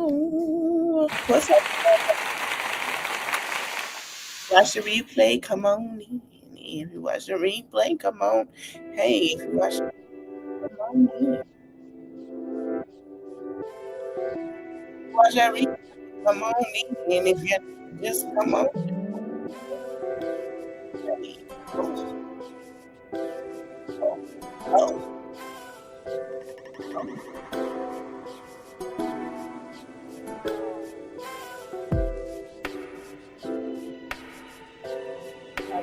Hello. What's up? Watch the replay. Come on in. If you watch the replay, come on. Hey, if you watch the come on in. Watch that replay. Come on in. And if you just come on. Oh,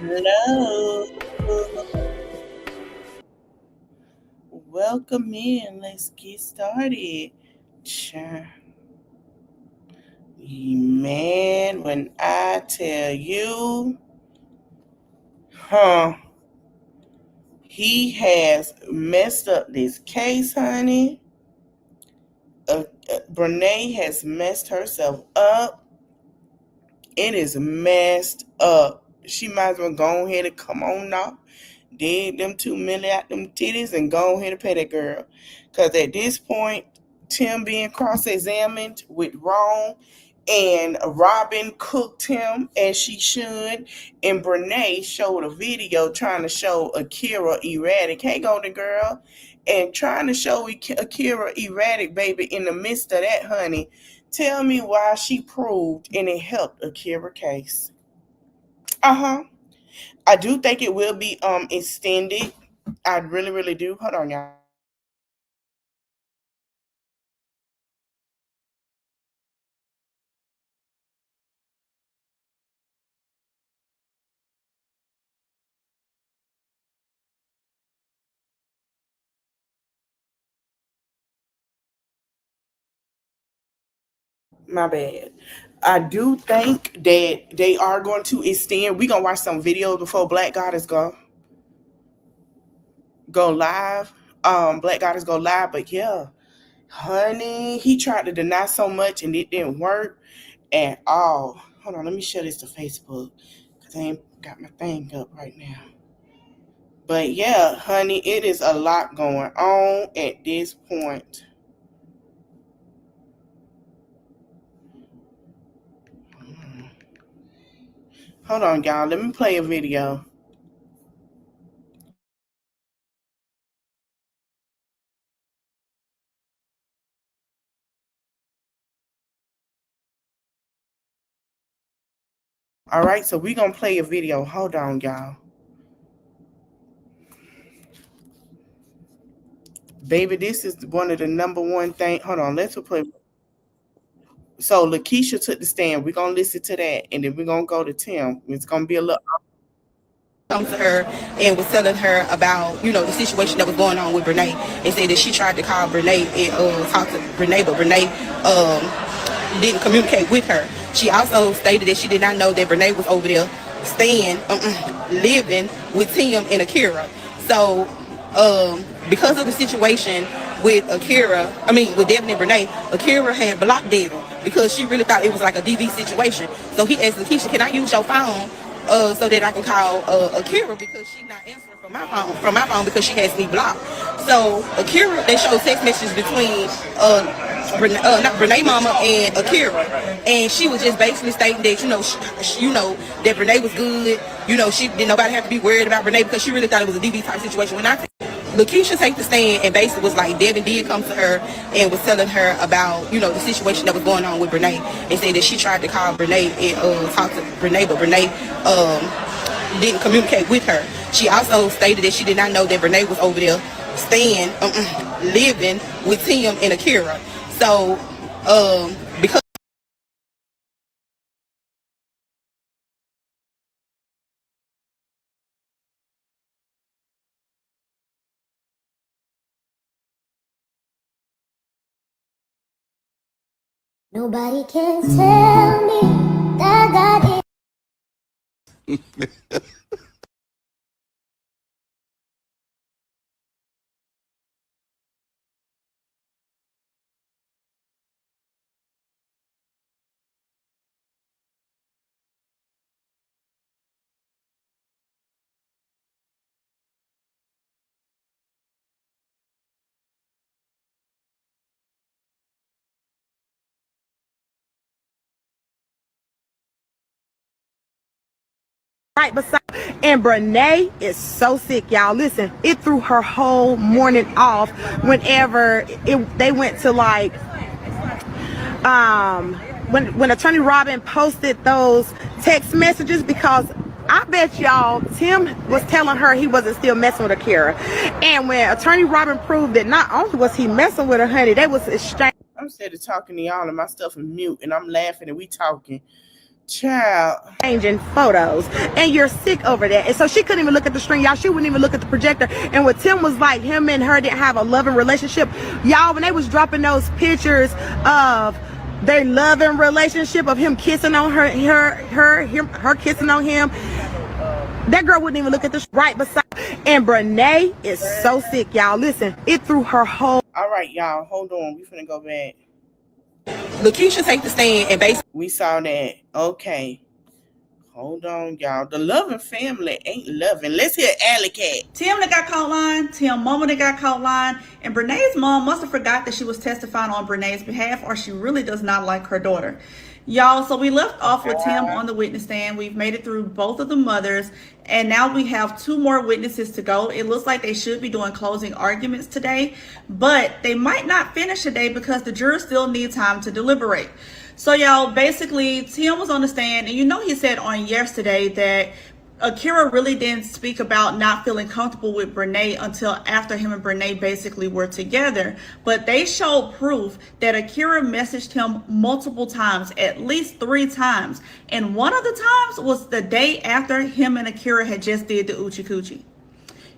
hello. Welcome in. Let's get started. Sure. Man, when I tell you, huh, he has messed up this case, honey. Brenay has messed herself up. It is messed up. She might as well go ahead and come on now. Dig them 2 million out them titties and go ahead and pay that girl. Because at this point, Tim being cross-examined with wrong, and Robin cooked him as she should, and Brenay showed a video trying to show Akira erratic. Hey, golden girl. And trying to show Akira erratic, baby, in the midst of that, honey. Tell me why she proved and it helped Akira case. Uh-huh. I do think it will be extended. I really, really do. Hold on, y'all. My bad. I do think that they are going to extend. We're gonna watch some videos before Black Goddess go live. Black Goddess go live, but yeah, honey, he tried to deny so much and it didn't work at all. Hold on, let me share this to Facebook because I ain't got my thing up right now. But yeah, honey, it is a lot going on at this point. Hold on, y'all. Let me play a video. All right, so we're going to play a video. Hold on, y'all. Baby, this is one of the number one thing. Hold on, let's play. So Lakeisha took the stand. We're going to listen to that, and then we're going to go to Tim. It's going to be a little. Come to her and was telling her about, the situation that was going on with Brenay, and said that she tried to call Brenay and talk to Brenay, but Brenay didn't communicate with her. She also stated that she did not know that Brenay was over there staying, living with Tim and Akira. So because of the situation with with Devin and Brenay, Akira had blocked Devin because she really thought it was like a DV situation. So he asked Lakeisha, "Can I use your phone so that I can call Akira because she's not answering from my phone because she has me blocked." So Akira, they showed text messages between not Brenay mama and Akira, and she was just basically stating that that Brenay was good. She didn't nobody have to be worried about Brenay because she really thought it was a DV type situation. When I Lakeisha take the stand and basically was like, Devin did come to her and was telling her about, the situation that was going on with Brenay, and said that she tried to call Brenay and talk to Brenay, but Brenay didn't communicate with her. She also stated that she did not know that Brenay was over there staying, living with Tim and Akira. So because Nobody can tell me that God right beside. And Brenay is so sick, y'all. Listen, it threw her whole morning off whenever they went to like when Attorney Robin posted those text messages, because I bet y'all Tim was telling her he wasn't still messing with Akira. And when Attorney Robin proved that not only was he messing with her, honey, they was exchanging. I'm instead of talking to y'all and my stuff is mute and I'm laughing and we talking. Child. Changing photos, and you're sick over that. And so she couldn't even look at the string, y'all. She wouldn't even look at the projector. And what Tim was like, him and her didn't have a loving relationship, y'all. When they was dropping those pictures of their loving relationship, of him kissing on her kissing on him, that girl wouldn't even look at the right beside. And Brenay is so sick, y'all. Listen, it threw her whole. All right, y'all, hold on. We finna go back. Lakeisha take the stand and basically we saw that. Okay. Hold on, y'all. The loving family ain't loving. Let's hear Alley Cat. Tim that got caught lying. Tim mama that got caught lying. And Brenay's mom must have forgot that she was testifying on Brenay's behalf, or she really does not like her daughter. Y'all, so we left off with Tim on the witness stand. We've made it through both of the mothers, and now we have 2 more witnesses to go. It looks like they should be doing closing arguments today, but they might not finish today because the jurors still need time to deliberate. So y'all, basically, Tim was on the stand, and you know he said on yesterday that Akira really didn't speak about not feeling comfortable with Brenay until after him and Brenay basically were together. But they showed proof that Akira messaged him multiple times, at least 3 times. And one of the times was the day after him and Akira had just did the Oochie Coochie.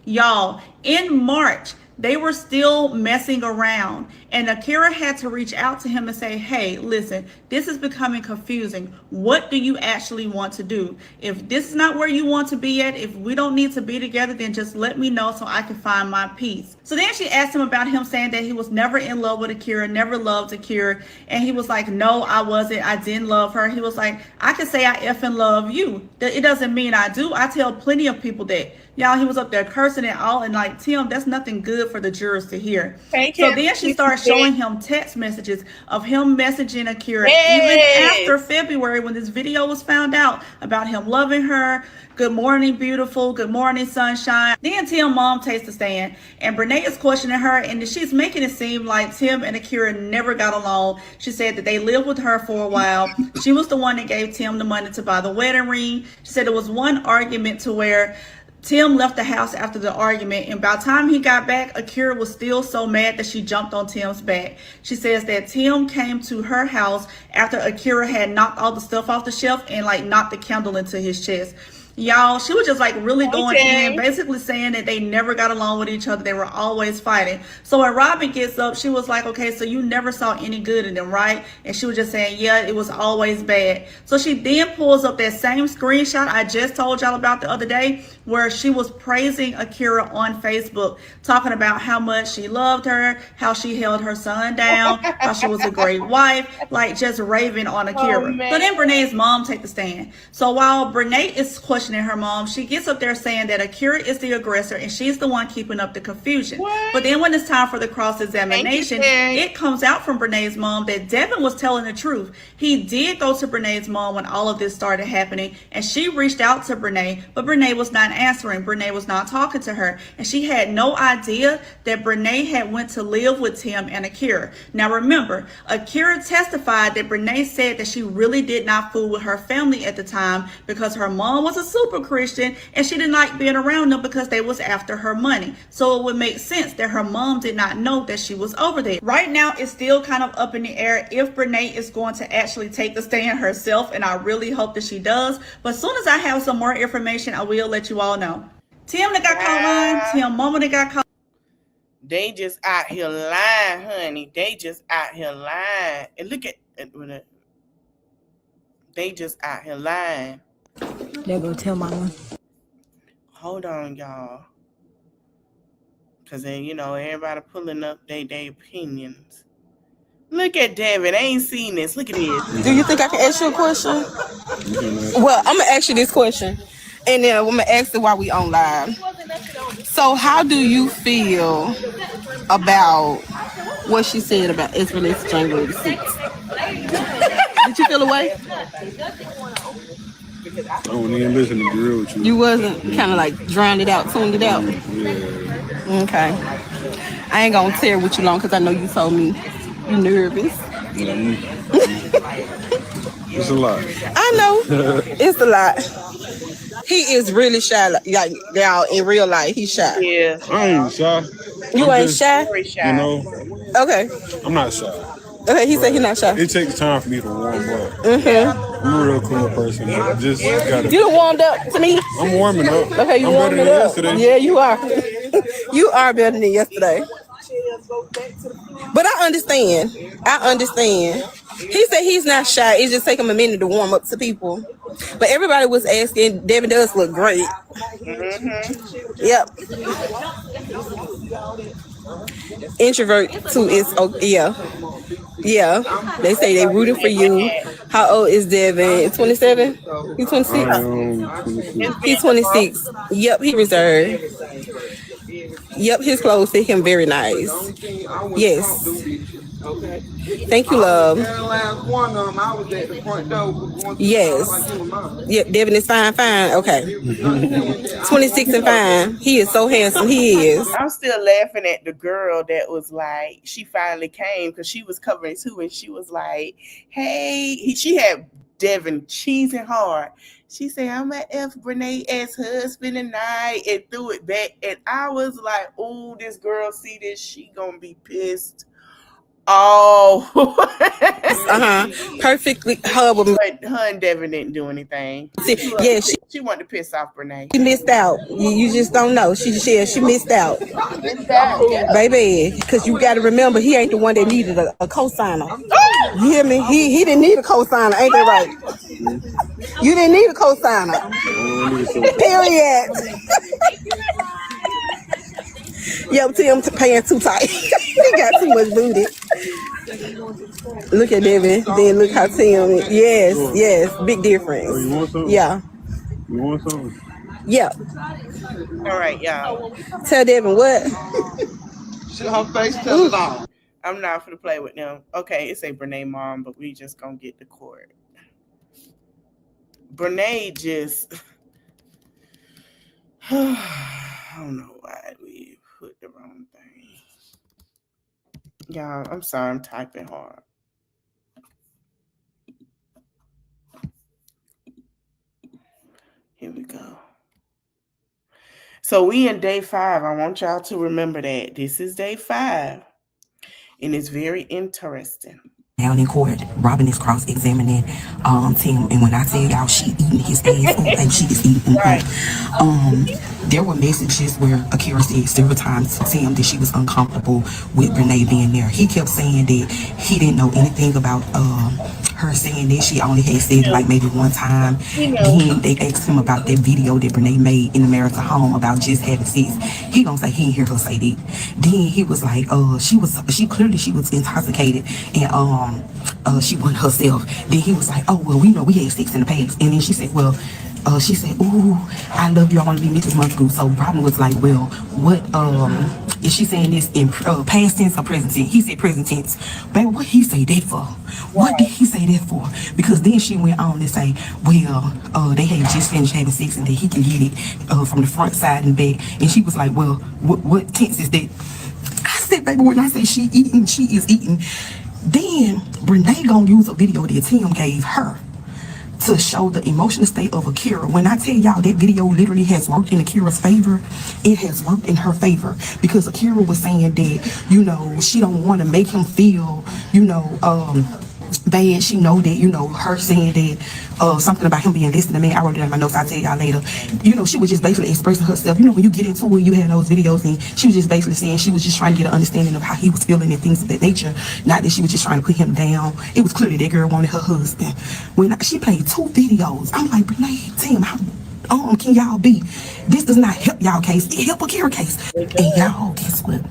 Y'all, in March, they were still messing around, and Akira had to reach out to him and say, hey, listen, this is becoming confusing. What do you actually want to do? If this is not where you want to be at, if we don't need to be together, then just let me know so I can find my peace. So then she asked him about him saying that he was never in love with Akira, never loved Akira. And he was like, no, I wasn't. I didn't love her. He was like, I can say I effing love you. It doesn't mean I do. I tell plenty of people that. Y'all, he was up there cursing and all, and like, Tim, that's nothing good for the jurors to hear. So then she started showing him text messages of him messaging Akira, even after February when this video was found out about him loving her. Good morning, beautiful. Good morning, sunshine. Then Tim's mom takes the stand, and Brenay is questioning her, and she's making it seem like Tim and Akira never got along. She said that they lived with her for a while. She was the one that gave Tim the money to buy the wedding ring. She said there was one argument to where Tim left the house after the argument, and by the time he got back, Akira was still so mad that she jumped on Tim's back. She says that Tim came to her house after Akira had knocked all the stuff off the shelf and like knocked the candle into his chest. Y'all, she was just like really going in, basically saying that they never got along with each other. They were always fighting. So when Robin gets up, she was like, okay, so you never saw any good in them, right? And she was just saying, yeah, it was always bad. So she then pulls up that same screenshot I just told y'all about the other day, where she was praising Akira on Facebook, talking about how much she loved her, how she held her son down, how she was a great wife, like just raving on Akira. So then Brenay's mom take the stand. So while Brenay is questioning her mom, she gets up there saying that Akira is the aggressor and she's the one keeping up the confusion. But then when it's time for the cross-examination, it comes out from Brenay's mom that Devin was telling the truth. He did go to Brenay's mom when all of this started happening, and she reached out to Brenay, but Brenay was not answering. Brenay was not talking to her, and she had no idea that Brenay had went to live with Tim and Akira. Now remember, Akira testified that Brenay said that she really did not fool with her family at the time because her mom was a super Christian and she didn't like being around them because they was after her money. So it would make sense that her mom did not know that she was over there. Right now, it's still kind of up in the air if Brenay is going to actually take the stand herself, and I really hope that she does. But as soon as I have some more information, I will let you all know. Tim that got caught lying, Tim mama that got caught. They just out here lying, honey. They just out here lying. And look at it. They just out here lying. There go tell mama. Hold on, y'all. Because then, you know, everybody pulling up their opinions. Look at David. I ain't seen this. Look at this. Do you think I can ask you a question? Well, I'm going to ask you this question, and then I'm going to ask it while we on live. So how do you feel about what she said about as relates to January the 6th? Did you feel away? I don't even listen to drill with you. You wasn't kind of like drowned it out, tuned it out. Yeah. Okay. I ain't gonna tear with you long because I know you told me you nervous. It's a lot. I know it's a lot. He is really shy, like y'all in real life. He's shy. Yeah, I ain't shy. You I'm ain't just, shy. very shy. You know, Okay. I'm not shy. Okay. He said he's not shy. It takes time for me to warm up. Yeah. I'm a real cool person. Just gotta. You done warmed up to me. I'm warming up. Okay, you I'm warmed better it than up. yesterday. Yeah, you are. You are better than yesterday. But I understand. I understand. He said he's not shy. It just take him a minute to warm up to people. But everybody was asking. Devin does look great. Yep. Introvert too is yeah. Yeah. They say they rooting for you. How old is Devin? 27? He's 26? I am 26. He's 26. Yep, he reserved. Yep, his clothes fit him very nice. Yes. Thank you, love. Yes. Yep, Devin is fine. Okay. 26 and fine. He is so handsome. He is. I'm still laughing at the girl that was like, she finally came because she was covering too, and she was like, hey, she had Devin cheesing hard. She said, I'm gonna F Brenay as husband tonight, and threw it back. And I was like, oh, this girl see this, she gonna be pissed. Oh. Perfectly horrible. But her and Devin didn't do anything. Yeah, she wanted to piss off Brenay. She missed out. You just don't know. She missed out. Baby, because you got to remember, he ain't the one that needed a co-signer. You hear me? He didn't need a co-signer. Ain't that right? You didn't need a co-signer. Period. Yep, Tim paying too tight. He got too much booty. Look at Devin. Then look how Tim. Yes. Big difference. Oh, you want something? Yeah. You want something? Yeah. All right, y'all. Tell Devin what? Her face tell it all. I'm not gonna play with them. Okay, it's a Brenay mom, but we just gonna get the court. Brenay just I don't know why we put the wrong thing. Y'all, I'm sorry, I'm typing hard. Here we go. So we in day 5. I want y'all to remember that. This is day 5. And it's very interesting. Down in court, Robin is cross-examining Tim, and when I tell y'all she eating his ass up, and she is eating there were messages where Akira said several times to Tim that she was uncomfortable with Brenay being there. He kept saying that he didn't know anything about her saying that. She only had said like maybe one time. Then they asked him about that video that Brenay made in America Home about just having sex. He gonna say he didn't hear her say that. Then he was like, she was intoxicated and she wasn't herself. Then he was like, oh well, we know we had sex in the past. And then she said, well, she said, ooh, I love you, I want to be Mrs. Musgrove. So Robin was like, well, what is she saying this in past tense or present tense? He said present tense. Baby, what he say that for? What did he say that for? Because then she went on to say, well, they had just finished having sex and that he can get it from the front, side, and back. And she was like, well, what tense is that? I said, baby, when I say she eating, she is eating. Then Brenay gonna use a video that Tim gave her to show the emotional state of Akira. When I tell y'all that video literally has worked in Akira's favor, it has worked in her favor, because Akira was saying that, you know, she don't want to make him feel, you know, bad. She know that, you know, her saying that something about him being less than a man. I wrote it in my notes, I'll tell y'all later. You know, she was just basically expressing herself. You know, when you get into it, you had those videos, and she was just basically saying she was just trying to get an understanding of how he was feeling and things of that nature. Not that she was just trying to put him down. It was clearly that girl wanted her husband. When she played 2 videos, I'm like, Brenay, Tim, how can y'all be? This does not help y'all case. It help Akira case. And y'all, guess what?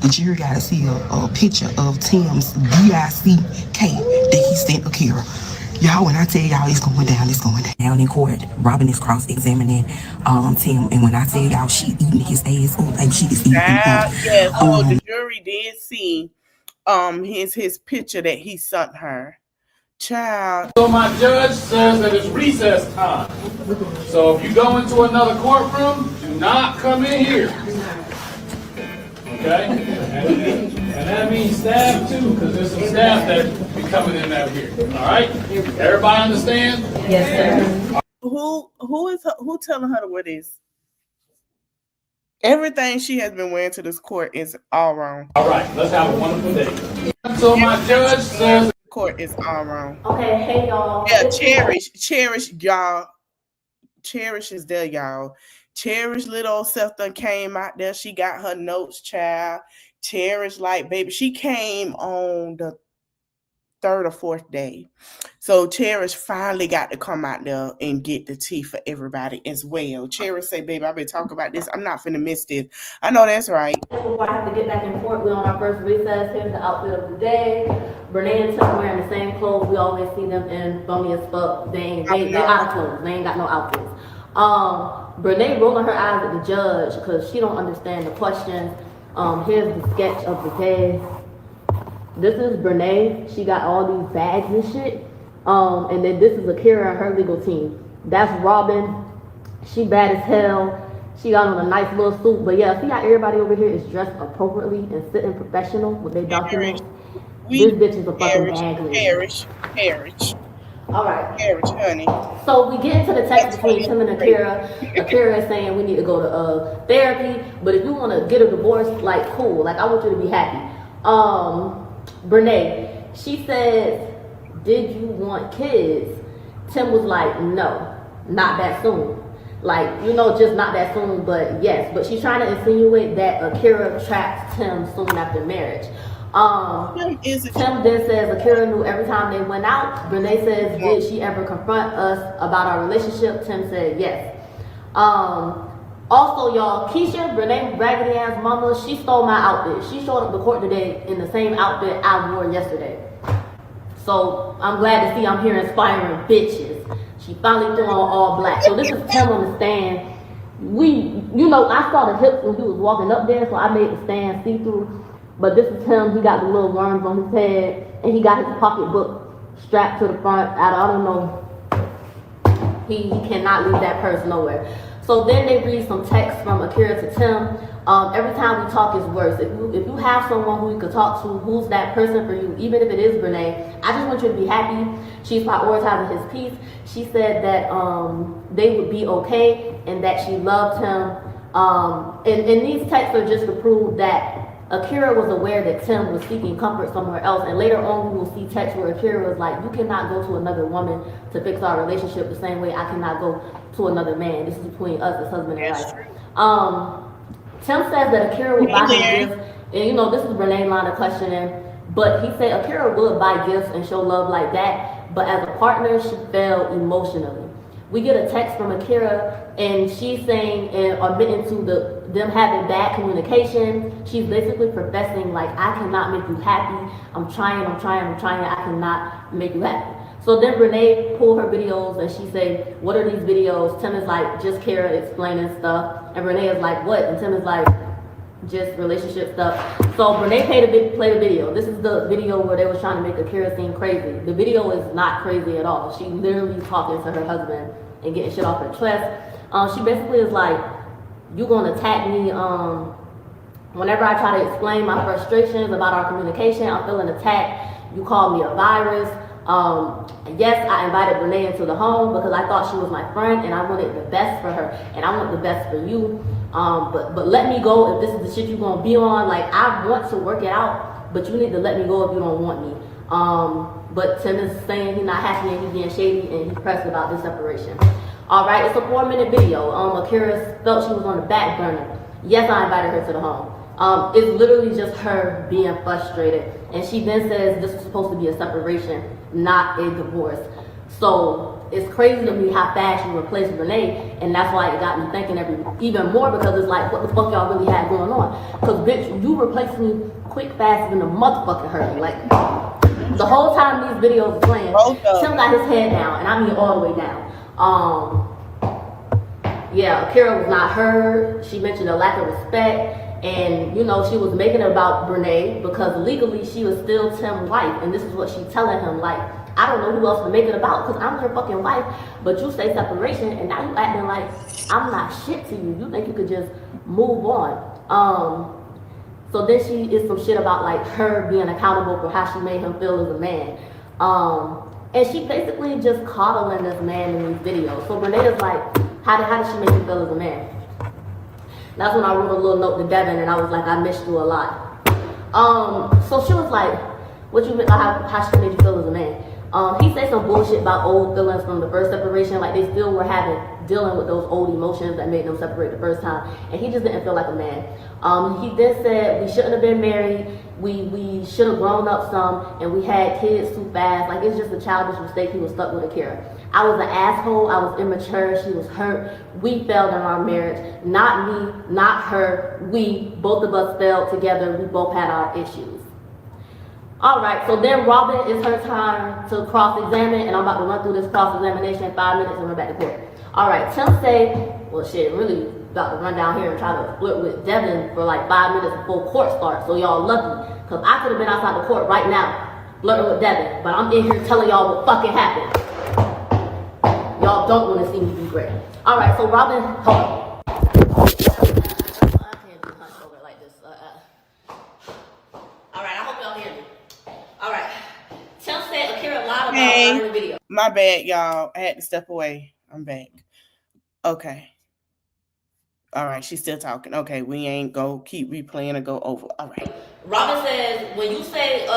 The jury got to see a picture of Tim's BICK that he sent Akira. Y'all, when I tell y'all it's going down, it's going down. Down in court, Robin is cross-examining Tim, and when I tell y'all she eating his ass up, like she is eating him up. Yeah, so the jury did see his picture that he sent her Child. So my judge says that it's recess time. So if you go into another courtroom, do not come in here. Okay? And that means staff too, because there's some staff that be coming in out here. All right? Everybody understand? Yes, sir. Who telling her to wear this? Everything she has been wearing to this court is all wrong. All right, let's have a wonderful day. So my judge says court is all wrong. Okay, hey y'all. Yeah, Cherish, y'all. Cherish is there, y'all. Cherish little old self done came out there. She got her notes, child. Cherish, like, baby, she came on the 3rd or 4th day. So Cherish finally got to come out there and get the tea for everybody as well. Cherish say, baby, I've been talking about this. I'm not finna miss this. I know that's right. Before I have to get back in court, we're on our first recess. Here's the outfit of the day. Brenay and Tim wearing the same clothes. We always see them in bummy as fuck. They out of clothes. They ain't got no outfits. Brenay rolling her eyes at the judge because she don't understand the questions. Here's the sketch of the day. This is Brenay. She got all these bags and shit. And then this is Akira and her legal team. That's Robin. She bad as hell. She got on a nice little suit. But yeah, see how everybody over here is dressed appropriately and sitting professional with their documents? This bitch is a fucking bag lady. Parrish. All right. Parrish, honey. So we get into the text between Tim and Akira. Akira is saying we need to go to therapy. But if you want to get a divorce, like, cool. Like, I want you to be happy. Brenay, she says, did you want kids? Tim was like, no, not that soon. Like, you know, just not that soon, but yes. But she's trying to insinuate that Akira trapped Tim soon after marriage. Tim then says Akira knew every time they went out. Brenay says, did she ever confront us about our relationship? Tim said yes. Also, y'all, Keisha, Brenay raggedy ass mama, she stole my outfit. She showed up to court today in the same outfit I wore yesterday. So I'm glad to see I'm here inspiring bitches. She finally threw on all black. So this is Tim on the stand. I saw the hips when he was walking up there, so I made the stand see-through. But this is him. He got the little worms on his head, and he got his pocketbook strapped to the front. I don't know. He cannot leave that purse nowhere. So then they read some text from Akira to Tim. Every time we talk is worse. If you have someone who you could talk to, who's that person for you, even if it is Brenay, I just want you to be happy. She's prioritizing his peace. She said that they would be okay and that she loved him. And these texts are just to prove that Akira was aware that Tim was seeking comfort somewhere else. And later on, we will see texts where Akira was like, you cannot go to another woman to fix our relationship the same way I cannot go to another man. This is between us as husband and wife. Tim says that Akira would buy him gifts. And this is Brenay's line of questioning. But he said Akira would buy gifts and show love like that. But as a partner, she failed emotionally. We get a text from Akira, and she's saying and admitting to them having bad communication. She's basically professing like, I cannot make you happy. I'm trying. I cannot make you happy. So then Brenay pulled her videos, and she said, what are these videos? Tim is like, just Kara explaining stuff. And Brenay is like, what? And Tim is like, just relationship stuff. So Brenay played a video. This is the video where they was trying to make Akira seem crazy. The video is not crazy at all. She literally talking to her husband and getting shit off her chest. She basically is like, you gonna attack me whenever I try to explain my frustrations about our communication. I'm feeling attacked. You call me a virus. Yes, I invited Brenay into the home because I thought she was my friend and I wanted the best for her and I want the best for you. But let me go if this is the shit you're gonna be on. Like, I want to work it out, but you need to let me go if you don't want me. But Tim is saying he's not happy and he's being shady and he's pressed about this separation. All right, it's a 4-minute video. Akira felt she was on the back burner. Yes, I invited her to the home. It's literally just her being frustrated. And she then says this was supposed to be a separation, not a divorce. So it's crazy to me how fast you replaced Brenay, and that's why it got me thinking even more, because it's like, what the fuck y'all really had going on? Because bitch, you replaced me quick, fast, than a motherfucking hurry. Like, the whole time these videos are playing, Tim got his head down, and I mean all the way down. Yeah, Akira was not heard. She mentioned a lack of respect, and she was making it about Brenay because legally she was still Tim's wife, and this is what she's telling him, like, I don't know who else to make it about because I'm your fucking wife, but you say separation and now you acting like I'm not shit to you. You think you could just move on. So then she is some shit about like her being accountable for how she made him feel as a man. And she basically just coddling this man in these videos. So Brenay's like, how did she make you feel as a man? That's when I wrote a little note to Devin and I was like, I missed you a lot. So she was like, what you meant how she made you feel as a man? He said some bullshit about old feelings from the first separation, like they still were dealing with those old emotions that made them separate the first time, and he just didn't feel like a man. He then said we shouldn't have been married, we should have grown up some, and we had kids too fast. Like it's just a childish mistake. He was stuck with Akira. I was an asshole, I was immature, she was hurt. We failed in our marriage. Not me, not her, we, both of us failed together. We both had our issues. All right, so then Robin, it's her time to cross-examine, and I'm about to run through this cross-examination in 5 minutes and we're back to court. All right, Tim say, well shit, really about to run down here and try to flirt with Devin for like 5 minutes before court starts, so y'all lucky, because I could have been outside the court right now, flirting with Devin, but I'm in here telling y'all what fucking happened. Y'all don't want to see me be great. All right, so Robin, hold on. I can't do hunched over like this. All right, I hope y'all hear me. All right. Tim said Akira lied about her in the video. My bad, y'all. I had to step away. I'm back. Okay. All right, she's still talking. Okay, we ain't go keep replaying or go over. All right. Robin says, when you say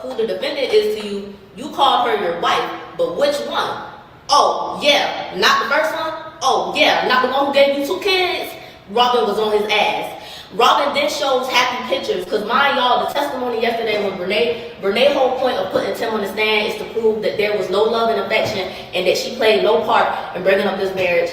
who the defendant is to you, you called her your wife, but which one? Oh, yeah, not the first one? Oh, yeah, not the one who gave you 2 kids? Robin was on his ass. Robin then shows happy pictures, because mind y'all, the testimony yesterday when Brenay's whole point of putting Tim on the stand is to prove that there was no love and affection and that she played no part in breaking up this marriage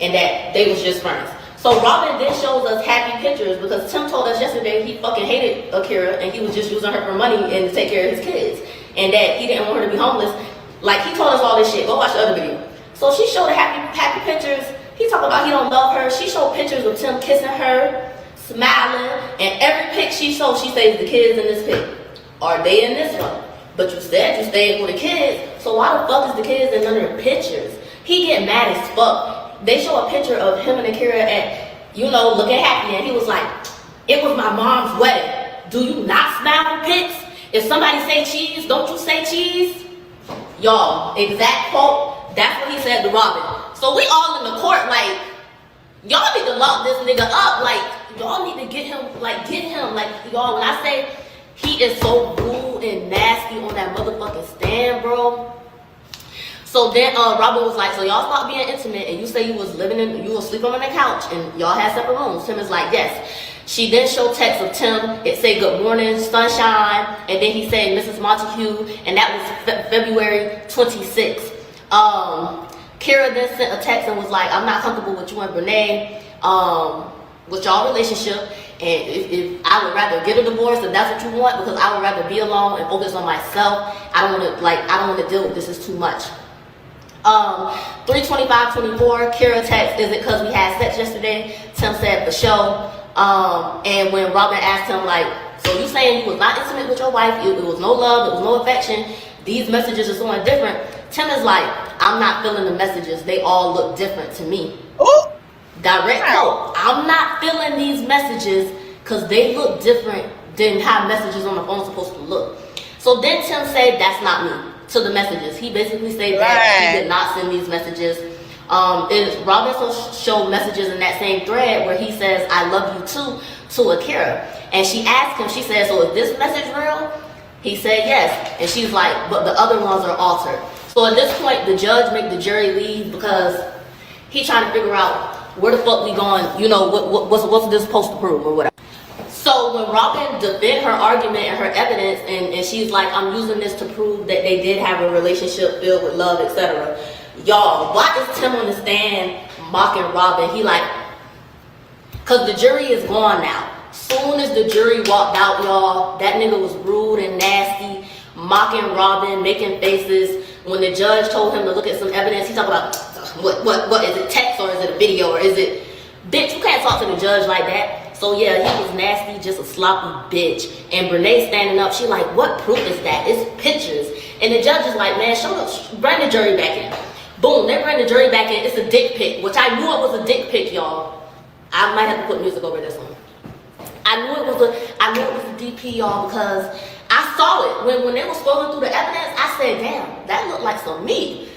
and that they was just friends. So Robin then shows us happy pictures because Tim told us yesterday he fucking hated Akira and he was just using her for money and to take care of his kids and that he didn't want her to be homeless. Like, he told us all this shit. Go watch the other video. So she showed the happy pictures. He talked about he don't love her. She showed pictures of Tim kissing her, smiling, and every pic she showed, she says the kids in this pic. Are they in this one? But you said you stayed with the kids, so why the fuck is the kids in none of the pictures? He get mad as fuck. They show a picture of him and Akira at, looking happy, and he was like, it was my mom's wedding. Do you not smile in pics? If somebody say cheese, don't you say cheese? Y'all, exact quote, that's what he said to Robin. So we all in the court like, y'all need to lock this nigga up. Like, y'all need to get him. Like, y'all, when I say he is so rude and nasty on that motherfucking stand, bro. So then Robin was like, so y'all stop being intimate and you say you was sleeping on the couch and y'all had separate rooms. Tim is like, yes. She then showed text of Tim. It said, good morning, sunshine. And then he said, Mrs. Montague. And that was February 26th. Kira then sent a text and was like, I'm not comfortable with you and Brenay, with y'all relationship. And if I would rather get a divorce if that's what you want, because I would rather be alone and focus on myself. I don't want to deal with this. It's too much. 3:25:24, Kira text, is it because we had sex yesterday? Tim said, for sure. And when Robin asked him, like, so you saying you was not intimate with your wife, it was no love, it was no affection, these messages are so different. Tim is like, I'm not feeling the messages, they all look different to me. Ooh. Direct quote, I'm not feeling these messages because they look different than how messages on the phone are supposed to look. So then Tim said, that's not me, to the messages. He basically said that he did not send these messages. Robin also showed messages in that same thread where he says, I love you too, to Akira. And she asked him, she said, so is this message real? He said yes. And she's like, but the other ones are altered. So at this point, the judge made the jury leave because he's trying to figure out where the fuck we going, what's this supposed to prove or whatever. So when Robin defended her argument and her evidence, and she's like, I'm using this to prove that they did have a relationship filled with love, etc. Y'all, why is Tim on the stand mocking Robin? He like, cause the jury is gone now. Soon as the jury walked out, y'all, that nigga was rude and nasty, mocking Robin, making faces. When the judge told him to look at some evidence, he talked about, what is it, text or is it a video or is it, bitch, you can't talk to the judge like that. So yeah, he was nasty, just a sloppy bitch. And Brenay standing up, she like, what proof is that? It's pictures. And the judge is like, man, bring the jury back in. Boom, they bring the jury back in. It's a dick pic, which I knew it was a dick pic, y'all. I might have to put music over this one. I knew it was a DP, y'all, because I saw it when they were scrolling through the evidence. I said, damn, that looked like some meat.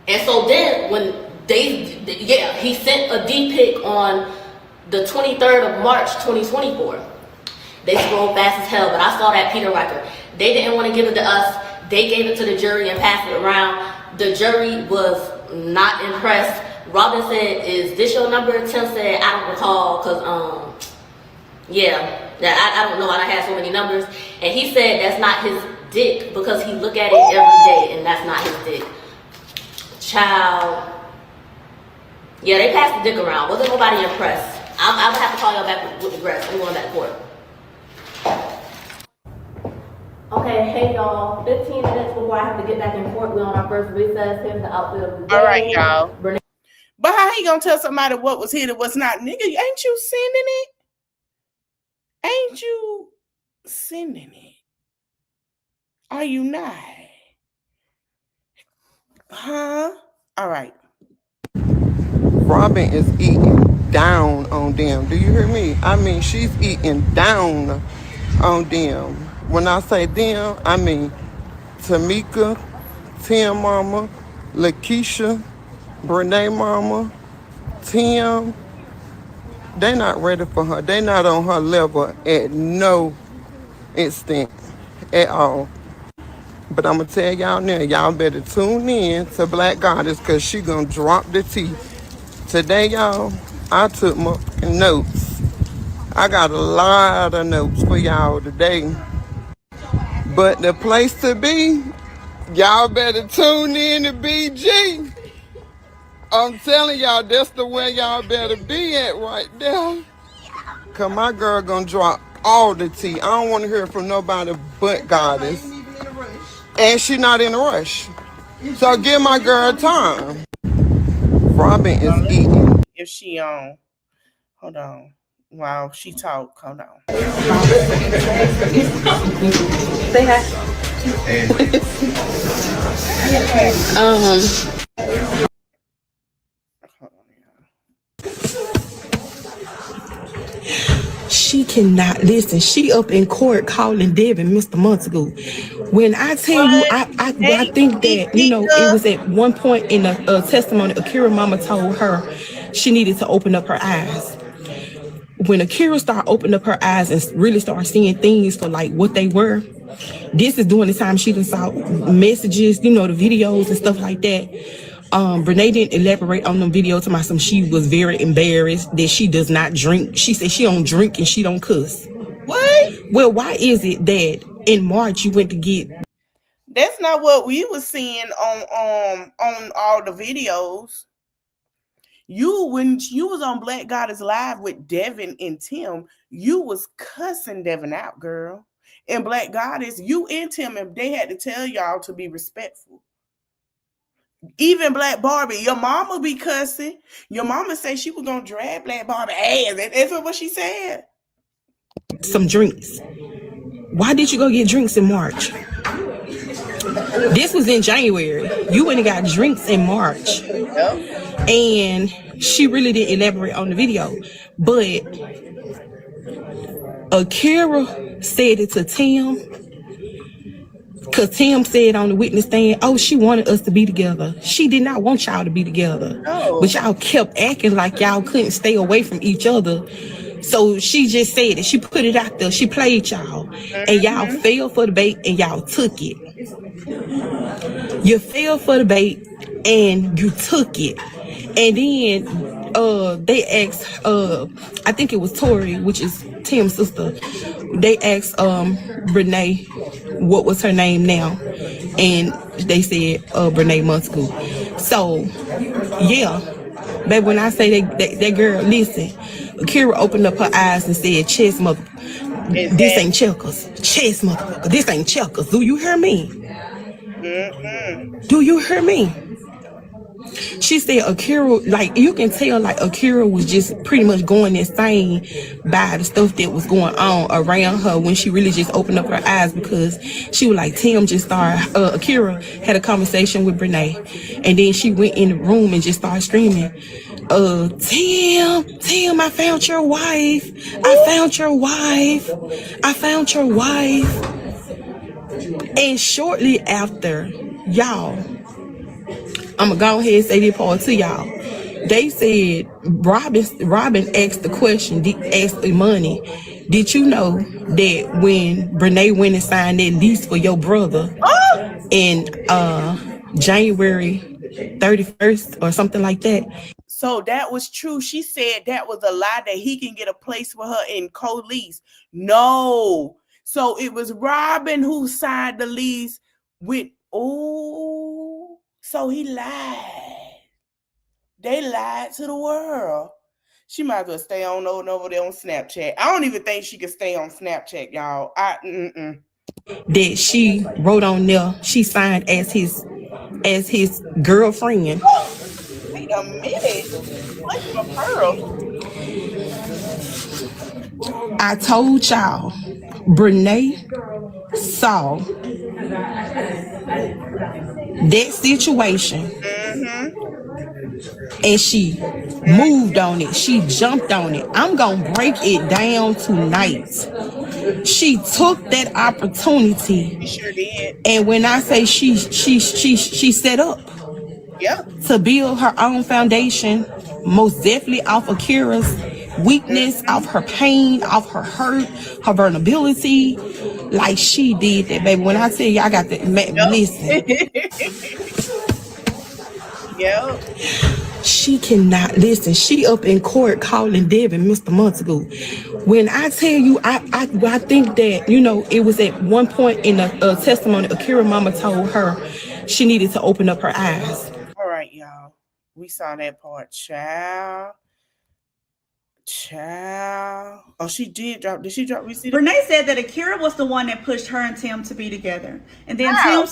And so then when he sent a D pic on the 23rd of March 2024. They scrolled fast as hell, but I saw that Peter record. They didn't want to give it to us. They gave it to the jury and passed it around. The jury was not impressed. Robin said, "Is this your number?" Tim said, "I don't recall, cause I don't know. I had so many numbers." And he said that's not his dick because he look at it every day, and that's not his dick. Child. Yeah, they passed the dick around. Wasn't nobody impressed. I would have to call y'all back with the rest. I'm going back to court. Okay, hey y'all. 15 minutes before I have to get back in court. We're on our first recess. Here's the outfit of the day. All right, y'all. Brenay. But how he gonna tell somebody what was hit and what's not? Nigga, ain't you sending it? Ain't you sending it? Are you not? Huh? All right. Robin is eating down on them. Do you hear me? I mean, she's eating down on them. When I say them, I mean Tamika, Tim mama, Lakeisha, Brenay mama, Tim. They not ready for her. They not on her level at no extent at all. But I'm going to tell y'all now, y'all better tune in to Black Goddess because she going to drop the tea. Today, y'all, I took my notes. I got a lot of notes for y'all today. But the place to be, y'all better tune in to BG. I'm telling y'all, that's the way y'all better be at right there. Because my girl going to drop all the tea. I don't want to hear from nobody but Goddess. And she not in a rush. So give my girl time. Robin is eating. If she on, hold on. While she talk, hold on. Say hi. She cannot listen. She up in court calling Devin Mr. Montague. When I tell you, I think that, you know, it was at one point in a testimony, Akira mama told her she needed to open up her eyes. When Akira started opening up her eyes and really started seeing things for like what they were, this is during the time she saw messages, you know, the videos and stuff like that. Brenay didn't elaborate on them videos to my son. She was very embarrassed that she does not drink. She said she don't drink and she don't cuss. What? Well, why is it that in March you went to get? That's not what we were seeing on all the videos. When you was on Black Goddess Live with Devin and Tim, you was cussing Devin out, girl. And Black Goddess, you and Tim, and they had to tell y'all to be respectful. Even Black Barbie, your mama be cussing. Your mama said she was gonna drag Black Barbie ass. That's what she said. Some drinks. Why did you go get drinks in March? This was in January. You went and got drinks in March. Yep. And she really didn't elaborate on the video. But Akira said it to Tim. Because Tim said on the witness stand, oh, she wanted us to be together. She did not want y'all to be together. No. But y'all kept acting like y'all couldn't stay away from each other. So she just said it. She put it out there. She played y'all. And y'all fell for the bait and y'all took it. You fell for the bait and you took it. And then they asked, I think it was Tori, which is Tim's sister. They asked Brenay what was her name now, and they said Brenay Montague. So yeah, but when I say that girl, listen, Akira opened up her eyes and said, "Chess mother, this ain't checkers. Chess motherfucker, this ain't checkers. Do you hear me? Do you hear me?" She said Akira, like you can tell, like Akira was just pretty much going insane by the stuff that was going on around her when she really just opened up her eyes, because she was like, Tim just started, Akira had a conversation with Brenay, and then she went in the room and just started screaming, Tim, I found your wife. I found your wife. I found your wife. And shortly after, y'all, I'm gonna go ahead and say this part to y'all. They said Robin asked the question, asked the money. Did you know that when Brenay went and signed that lease for your brother in January 31st or something like that? So that was true. She said that was a lie, that he can get a place for her in co-lease. No. So it was Robin who signed the lease with, so he lied. They lied to the world. She might as well stay on over there on Snapchat. I don't even think she could stay on Snapchat, y'all. That she wrote on there, she signed as his girlfriend. Wait a minute. What's my pearl? I told y'all, Brenay saw that situation, and she moved on it. She jumped on it. I'm gonna break it down tonight. She took that opportunity. She sure did. And when I say she set up, to build her own foundation, most definitely off of Akira's weakness, off her pain, off her hurt, her vulnerability. Like she did that, baby. When I tell you, I got to listen. She cannot listen. She up in court calling Devin Mr. Montague. When I tell you, I think that, you know, it was at one point in a testimony, Akira mama told her she needed to open up her eyes. All right, y'all. We saw that part. Child. Oh, she did drop. Did she drop? We see. Brenay said that Akira was the one that pushed her and Tim to be together, and then How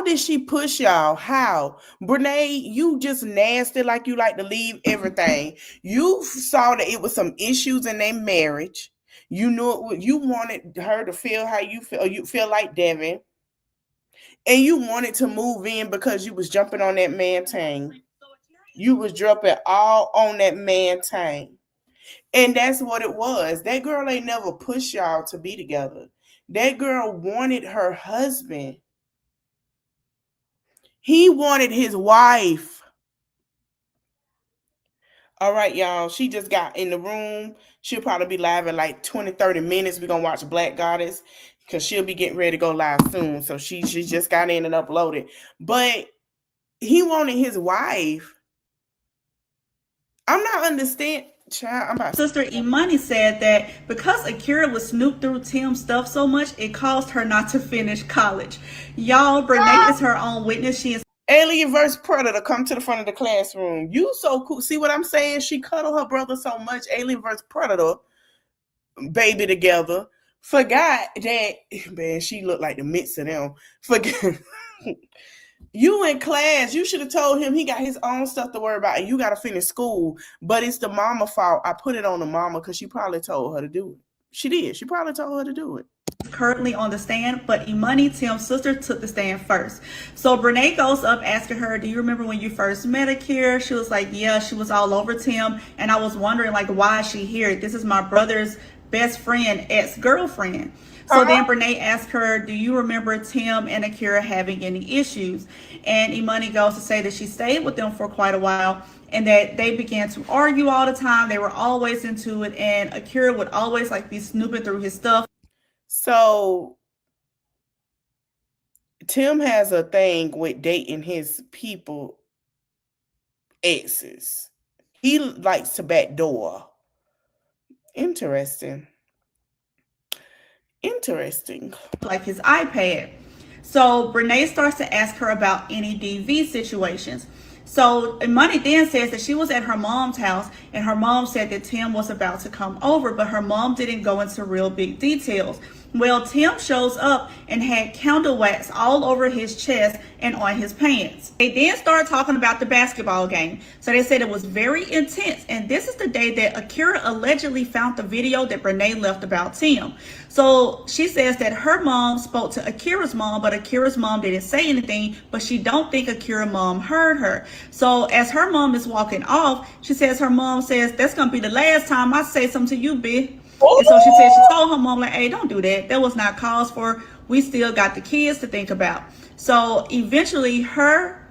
did she push y'all? How? Brenay, you just nasty, like you like to leave everything. You saw that it was some issues in their marriage. You knew it. You wanted her to feel how you feel. You feel like Devin, and you wanted to move in because you was jumping on that man thing. You was jumping all on that man thing. And that's what it was. That girl ain't never pushed y'all to be together. That girl wanted her husband. He wanted his wife. All right, y'all. She just got in the room. She'll probably be live in like 20, 30 minutes. We're going to watch Black Goddess because she'll be getting ready to go live soon. So she just got in and uploaded. But he wanted his wife. I'm not understanding. Sister Imani said that because Akira would snoop through Tim's stuff so much, it caused her not to finish college. Y'all, Brenay is her own witness. She is Alien vs. Predator. Come to the front of the classroom. You so cool. See what I'm saying? She cuddled her brother so much. Alien vs. Predator, baby together. Forgot that, man, she looked like the mix of them. Forget. You in class, you should have told him he got his own stuff to worry about and you got to finish school. But it's the mama fault. I put it on the mama because she probably told her to do it. She did. She probably told her to do it. Currently on the stand, but Imani, Tim's sister, took the stand first. So Brenay goes up asking her, do you remember when you first met Akira? She was like, yeah, she was all over Tim. And I was wondering, like, why is she here? This is my brother's best friend, ex-girlfriend. So then Brenay asked her, do you remember Tim and Akira having any issues? And Imani goes to say that she stayed with them for quite a while and that they began to argue all the time. They were always into it, and Akira would always like be snooping through his stuff. So Tim has a thing with dating his people exes. He likes to backdoor. Interesting. Like his iPad. So Brenay starts to ask her about any DV situations. So Imani then says that she was at her mom's house and her mom said that Tim was about to come over, but her mom didn't go into real big details. Well, Tim shows up and had candle wax all over his chest and on his pants. They then started talking about the basketball game. So they said it was very intense. And this is the day that Akira allegedly found the video that Brenay left about Tim. So she says that her mom spoke to Akira's mom, but Akira's mom didn't say anything, but she don't think Akira's mom heard her. So as her mom is walking off, she says her mom says, "That's going to be the last time I say something to you, bitch." And so she said she told her mom, like, "Hey, don't do that. That was not cause for. We still got the kids to think about." So eventually her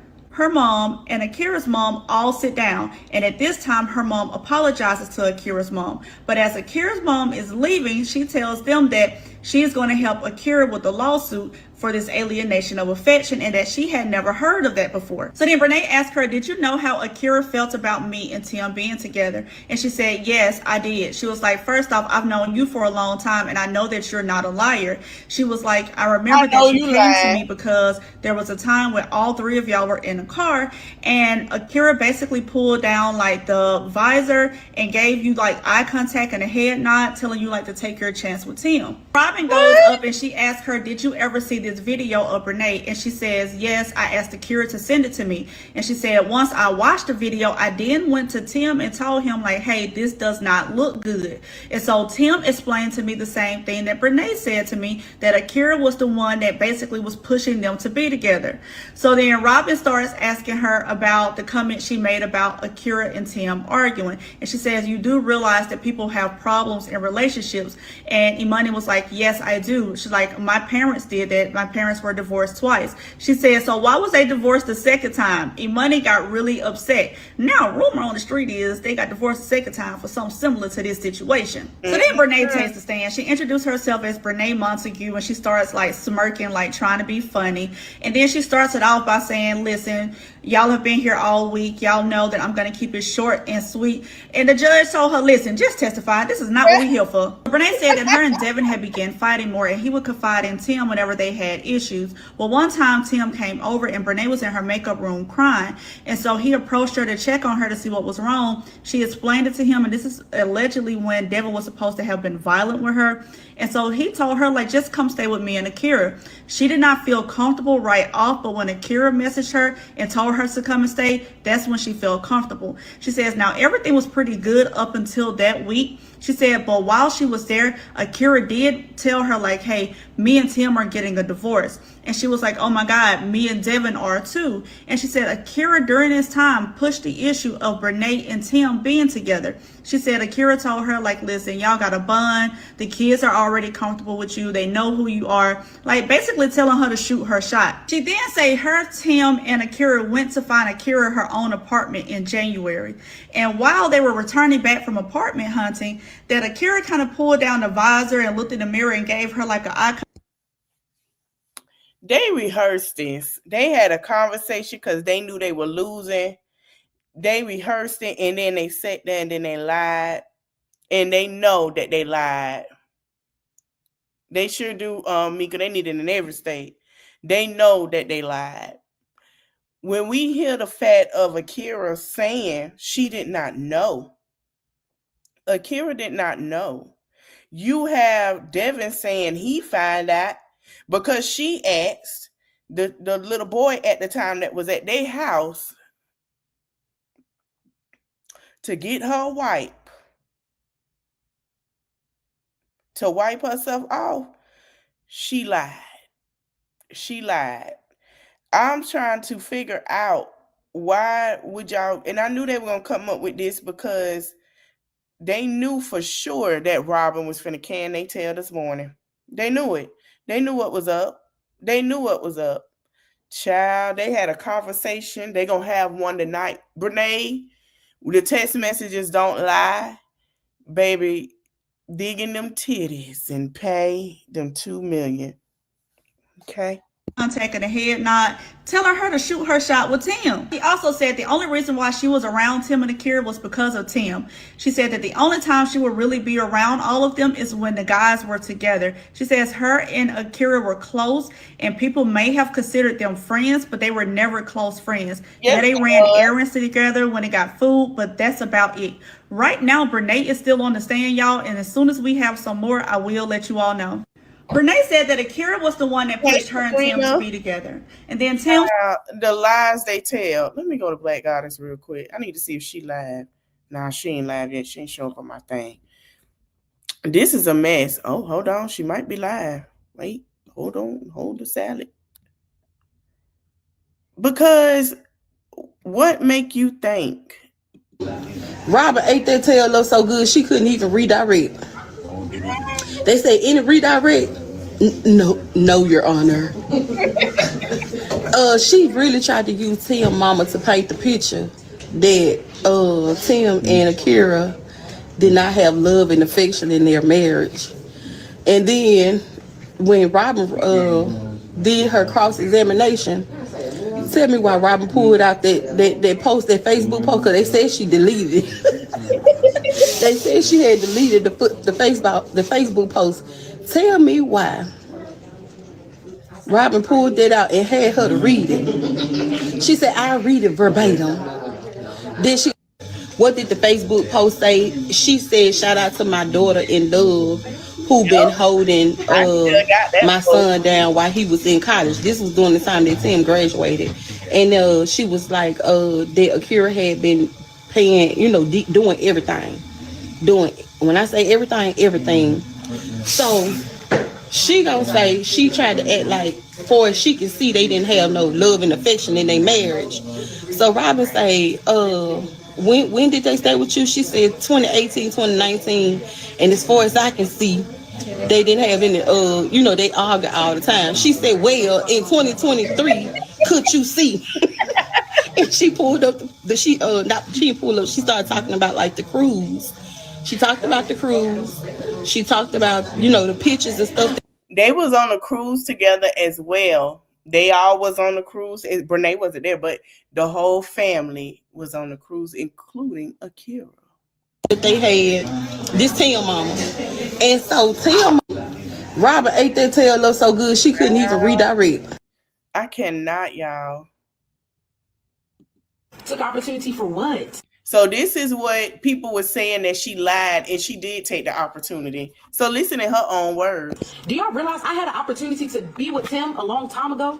mom and Akira's mom all sit down. And at this time, her mom apologizes to Akira's mom. But as Akira's mom is leaving, she tells them that she is going to help Akira with the lawsuit for this alienation of affection and that she had never heard of that before. So then Brenay asked her, "Did you know how Akira felt about me and Tim being together?" And she said, "Yes, I did." She was like, "First off, I've known you for a long time and I know that you're not a liar." She was like, "I remember that you came to me because there was a time when all three of y'all were in a car and Akira basically pulled down like the visor and gave you like eye contact and a head nod, telling you like to take your chance with Tim." Robin goes up and she asks her, "Did you ever see this video of Brenay?" And she says, "Yes, I asked Akira to send it to me." And she said, "Once I watched the video, I then went to Tim and told him like, hey, this does not look good." And so Tim explained to me the same thing that Brenay said to me, that Akira was the one that basically was pushing them to be together. So then Robin starts asking her about the comment she made about Akira and Tim arguing. And she says, "You do realize that people have problems in relationships?" And Imani was like, "Yes, I do." She's like, "My parents did that. My parents were divorced twice." She said, "So why was they divorced the second time?" Imani got really upset. Now, rumor on the street is they got divorced the second time for something similar to this situation. So then Brenay takes the stand. She introduced herself as Brenay Montague and she starts like smirking, like trying to be funny. And then she starts it off by saying, "Listen, y'all have been here all week. Y'all know that I'm going to keep it short and sweet." And the judge told her, "Listen, just testify. This is not what we're here for." Brenay said that her and Devin had began fighting more and he would confide in Tim whenever they had issues. Well, one time Tim came over and Brenay was in her makeup room crying. And so he approached her to check on her to see what was wrong. She explained it to him. And this is allegedly when Devin was supposed to have been violent with her. And so he told her, like, "Just come stay with me and Akira." She did not feel comfortable right off, but when Akira messaged her and told her to come and stay, that's when she felt comfortable. She says, "Now everything was pretty good up until that week." She said, "But while she was there, Akira did tell her like, hey, me and Tim are getting a divorce." And she was like, "Oh my God, me and Devin are too." And she said Akira during this time pushed the issue of Brenay and Tim being together. She said Akira told her like, "Listen, y'all got a bond. The kids are already comfortable with you. They know who you are." Like basically telling her to shoot her shot. She then say her, Tim, and Akira went to find Akira her own apartment in January. And while they were returning back from apartment hunting, that Akira kind of pulled down the visor and looked in the mirror and gave her like an eye. They rehearsed this. They had a conversation because they knew they were losing. They rehearsed it and then they sat there and then they lied. And they know that they lied. They sure do, Mika. They need it in every state. They know that they lied. When we hear the fact of Akira saying she did not know, Akira did not know. You have Devin saying he found out because she asked the little boy at the time that was at their house to get her wipe, to wipe herself off. She lied. She lied. I'm trying to figure out why would y'all, and I knew they were going to come up with this because they knew for sure that Robin was finna can they tail this morning. They knew it. They knew what was up. They knew what was up. Child, they had a conversation. They gonna have one tonight. Brenay, the text messages don't lie. Baby, digging them titties and pay them $2 million. Okay. Contact and a head nod, telling her to shoot her shot with Tim. She also said the only reason why she was around Tim and Akira was because of Tim. She said that the only time she would really be around all of them is when the guys were together. She says her and Akira were close and people may have considered them friends, but they were never close friends. Yeah, they ran errands together when they got food, but that's about it. Right now, Brenay is still on the stand, y'all, and as soon as we have some more, I will let you all know. Brenay said that Akira was the one that pushed her and Tim to be together. And then Tim... The lies they tell. Let me go to Black Goddess real quick. I need to see if she live. Nah, she ain't live yet. She ain't showing up on my thing. This is a mess. Oh, hold on. She might be live. Wait, hold on. Hold the salad. Because what make you think? Robin ate that tail up so good she couldn't even redirect. They say any redirect? No, Your Honor. She really tried to use Tim mama to paint the picture that Tim and Akira did not have love and affection in their marriage. And then when Robin did her cross-examination, tell me why Robin pulled out that post, that Facebook post, because they said she deleted it. They said she had deleted the Facebook post. Tell me why Robin pulled that out and had her to read it. She said, I'll read it verbatim. Then what did the Facebook post say? She said, shout out to my daughter in love who been holding my son down while he was in college. This was during the time that Tim graduated. And she was like, that Akira had been paying, doing everything. When I say everything. So she gonna say she tried to act like, for as she can see, they didn't have no love and affection in their marriage. So Robin say, when did they stay with you? She said 2018, 2019. And as far as I can see, they didn't have any, they argue all the time. She said, well, in 2023, could you see? And she pulled up she started talking about like the cruise. She talked about the cruise. She talked about, the pictures and stuff. They was on a cruise together as well. They all was on the cruise. Brenay wasn't there, but the whole family was on the cruise, including Akira. That they had this Tim mama. And so Tim, Robin ate that tail up so good she couldn't even redirect. I cannot, y'all. Took opportunity for what? So this is what people were saying, that she lied, and she did take the opportunity. So listen in her own words. Do y'all realize I had an opportunity to be with Tim a long time ago?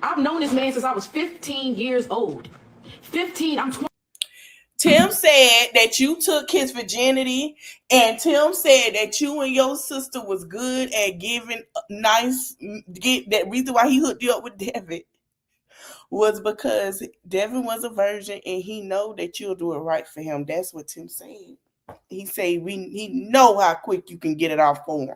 I've known this man since I was 15 years old. 15, I'm 20. Tim said that you took his virginity, and Tim said that you and your sister was good at giving that reason why he hooked you up with Devin was because Devin was a virgin and he know that you'll do it right for him. That's what Tim said. He said he know how quick you can get it off for him.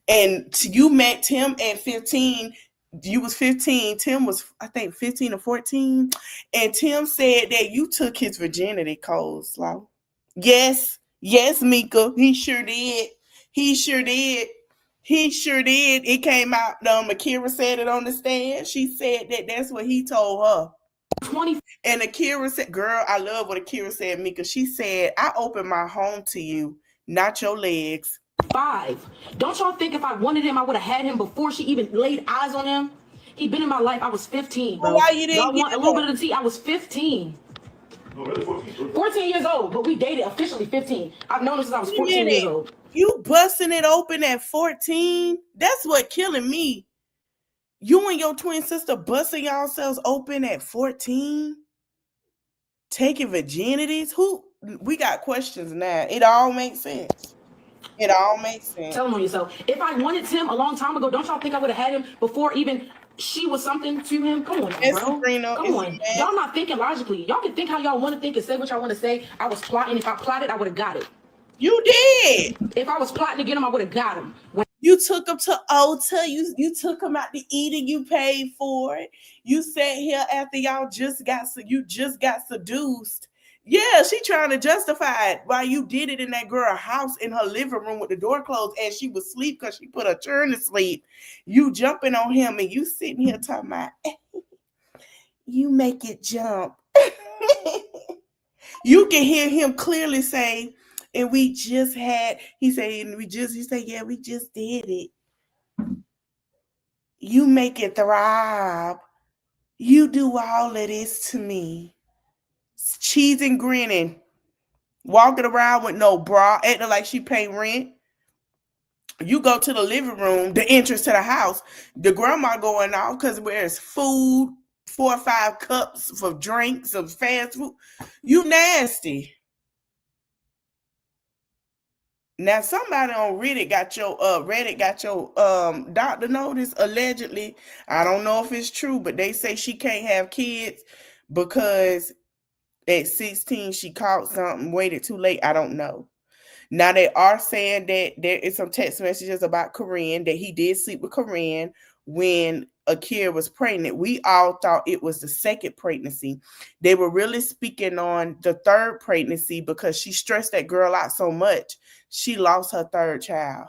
And you met Tim at 15. You was 15. Tim was, I think, 15 or 14. And Tim said that you took his virginity, Coleslaw. Yes, Mika. He sure did. It came out. Akira said it on the stand. She said that that's what he told her. 20. And Akira said, girl, I love what Akira said, Mika. She said, I opened my home to you, not your legs. 5. Don't y'all think if I wanted him, I would have had him before she even laid eyes on him? He'd been in my life. I was 15, bro. Why you didn't y'all want a little bit of the tea? I was 15. 14 years old, but we dated officially 15. I've known him since I was 14 years old. You busting it open at 14? That's what killing me. You and your twin sister busting yourselves open at 14? Taking virginities? We got questions now. It all makes sense. Tell him on yourself. If I wanted Tim a long time ago, don't y'all think I would have had him before even she was something to him? Come on, bro. Come on. Y'all not thinking logically. Y'all can think how y'all want to think and say what y'all want to say. I was plotting. If I plotted, I would have got it. You did. If I was plotting to get him, I would have got him. You took him to Ulta. You took him out to eat and you paid for it. You sat here after y'all just got seduced. Yeah, she trying to justify it why you did it in that girl house in her living room with the door closed and she was asleep because she put her children to sleep. You jumping on him and you sitting here talking about you make it jump. You can hear him clearly say, and we just had, he said, yeah, we just did it. You make it thrive. You do all of this to me. Cheese and grinning. Walking around with no bra, acting like she pay rent. You go to the living room, the entrance to the house, the grandma going off because there's food, 4 or 5 cups for drinks of fast food. You nasty. Now somebody on Reddit got your doctor notice allegedly. I don't know if it's true, but they say she can't have kids because at 16 she caught something, waited too late. I don't know. Now they are saying that there is some text messages about Corinne, that he did sleep with Corinne when Akira was pregnant. We all thought it was the second pregnancy. They were really speaking on the third pregnancy because she stressed that girl out so much. She lost her third child.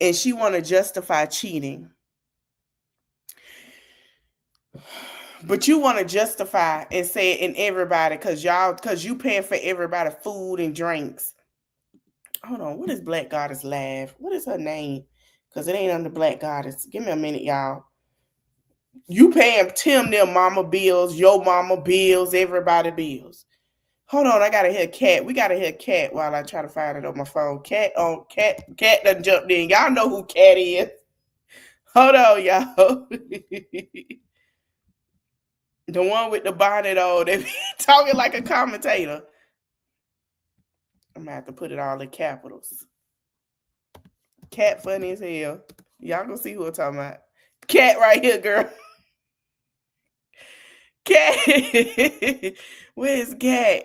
And she want to justify cheating. But you want to justify and say it in everybody because you paying for everybody food and drinks. Hold on, what is Black Goddess Laugh? What is her name? Because it ain't under Black Goddess. Give me a minute, y'all. You paying Tim their mama bills, your mama bills, everybody bills. Hold on, I gotta hear Cat. We gotta hear Cat while I try to find it on my phone. Cat done jumped in. Y'all know who Cat is. Hold on, y'all. The one with the bonnet on, they be talking like a commentator. I'm gonna have to put it all in capitals. Cat funny as hell. Y'all gonna see who I'm talking about. Cat right here, girl. Cat. Where's Cat?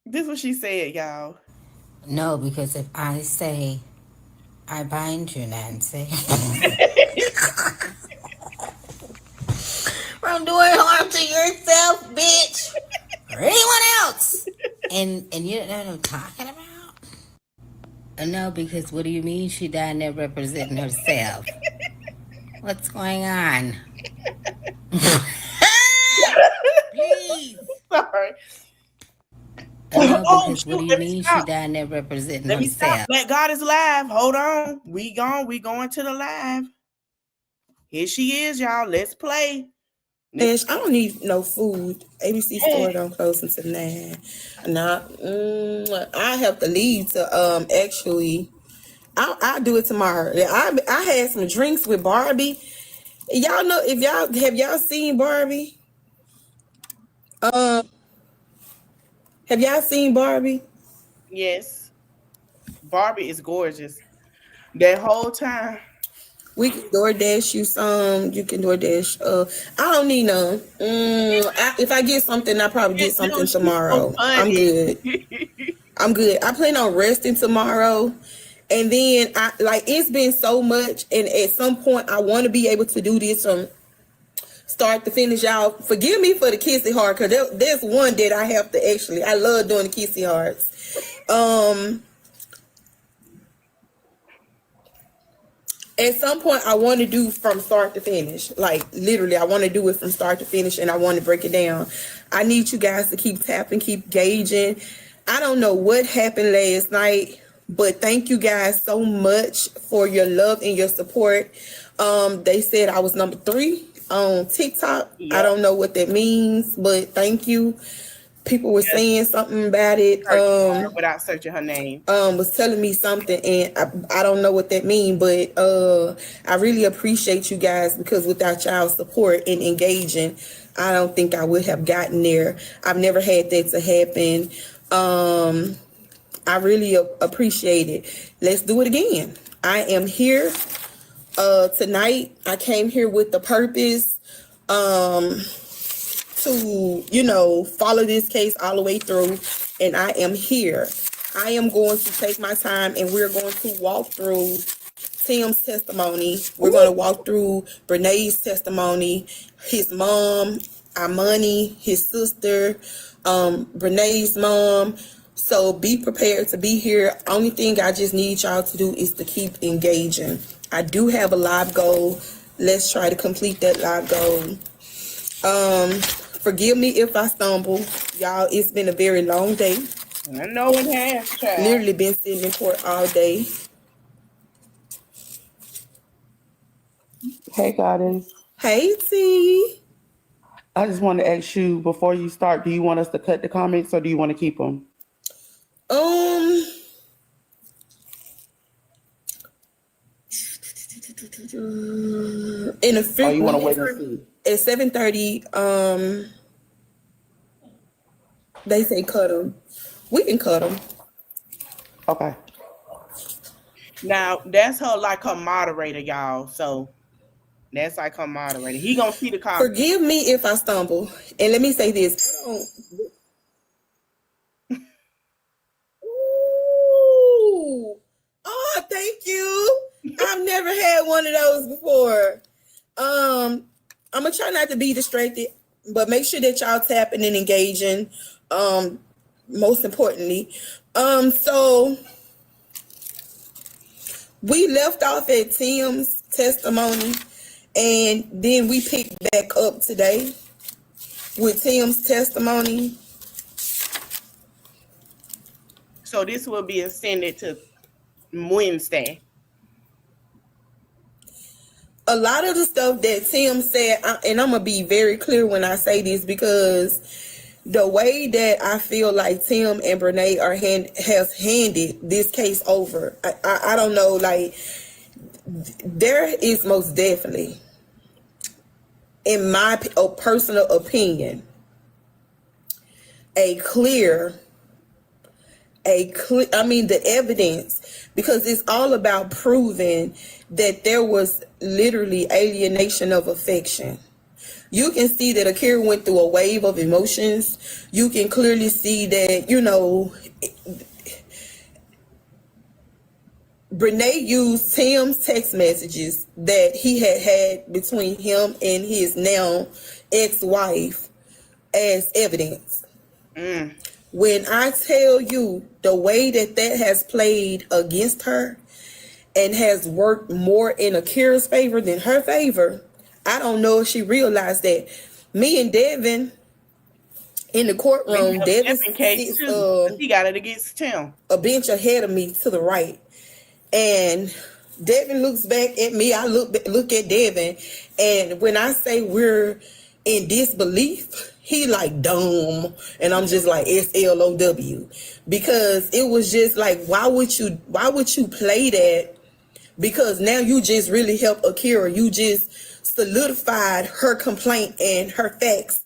This is what she said, y'all. No, because if I say I bind you, Nancy, from doing harm to yourself, bitch, or anyone else, and you don't know what I'm talking about. No, because what do you mean she down there representing herself? What's going on? Please. Sorry. No, because what do you mean she down there representing Let me herself? stop. Black God is live. Hold on. We going to the live. Here she is, y'all. Let's play. I don't need no food. ABC store don't close until 9. Nah, I have to leave to actually. I'll do it tomorrow. I had some drinks with Barbie. Y'all know if y'all seen Barbie? Have y'all seen Barbie? Yes. Barbie is gorgeous. That whole time. We can DoorDash you some. You can DoorDash. I don't need none. If I get something, I probably get something tomorrow. I'm good. I'm good. I plan on resting tomorrow. And then it's been so much, and at some point I want to be able to do this from start to finish. Y'all forgive me for the kissy heart, because there's one that I have to actually. I love doing the kissy hearts. At some point I want to do from start to finish. Like literally, I want to do it from start to finish, and I want to break it down. I need you guys to keep tapping, keep gauging. I don't know what happened last night, but thank you guys so much for your love and your support. They said I was number 3 on TikTok. Yep. I don't know what that means, but thank you. People were saying something about it. Without searching her name. Was telling me something, and I don't know what that means, but I really appreciate you guys, because without y'all support and engaging, I don't think I would have gotten there. I've never had that to happen. I really appreciate it. Let's do it again. I am here tonight. I came here with the purpose to, follow this case all the way through. And I am here. I am going to take my time, and we're going to walk through Tim's testimony. We're going to walk through Brenay's testimony, his mom, Imani, his sister, Brenay's mom. So be prepared to be here. Only thing I just need y'all to do is to keep engaging. I do have a live goal. Let's try to complete that live goal. Forgive me if I stumble. Y'all, it's been a very long day. I know it has, child. Literally been sitting in court all day. Hey, Goddess. Hey, T. I just want to ask you before you start, do you want us to cut the comments or do you want to keep them? In a Or few, you want to wait and see? at 7:30, they say cut them. We can cut them. Okay. Now that's her like her moderator, y'all. So that's like her moderator. He gonna see the comments. Forgive me if I stumble. And let me say this. Ooh. Oh, thank you. I've never had one of those before. I'm gonna try not to be distracted, but make sure that y'all tapping and engaging. Most importantly. So we left off at Tim's testimony, and then we picked back up today with Tim's testimony. So this will be extended to Wednesday. A lot of the stuff that Tim said, and I'm gonna be very clear when I say this, because the way that I feel like Tim and Brenay has handed this case over, I don't know, like there is most definitely, in my personal opinion, the evidence, because it's all about proving that there was literally alienation of affection. You can see that Akira went through a wave of emotions. You can clearly see that, Brenay used Tim's text messages that he had between him and his now ex-wife as evidence. When I tell you the way that has played against her and has worked more in Akira's favor than her favor, I don't know if she realized that. Me and Devin in the courtroom, Devin sits, he got it against Tim, a bench ahead of me to the right, and Devin looks back at me. I look at Devin, and when I say we're in disbelief, he like dumb, and I'm just like SLOW, because it was just like, why would you play that? Because now you just really helped Akira. You just solidified her complaint and her facts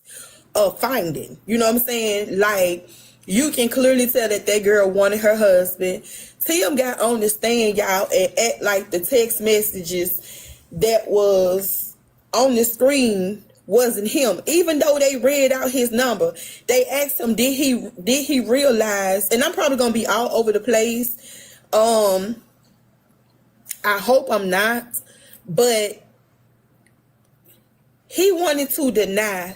of finding. You know what I'm saying? Like, you can clearly tell that girl wanted her husband. Tim got on the stand, y'all, and act like the text messages that was on the screen wasn't him. Even though they read out his number, they asked him, did he realize, and I'm probably gonna be all over the place. I hope I'm not, but he wanted to deny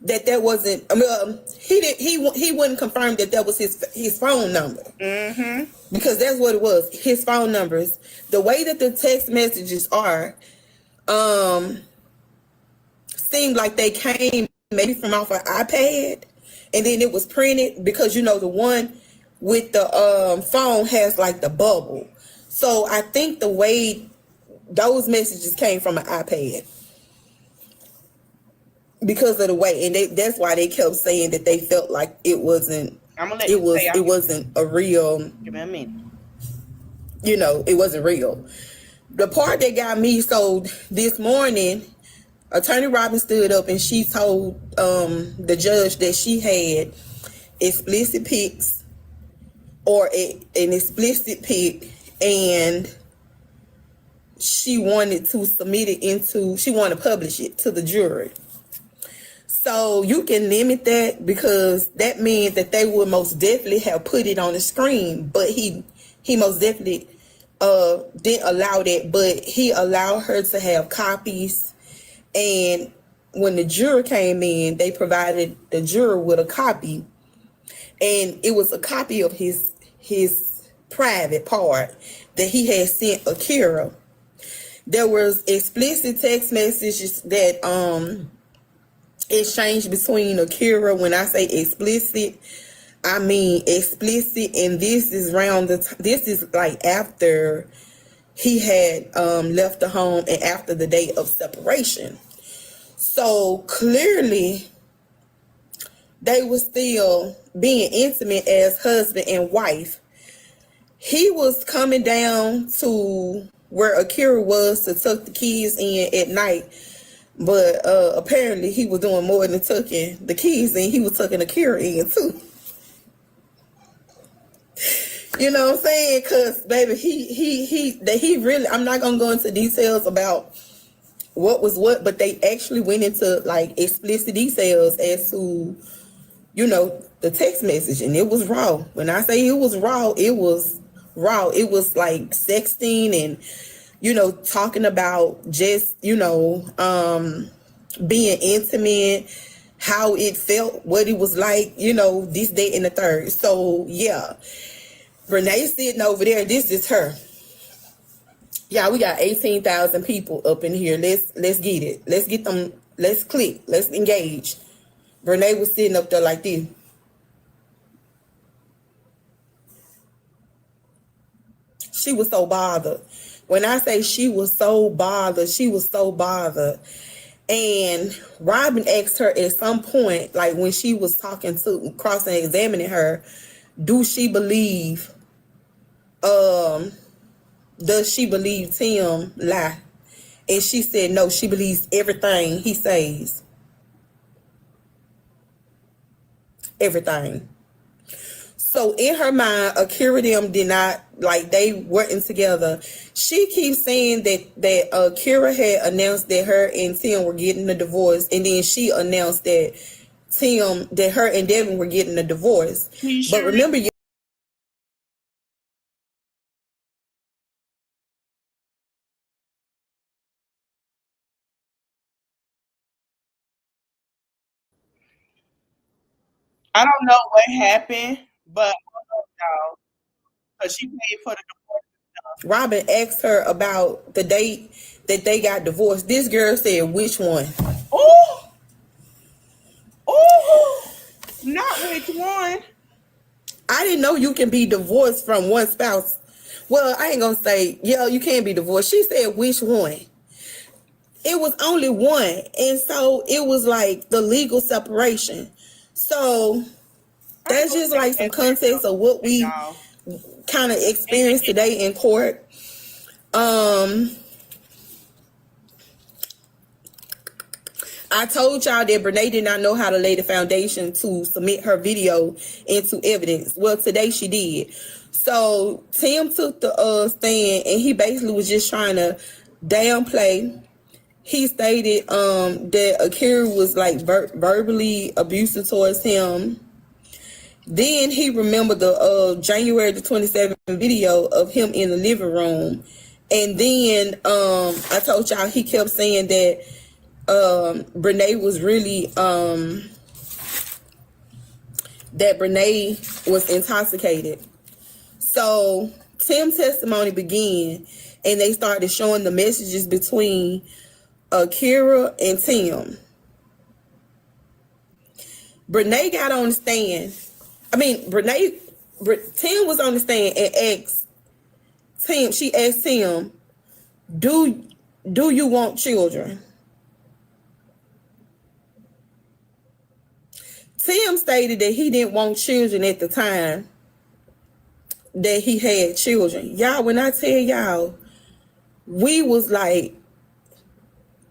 that there wasn't. He wouldn't confirm that that was his phone number, because that's what it was. His phone numbers. The way that the text messages are, seemed like they came maybe from off an iPad, and then it was printed, because the one with the phone has like the bubble. So I think the way those messages came from an iPad, because of the way, and that's why they kept saying that they felt like it wasn't. It wasn't a real. Give me a minute. It wasn't real. The part that got me, so this morning, Attorney Robin stood up and she told the judge that she had explicit pics, or an explicit pic, and she wanted to she wanted to publish it to the jury. So you can limit that, because that means that they would most definitely have put it on the screen, but he most definitely didn't allow that, but he allowed her to have copies. And when the juror came in, they provided the juror with a copy, and it was a copy of his private part that he had sent Akira. There was explicit text messages that exchanged between Akira. When I say explicit, I mean explicit, and this is this is like after he had left the home and after the day of separation. So clearly they were still being intimate as husband and wife. He was coming down to where Akira was to tuck the kids in at night, but apparently he was doing more than tucking the kids in. He was tucking Akira in too. You know what I'm saying? Cause baby, he really, I'm not gonna go into details about what was what, but they actually went into like explicit details as to, you know, the text message, and it was raw. When I say it was raw, it was raw. It was like sexting and, you know, talking about just, you know, being intimate, how it felt, what it was like, you know, this, that, and the third. So yeah, Brenay sitting over there. This is her. Yeah, we got 18,000 people up in here. Let's get it. Let's get them. Let's click. Let's engage. Brenay was sitting up there like this. She was so bothered. When I say she was so bothered, she was so bothered. And Robin asked her at some point, like when she was talking to, crossing examining her, do she believe, does she believe Tim lie? And she said no, she believes everything he says. Everything. So in her mind, Akira them did not, like, they weren't together. She keeps saying that Akira had announced that her and Tim were getting a divorce, and then she announced that her and Devin were getting a divorce. But remember, I don't know what happened, but y'all, because she paid for the divorce. Robin asked her about the date that they got divorced. This girl said, which one? Oh, not which one. I didn't know you can be divorced from one spouse. Well, I ain't gonna say, yeah, you can be divorced. She said, which one? It was only one. And so it was like the legal separation. So that's just like some context of what we kind of experienced today in court. I told y'all that Brenay did not know how to lay the foundation to submit her video into evidence. Well, today she did. So Tim took the stand, and he basically was just trying to downplay. He stated that Akira was like verbally abusive towards him. Then he remembered the January the 27th video of him in the living room. And then I told y'all he kept saying that Brenay was really that Brenay was intoxicated. So Tim's testimony began, and they started showing the messages between Akira and Tim. Brenay got on the stand. I mean, Tim was on the stand and asked Tim. She asked Tim, "Do you want children?" Tim stated that he didn't want children at the time that he had children. Y'all, when I tell y'all, we was like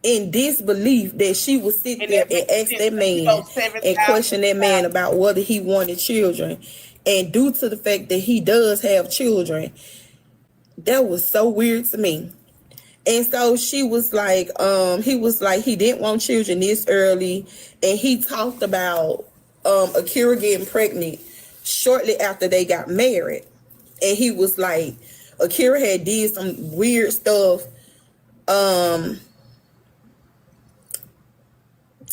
in disbelief that she would sit there and ask that man and question that man about whether he wanted children. And due to the fact that he does have children, that was so weird to me. And so she was like, he was like, he didn't want children this early. And he talked about Akira getting pregnant shortly after they got married. And he was like, Akira had did some weird stuff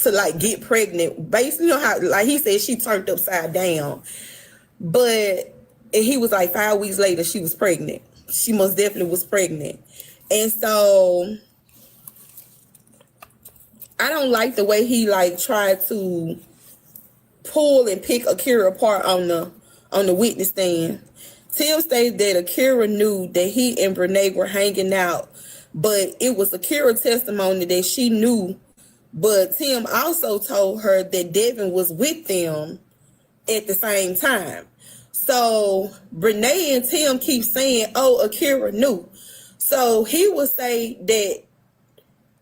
to like get pregnant. Basically, you know how, like he said, she turned upside down. But and he was like 5 weeks later, she was pregnant. She most definitely was pregnant. And so I don't like the way he like tried to pull and pick Akira apart on the witness stand. Tim stated that Akira knew that he and Brenay were hanging out, but it was Akira's testimony that she knew But Tim also told her that Devin was with them at the same time. So Brenay and Tim keep saying, oh, Akira knew. So he would say that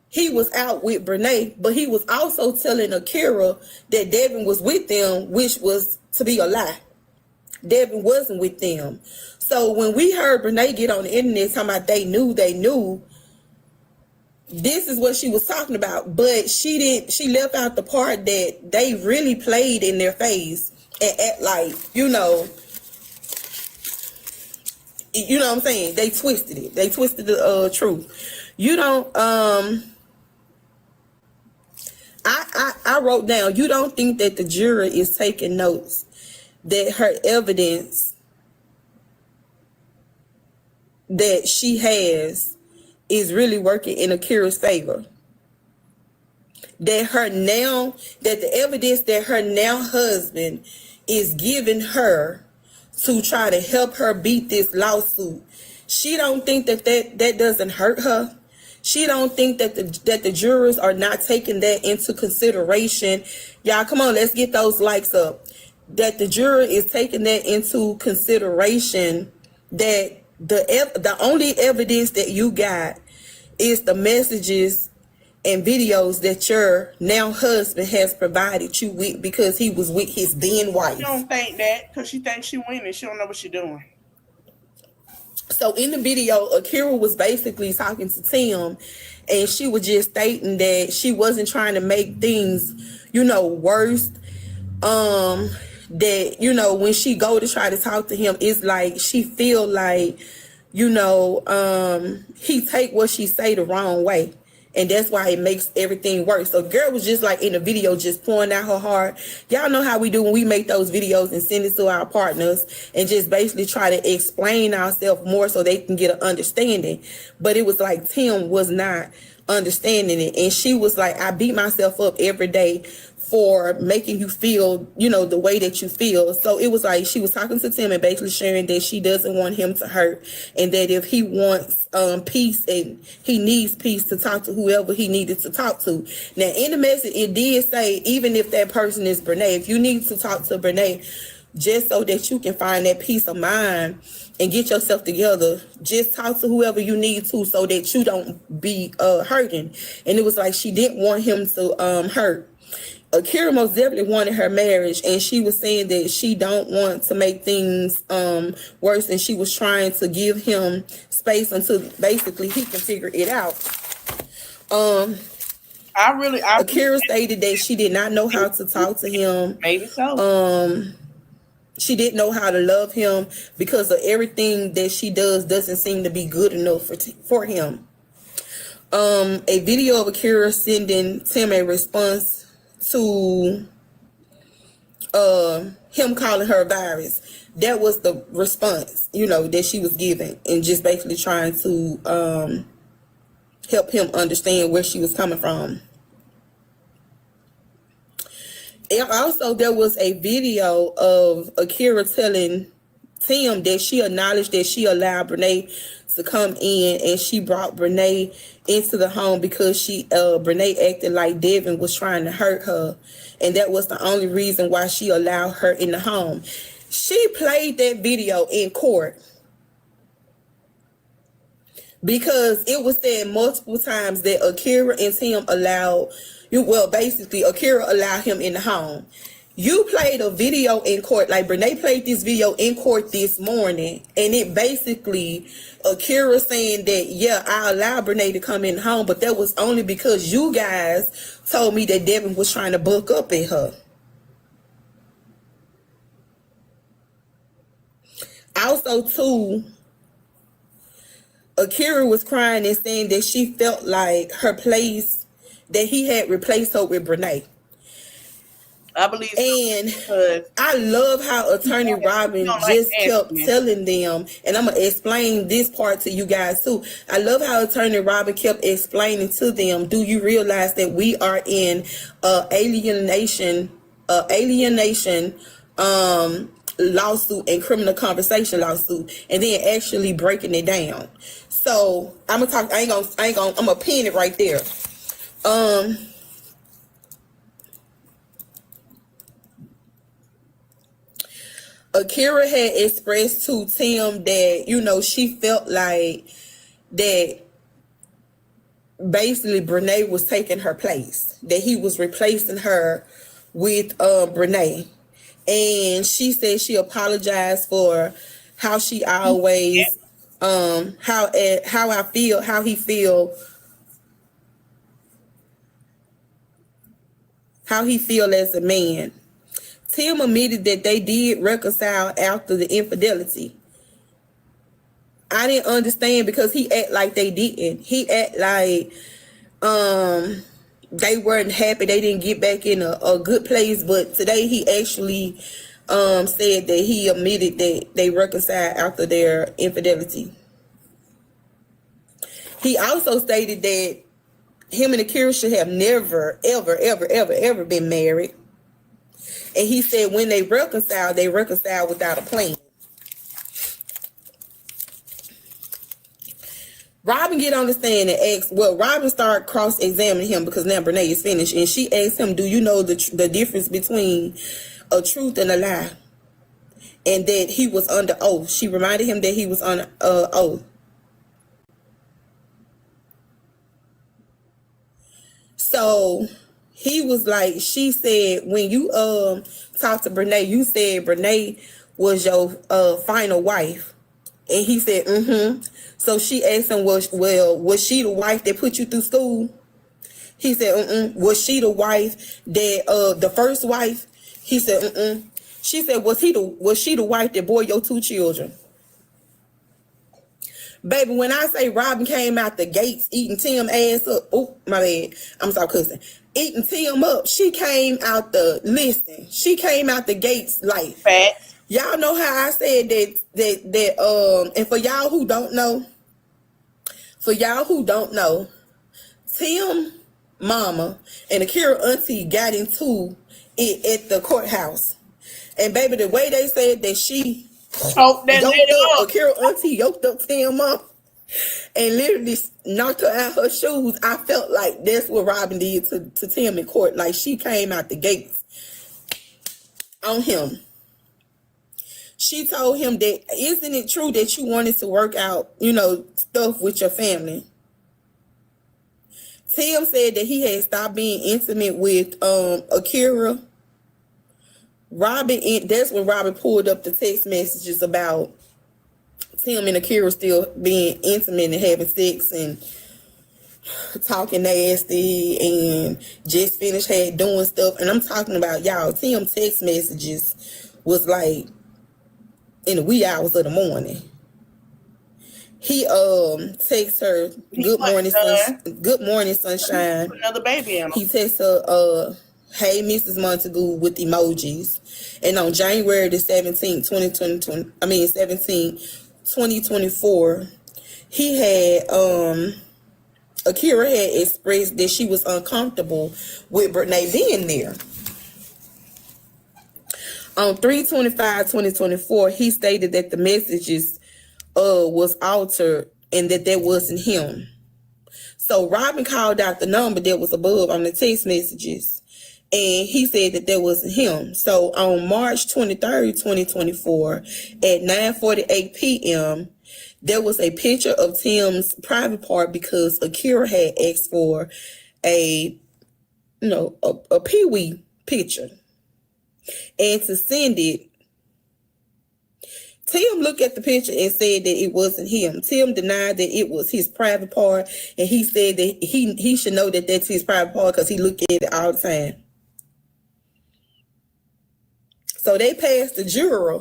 he was out with Brenay, but he was also telling Akira that Devin was with them, which was to be a lie. Devin wasn't with them. So when we heard Brenay get on the internet talking about they knew, this is what she was talking about. But she left out the part that they really played in their face and act like, you know what I'm saying? They twisted it. They twisted the truth. You don't I wrote down, you don't think that the jury is taking notes that her evidence that she has is really working in Akira's favor. That the evidence that her now husband is giving her to try to help her beat this lawsuit. She don't think that doesn't hurt her. She don't think that the jurors are not taking that into consideration. Y'all, come on, let's get those likes up. That the juror is taking that into consideration, that the only evidence that you got is the messages and videos that your now husband has provided you with because he was with his then wife. She don't think that because she thinks she winning. She don't know what she's doing. So in the video, Akira was basically talking to Tim, and she was just stating that she wasn't trying to make things, worse. That, when she go to try to talk to him, it's like she feel like, he take what she say the wrong way. And that's why it makes everything worse. So girl was just like in the video, just pouring out her heart. Y'all know how we do when we make those videos and send it to our partners and just basically try to explain ourselves more so they can get an understanding. But it was like Tim was not understanding it. And she was like, I beat myself up every day for making you feel, the way that you feel. So it was like she was talking to Tim and basically sharing that she doesn't want him to hurt, and that if he wants peace and he needs peace, to talk to whoever he needed to talk to. Now in the message it did say, even if that person is Brenay, if you need to talk to Brenay just so that you can find that peace of mind and get yourself together, just talk to whoever you need to so that you don't be hurting. And it was like she didn't want him to hurt. Akira most definitely wanted her marriage, and she was saying that she don't want to make things worse, and she was trying to give him space until basically he can figure it out. Akira stated that she did not know how to talk to him. Maybe so. She didn't know how to love him because of everything that she doesn't seem to be good enough for him. A video of Akira sending Tim a response to him calling her a virus. That was the response, that she was giving, and just basically trying to help him understand where she was coming from. And also, there was a video of Akira telling Tim that she acknowledged that she allowed Brenay to come in, and she brought Brenay into the home because Brenay acted like Devin was trying to hurt her, and that was the only reason why she allowed her in the home. She played that video in court because it was said multiple times that Akira and Tim Akira allowed him in the home. You played a video in court, like Brenay played this video in court this morning, and it basically Akira saying that, yeah, I allowed Brenay to come in home, but that was only because you guys told me that Devin was trying to buck up at her. Also, too, Akira was crying and saying that she felt like that he had replaced her with Brenay. I believe, and I love how Attorney Robin just kept telling them, and I'm gonna explain this part to you guys too. I love how Attorney Robin kept explaining to them, do you realize that we are in alienation lawsuit and criminal conversation lawsuit, and then actually breaking it down. So I'm gonna pin it right there. Akira had expressed to Tim that, you know, she felt like that basically Brenay was taking her place, that he was replacing her with Brenay. And she said she apologized for how she always how he feel as a man. Tim admitted that they did reconcile after the infidelity. I didn't understand because he act like they didn't. He act like they weren't happy. They didn't get back in a good place. But today he actually said that he admitted that they reconciled after their infidelity. He also stated that him and Akira should have never, ever, ever, ever, ever been married. And he said when they reconciled without a plan. Robin get on the stand and asked, well, Robin started cross-examining him because now Brenay is finished. And she asked him, do you know the difference between a truth and a lie? And that he was under oath. She reminded him that he was on oath. So he was like, she said, when you talked to Brenay, you said Brenay was your final wife. And he said, mm-hmm. So she asked him, was she the wife that put you through school? He said, mm-mm. Was she the wife that, the first wife? He said, mm-mm. She said, was she the wife that bore your 2 children? Baby, when I say Robin came out the gates eating Tim ass up, oh, my bad, I'm sorry, cousin. Eating Tim up, she came out the gates like, Facts. Y'all know how I said that and for y'all who don't know, Tim mama and Akira auntie got into it at the courthouse. And baby, the way they said that she Akira auntie yoked up Tim mama and literally knocked her out her shoes, I felt like that's what Robin did to Tim in court. Like she came out the gates on him. She told him that, isn't it true that you wanted to work out, stuff with your family? Tim said that he had stopped being intimate with Akira. Robin, that's when Robin pulled up the text messages about Tim and Akira still being intimate and having sex and talking nasty and just finished doing stuff. And I'm talking about, y'all, Tim text messages was like in the wee hours of the morning. He texts her, good morning, sunshine. Another baby animal. He texts her, hey, Mrs. Montague, with emojis. And on January the 17th, 2024, he had Akira had expressed that she was uncomfortable with Brenay being there. On 3/25/2024, he stated that the messages was altered and that wasn't him. So Robin called out the number that was above on the text messages, and he said that wasn't him. So on March 23rd, 2024, at 9:48 p.m., there was a picture of Tim's private part because Akira had asked for a Pee-wee picture. And to send it, Tim looked at the picture and said that it wasn't him. Tim denied that it was his private part, and he said that he should know that that's his private part because he looked at it all the time. So they passed the juror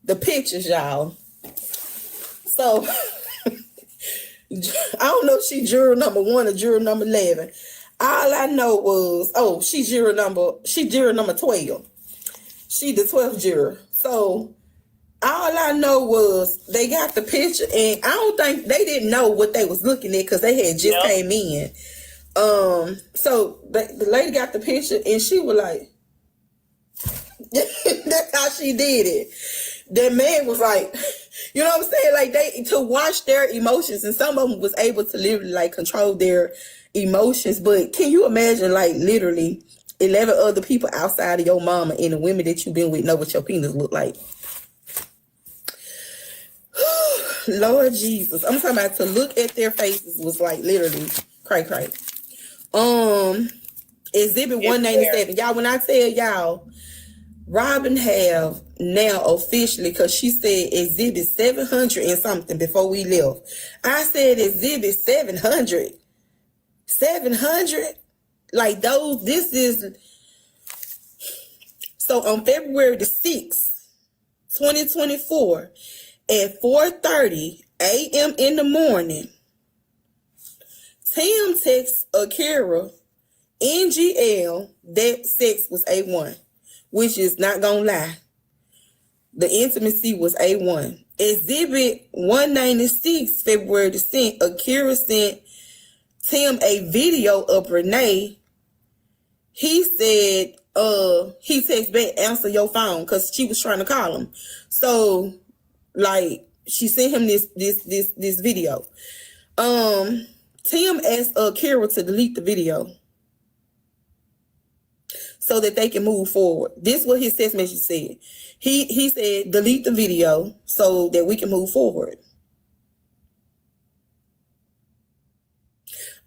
the pictures, y'all. So I don't know if she juror number 1 or juror number 11. All I know was, she juror number 12. She the 12th juror. So all I know was they got the picture, and I don't think they didn't know what they was looking at because they had just came in. So the lady got the picture, and she was like, that's how she did it. The man was like, you know what I'm saying? Like to watch their emotions, and some of them was able to literally like control their emotions. But can you imagine like literally 11 other people outside of your mama and the women that you've been with know what your penis look like? Lord Jesus. I'm talking about to look at their faces was like literally cray. Exhibit 197. Y'all, when I tell y'all, Robin have now officially, because she said exhibit 700 and something before we left. I said exhibit 700. 700? Like those, this is... So on February the 6th, 2024, at 4:30 a.m. in the morning, Tim texts Akira, NGL, that sex was A1, which is not gonna lie. The intimacy was A1. Exhibit 196, February the 6th, Akira sent Tim a video of Brenay. He said, he texted back, answer your phone, because she was trying to call him. So, like, she sent him this video. Tim asked Akira to delete the video so that they can move forward. This is what his text message said. He said, delete the video so that we can move forward.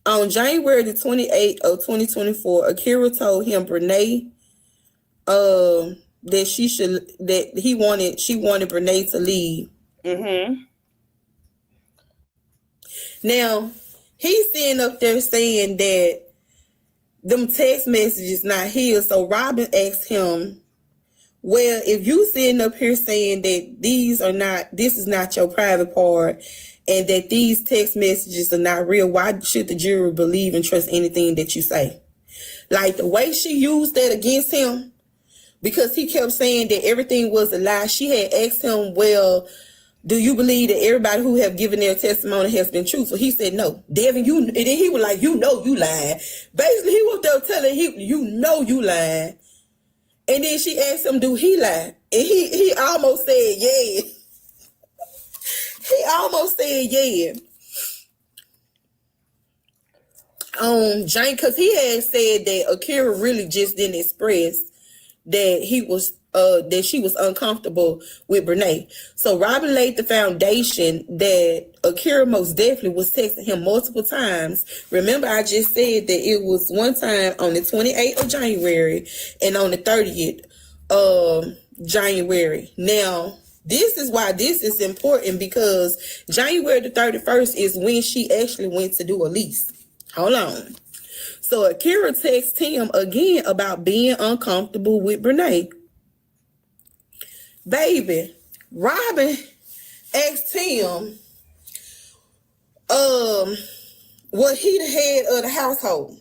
On January the 28th of 2024, Akira told him Brenay that she wanted Brenay to leave. Now, he's sitting up there saying that them text messages not his. So Robin asked him, well, if you sitting up here saying that this is not your private part, and that these text messages are not real, why should the jury believe and trust anything that you say? Like the way she used that against him, because he kept saying that everything was a lie. She had asked him, well, do you believe that everybody who have given their testimony has been truthful? He said, no. Devin, and then he was like, you lying. Basically, he was there telling him, you lying. And then she asked him, do he lie? And he almost said, yeah. He almost said, yeah. Jane, because he had said that Akira really just didn't express that that she was uncomfortable with Brenay. So Robin laid the foundation that Akira most definitely was texting him multiple times. Remember, I just said that it was one time on the 28th of January and on the 30th of January. Now, this is why this is important, because January the 31st is when she actually went to do a lease. Hold on. So Akira texts him again about being uncomfortable with Brenay. Baby, Robin asked him, was he the head of the household?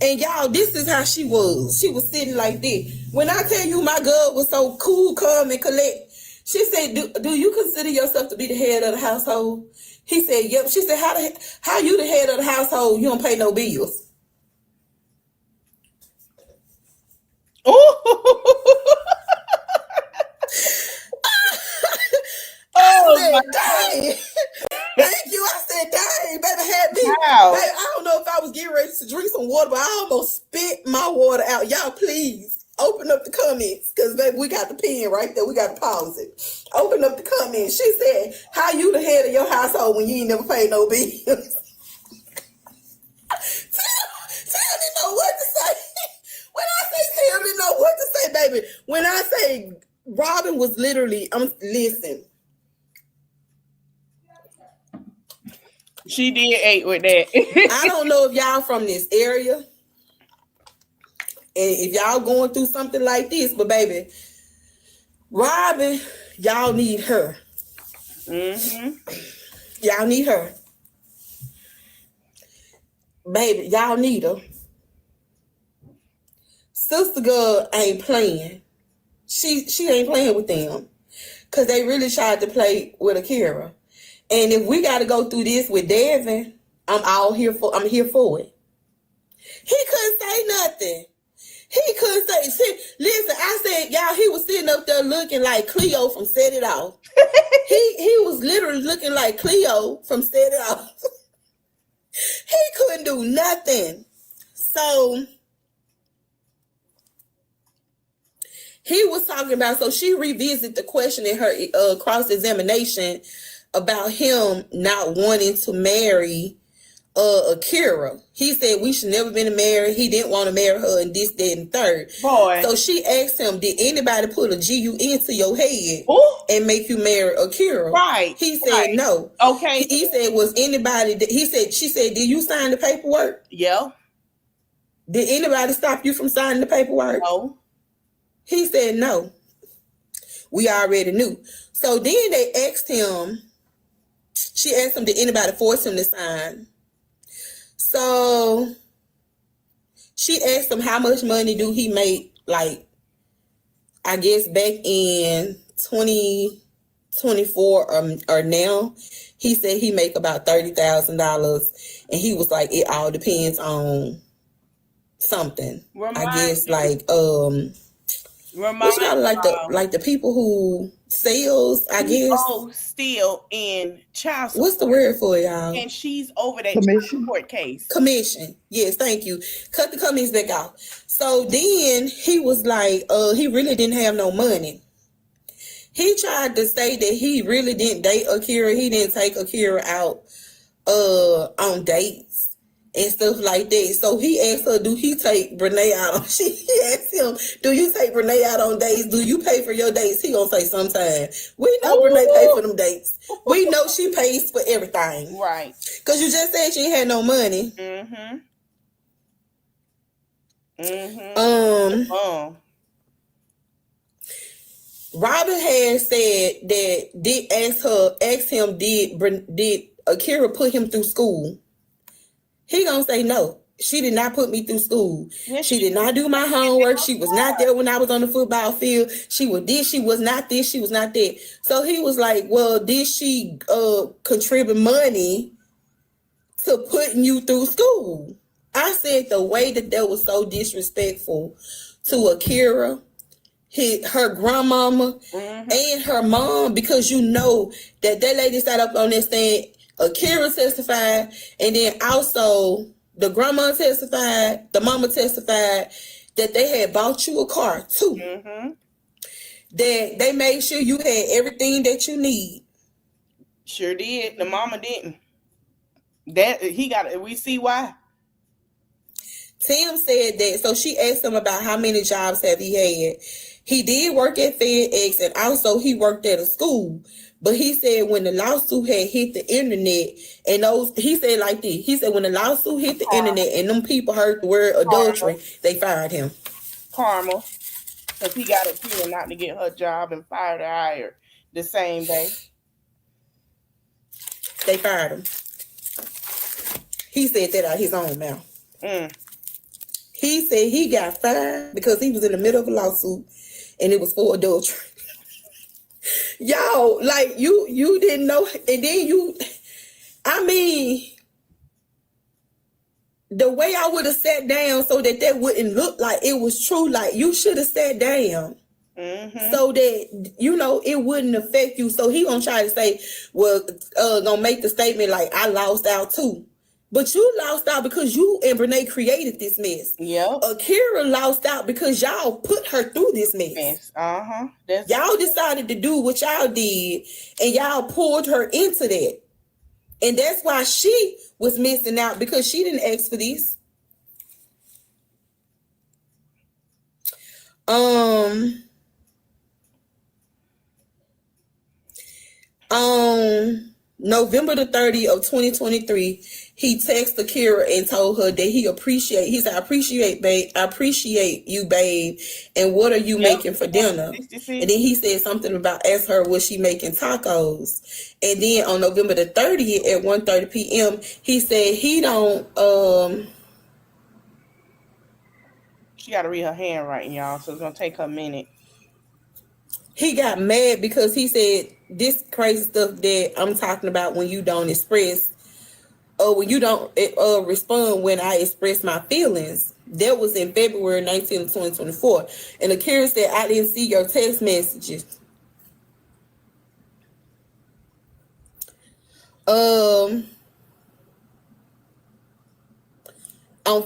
And y'all, this is how she was. She was sitting like this. When I tell you my girl was so cool, calm, and collect, she said, do you consider yourself to be the head of the household? He said, yep. She said, how you the head of the household? You don't pay no bills. Oh, dang. Thank you. I said, dang, baby, had me. Wow. Baby, I don't know if I was getting ready to drink some water, but I almost spit my water out. Y'all, please open up the comments, because, baby, we got the pen right there. We got to pause it. Open up the comments. She said, how you the head of your household when you ain't never paid no bills? Tell me know what to say. When I say tell me know what to say, baby. When I say Robin was literally, listen. She did ate with that. I don't know if y'all from this area and if y'all going through something like this, but baby, Robin, y'all need her. Y'all need her. Baby, y'all need her. Sister girl ain't playing. She ain't playing with them, because they really tried to play with Akira. And if we got to go through this with Devin, I'm here for it. He couldn't say nothing. He couldn't say, listen, I said, y'all, he was sitting up there looking like Cleo from Set It Off. he was literally looking like Cleo from Set It Off. He couldn't do nothing. So he was talking about, so she revisited the question in her cross-examination about him not wanting to marry Akira. He said we should never been married. He didn't want to marry her and this, that, and third. Boy. So she asked him, did anybody put a GU into your head and make you marry Akira? Right. He said no. Okay. He said, was anybody she said, did you sign the paperwork? Yeah. Did anybody stop you from signing the paperwork? No. He said no. We already knew. So then they asked him, she asked him, did anybody force him to sign? So she asked him how much money do he make, like, I guess back in 2024 or now. He said he make about $30,000, and he was like, it all depends on something. I guess like which kind of like the people who sales, I guess. Still in child support. What's the word for it, y'all? And she's over that child support case. Commission. Yes, thank you. Cut the comments back off. So then he was like, he really didn't have no money. He tried to say that he really didn't date Akira. He didn't take Akira out on dates and stuff like that. So he asked her, do he take Brenay out? He asked him, do you take Brenay out on dates? Do you pay for your dates? He gonna say sometime. We know Brenay pay for them dates. We know she pays for everything. Right. Because you just said she ain't had no money. Robin had said that asked him, did Akira put him through school? He gonna say no. She did not put me through school. Yes, she did not do my homework. She was not there when I was on the football field. She was this. She was not this. She was not that. So he was like, well, did she contribute money to putting you through school? I said the way that was so disrespectful to Akira, her grandmama, and her mom, because you know that lady sat up on that stand. Akira testified, and then also the grandma testified, the mama testified that they had bought you a car too. That they made sure you had everything that you need. Sure did. The mama didn't. That he got it. We see why. Tim said that. So she asked him about how many jobs have he had. He did work at FedEx, and also he worked at a school. But he said when the lawsuit had hit the internet, and he said like this, he said when the lawsuit hit the internet and them people heard the word adultery, they fired him. Karma. Because he got Akira not to get her job and fired her hired the same day. They fired him. He said that out his own mouth. He said he got fired because he was in the middle of a lawsuit and it was for adultery. Y'all, like, you didn't know, and then the way I would have sat down so that wouldn't look like it was true, like, you should have sat down so that, it wouldn't affect you. So he gonna try to say, well, gonna make the statement like, I lost out too. But you lost out because you and Brenay created this mess. Yeah. Akira lost out because y'all put her through this mess. Y'all decided to do what y'all did, and y'all pulled her into that. And that's why she was missing out, because she didn't ask for this. November the 30th of 2023, he texted Akira and told her that he said, I appreciate you, babe. And what are you making for dinner? And then he said something about, ask her, was she making tacos? And then on November the 30th at 1:30 p.m., he said he don't, she got to read her handwriting, y'all, so it's going to take her a minute. He got mad because he said this crazy stuff that I'm talking about when you don't express, or when you don't respond when I express my feelings. That was in February 19th, 2024. And Akira said, I didn't see your text messages. In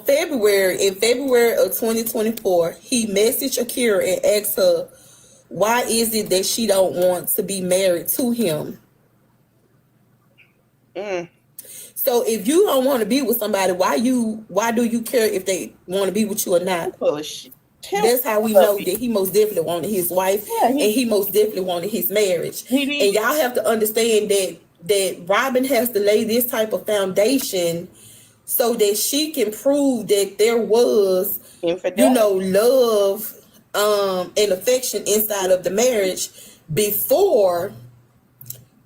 February of 2024, he messaged Akira and asked her, why is it that she don't want to be married to him? So if you don't want to be with somebody, why do you care if they want to be with you or not? That's how we know that he most definitely wanted his wife, and he most definitely wanted his marriage. And y'all have to understand that Robin has to lay this type of foundation so that she can prove that there was, love and affection inside of the marriage before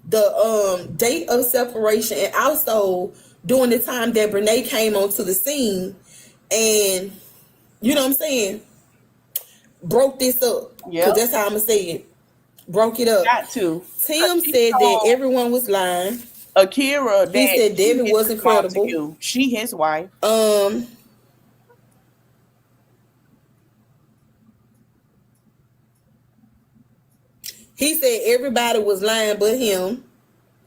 the date of separation, and also during the time that Brenay came onto the scene and, you know what I'm saying, broke this up. Because that's how I'm going to say it. Broke it up. Got to. Tim said that everyone was lying. Akira, he said David wasn't credible. She his wife. He said everybody was lying but him.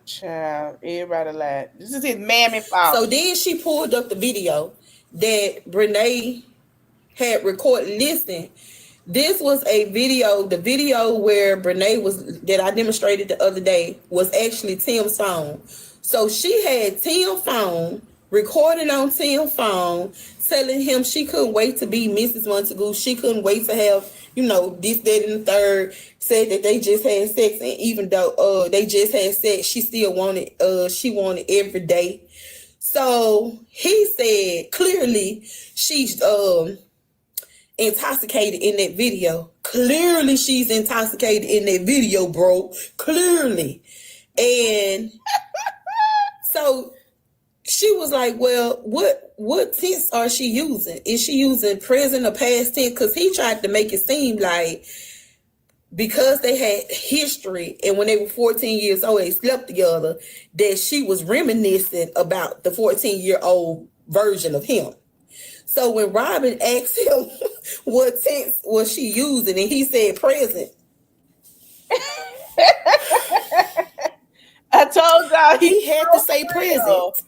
Child, everybody lied. This is his mammy fault. So then she pulled up the video that Brenay had recorded. Listen, this was a video. The video where Brenay that I demonstrated the other day was actually Tim's phone. So she had Tim's phone, recording on Tim's phone, telling him she couldn't wait to be Mrs. Montague. She couldn't wait to have, this, that, and the third. Said that they just had sex, and even though they just had sex, she still wanted she wanted every day. So he said clearly she's intoxicated in that video. Clearly she's intoxicated in that video, bro. Clearly. And so she was like, well, what tense are she using? Is she using present or past tense? Because he tried to make it seem like because they had history and when they were 14 years old, they slept together, that she was reminiscing about the 14-year-old version of him. So when Robin asked him what tense was she using, and he said present. I told y'all he had to say present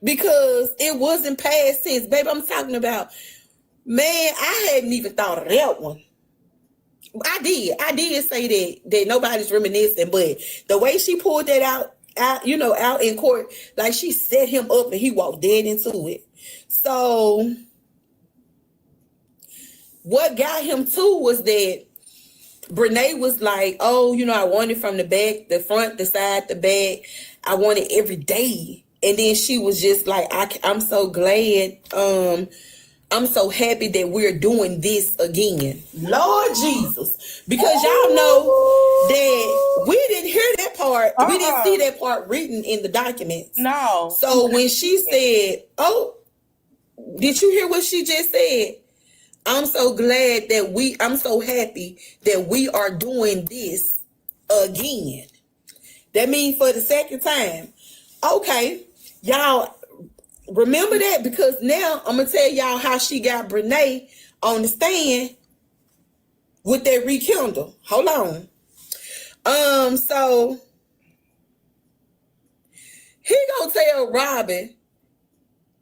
because it wasn't past tense. Baby, I'm talking about, man, I hadn't even thought of that one. I did say that nobody's reminiscing, but the way she pulled that out in court, like she set him up and he walked dead into it. So what got him too was that Brenay was like, oh, I want it from the back, the front, the side, the back. I want it every day. And then she was just like, I'm so glad, I'm so happy that we're doing this again. Lord Jesus. Because y'all know that we didn't hear that part. We didn't see that part written in the documents. No. So when she said, oh, did you hear what she just said? I'm so happy that we are doing this again. That means for the second time. Okay, y'all, remember that, because now I'm going to tell y'all how she got Brenay on the stand with that rekindle. Hold on. So he gonna tell Robin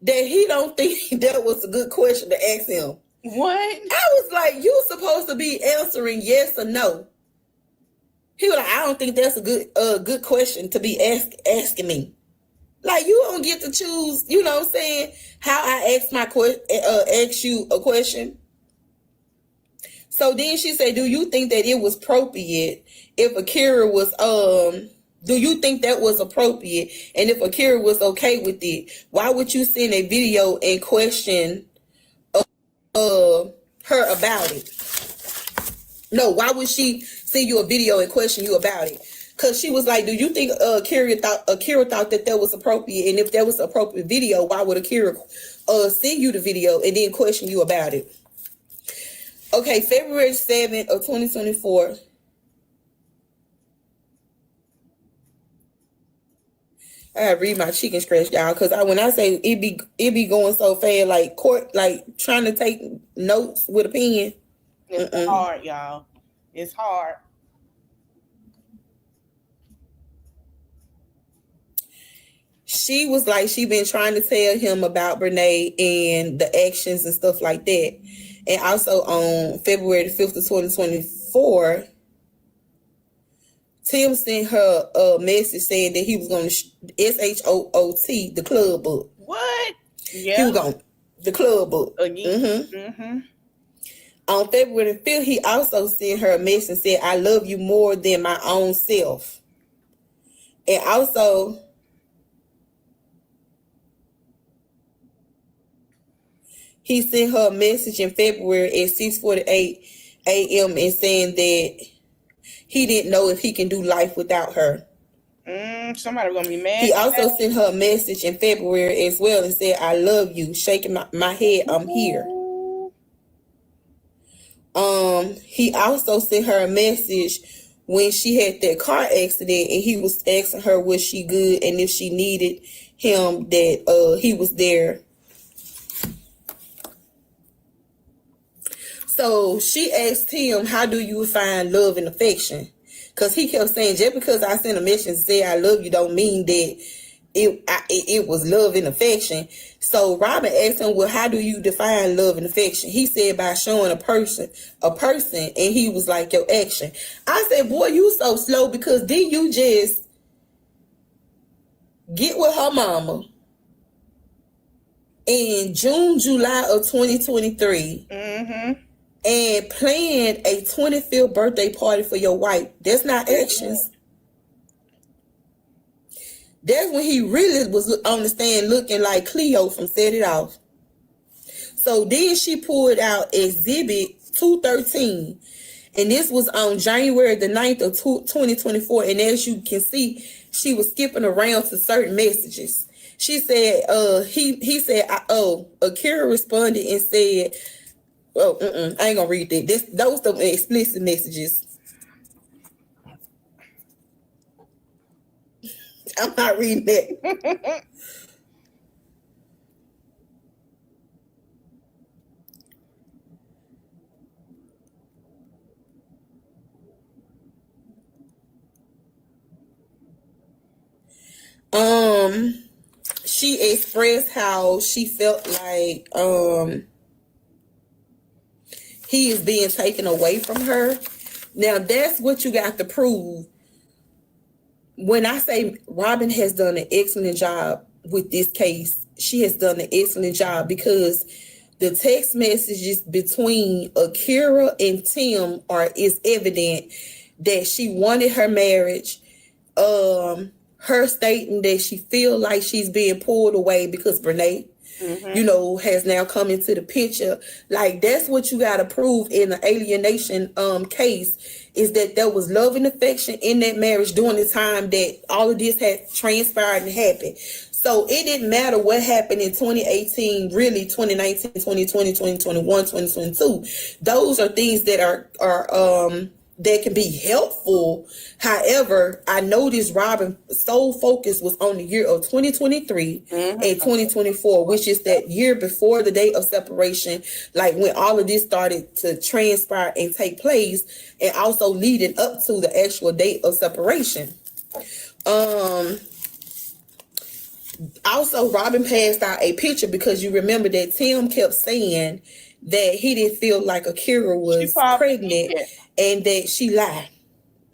that he don't think that was a good question to ask him. What? I was like, you supposed to be answering yes or no. He was like, I don't think that's a good question to be asking me. Like, you don't get to choose, you know what I'm saying, how I ask you a question. So then she said, do you think that it was appropriate if Akira was, do you think that was appropriate? And if Akira was okay with it, why would you send a video and question her about it? No, why would she send you a video and question you about it? Because she was like, do you think Akira thought that was appropriate? And if that was an appropriate video, why would Akira send you the video and then question you about it? Okay, February 7th of 2024. I gotta read my chicken scratch, y'all, because when I say it be going so fast, like court, like trying to take notes with a pen. It's hard, y'all. It's hard. She was like, she been trying to tell him about Brenay and the actions and stuff like that. And also on February 5th of 2024, Tim sent her a message saying that he was going to SHOOT the club book. What? He Yeah. was going the club book. Again. On February 5th, he also sent her a message and said, "I love you more than my own self." And also, he sent her a message in February at 6:48 a.m. and saying that he didn't know if he can do life without her. Somebody gonna be mad. He also sent her a message in February as well and said, "I love you." Shaking my head, "I'm here." He also sent her a message when she had that car accident, and he was asking her was she good and if she needed him, that he was there. So she asked him, "How do you find love and affection?" Because he kept saying, just because I sent a message and say I love you don't mean that it was love and affection. So Robin asked him, "Well, how do you define love and affection?" He said, "By showing a person, and he was like, "Your action." I said, "Boy, you so slow, because did you just get with her mama in June, July of 2023 and planned a 25th birthday party for your wife? That's not actions." That's when he really was on the stand looking like Cleo from Set It Off. So then she pulled out Exhibit 213. And this was on January the 9th of 2024. And as you can see, she was skipping around to certain messages. She said, he said, Akira responded and said, I ain't gonna read that. Those are the explicit messages. I'm not reading that. She expressed how she felt like he is being taken away from her. Now that's what you got to prove. When I say Robin has done an excellent job with this case, she has done an excellent job, because the text messages between Akira and Tim is evident that she wanted her marriage. Her stating that she feel like she's being pulled away because Brenay, has now come into the picture. Like, that's what you got to prove in the alienation case, is that there was love and affection in that marriage during the time that all of this had transpired and happened. So it didn't matter what happened in 2018, really 2019, 2020, 2021, 2022. Those are things that are that can be helpful. However, I noticed Robin's sole focus was on the year of 2023 and 2024, which is that year before the date of separation, like when all of this started to transpire and take place, and also leading up to the actual date of separation. Also, Robin passed out a picture, because you remember that Tim kept saying that he didn't feel like Akira was pregnant and that she lied.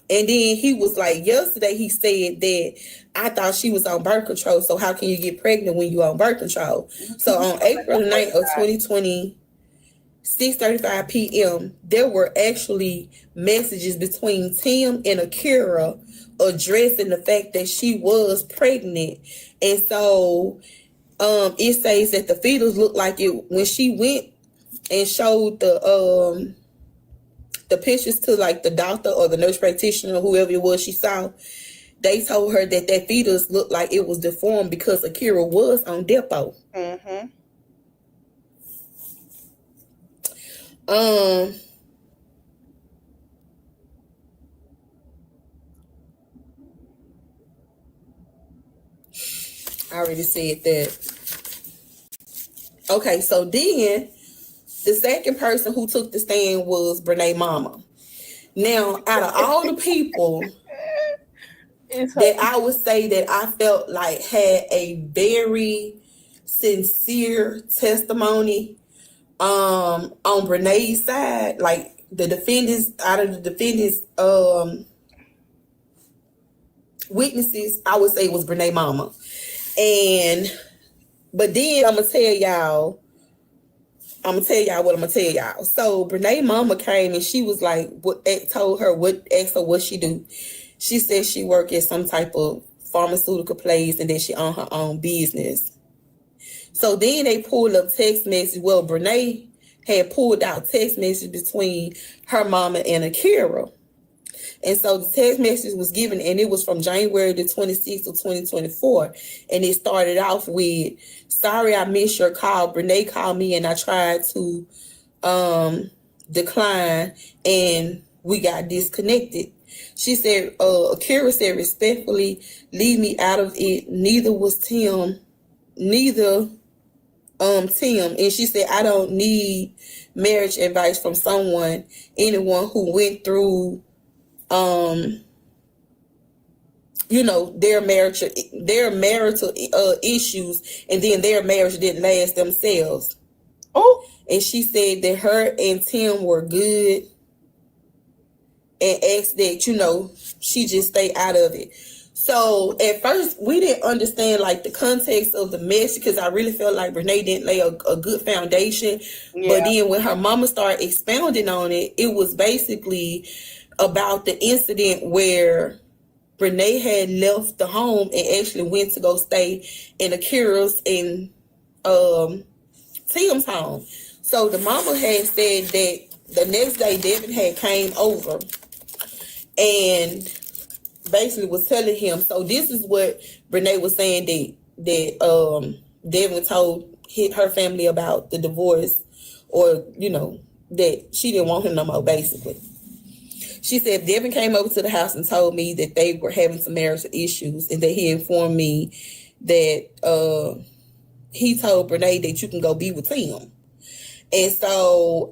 And then he was like, yesterday he said that I thought she was on birth control. So how can you get pregnant when you on birth control? So on April 9th of 2020, 6:35 p.m., there were actually messages between Tim and Akira addressing the fact that she was pregnant. And so it says that the fetus looked like it when she went and showed the pictures to like the doctor or the nurse practitioner, whoever it was she saw. They told her that that fetus looked like it was deformed because Akira was on depot. I already said that. Okay, so then the second person who took the stand was Brenay mama. Now, out of all the people that I would say that I felt like had a very sincere testimony on Brenay's side, like the defendants, out of the defendants, witnesses, I would say, was Brenay mama. But then I'm gonna tell y'all what I'm gonna tell y'all. So Brenay mama came and she was like, asked her what she do. She said she worked at some type of pharmaceutical place and then she owned her own business. So then they pulled up text messages. Well, Brenay had pulled out text messages between her mama and Akira. And so the text message was given, and it was from January the 26th of 2024. And it started off with, "Sorry I missed your call. Brenay called me and I tried to decline and we got disconnected." She said, Akira said, "Respectfully, leave me out of it. Neither Tim. And she said, I don't need marriage advice from anyone who went through their marital issues, and then their marriage didn't last themselves." Oh. And she said that her and Tim were good and asked that, she just stay out of it. So at first we didn't understand like the context of the message, because I really felt like Brenay didn't lay a good foundation. Yeah. But then when her mama started expounding on it, it was basically about the incident where Brenay had left the home and actually went to go stay in Akira's and Tim's home. So the mama had said that the next day Devin had came over and basically was telling him. So this is what Brenay was saying, that Devin told her family about the divorce, or that she didn't want him no more, basically. She said Devin came over to the house and told me that they were having some marital issues, and that he informed me that he told Brenay that you can go be with Tim. And so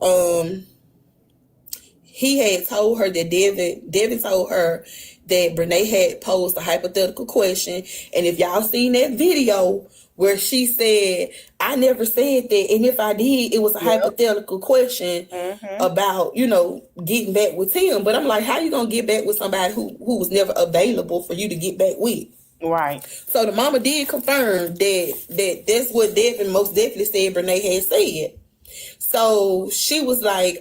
he had told her that Devin told her that Brenay had posed a hypothetical question. And if y'all seen that video where she said, "I never said that, and if I did, it was a hypothetical question about, getting back with Tim." But I'm like, how you gonna get back with somebody who was never available for you to get back with? Right. So the mama did confirm that's what Devin most definitely said Brenay had said. So she was like,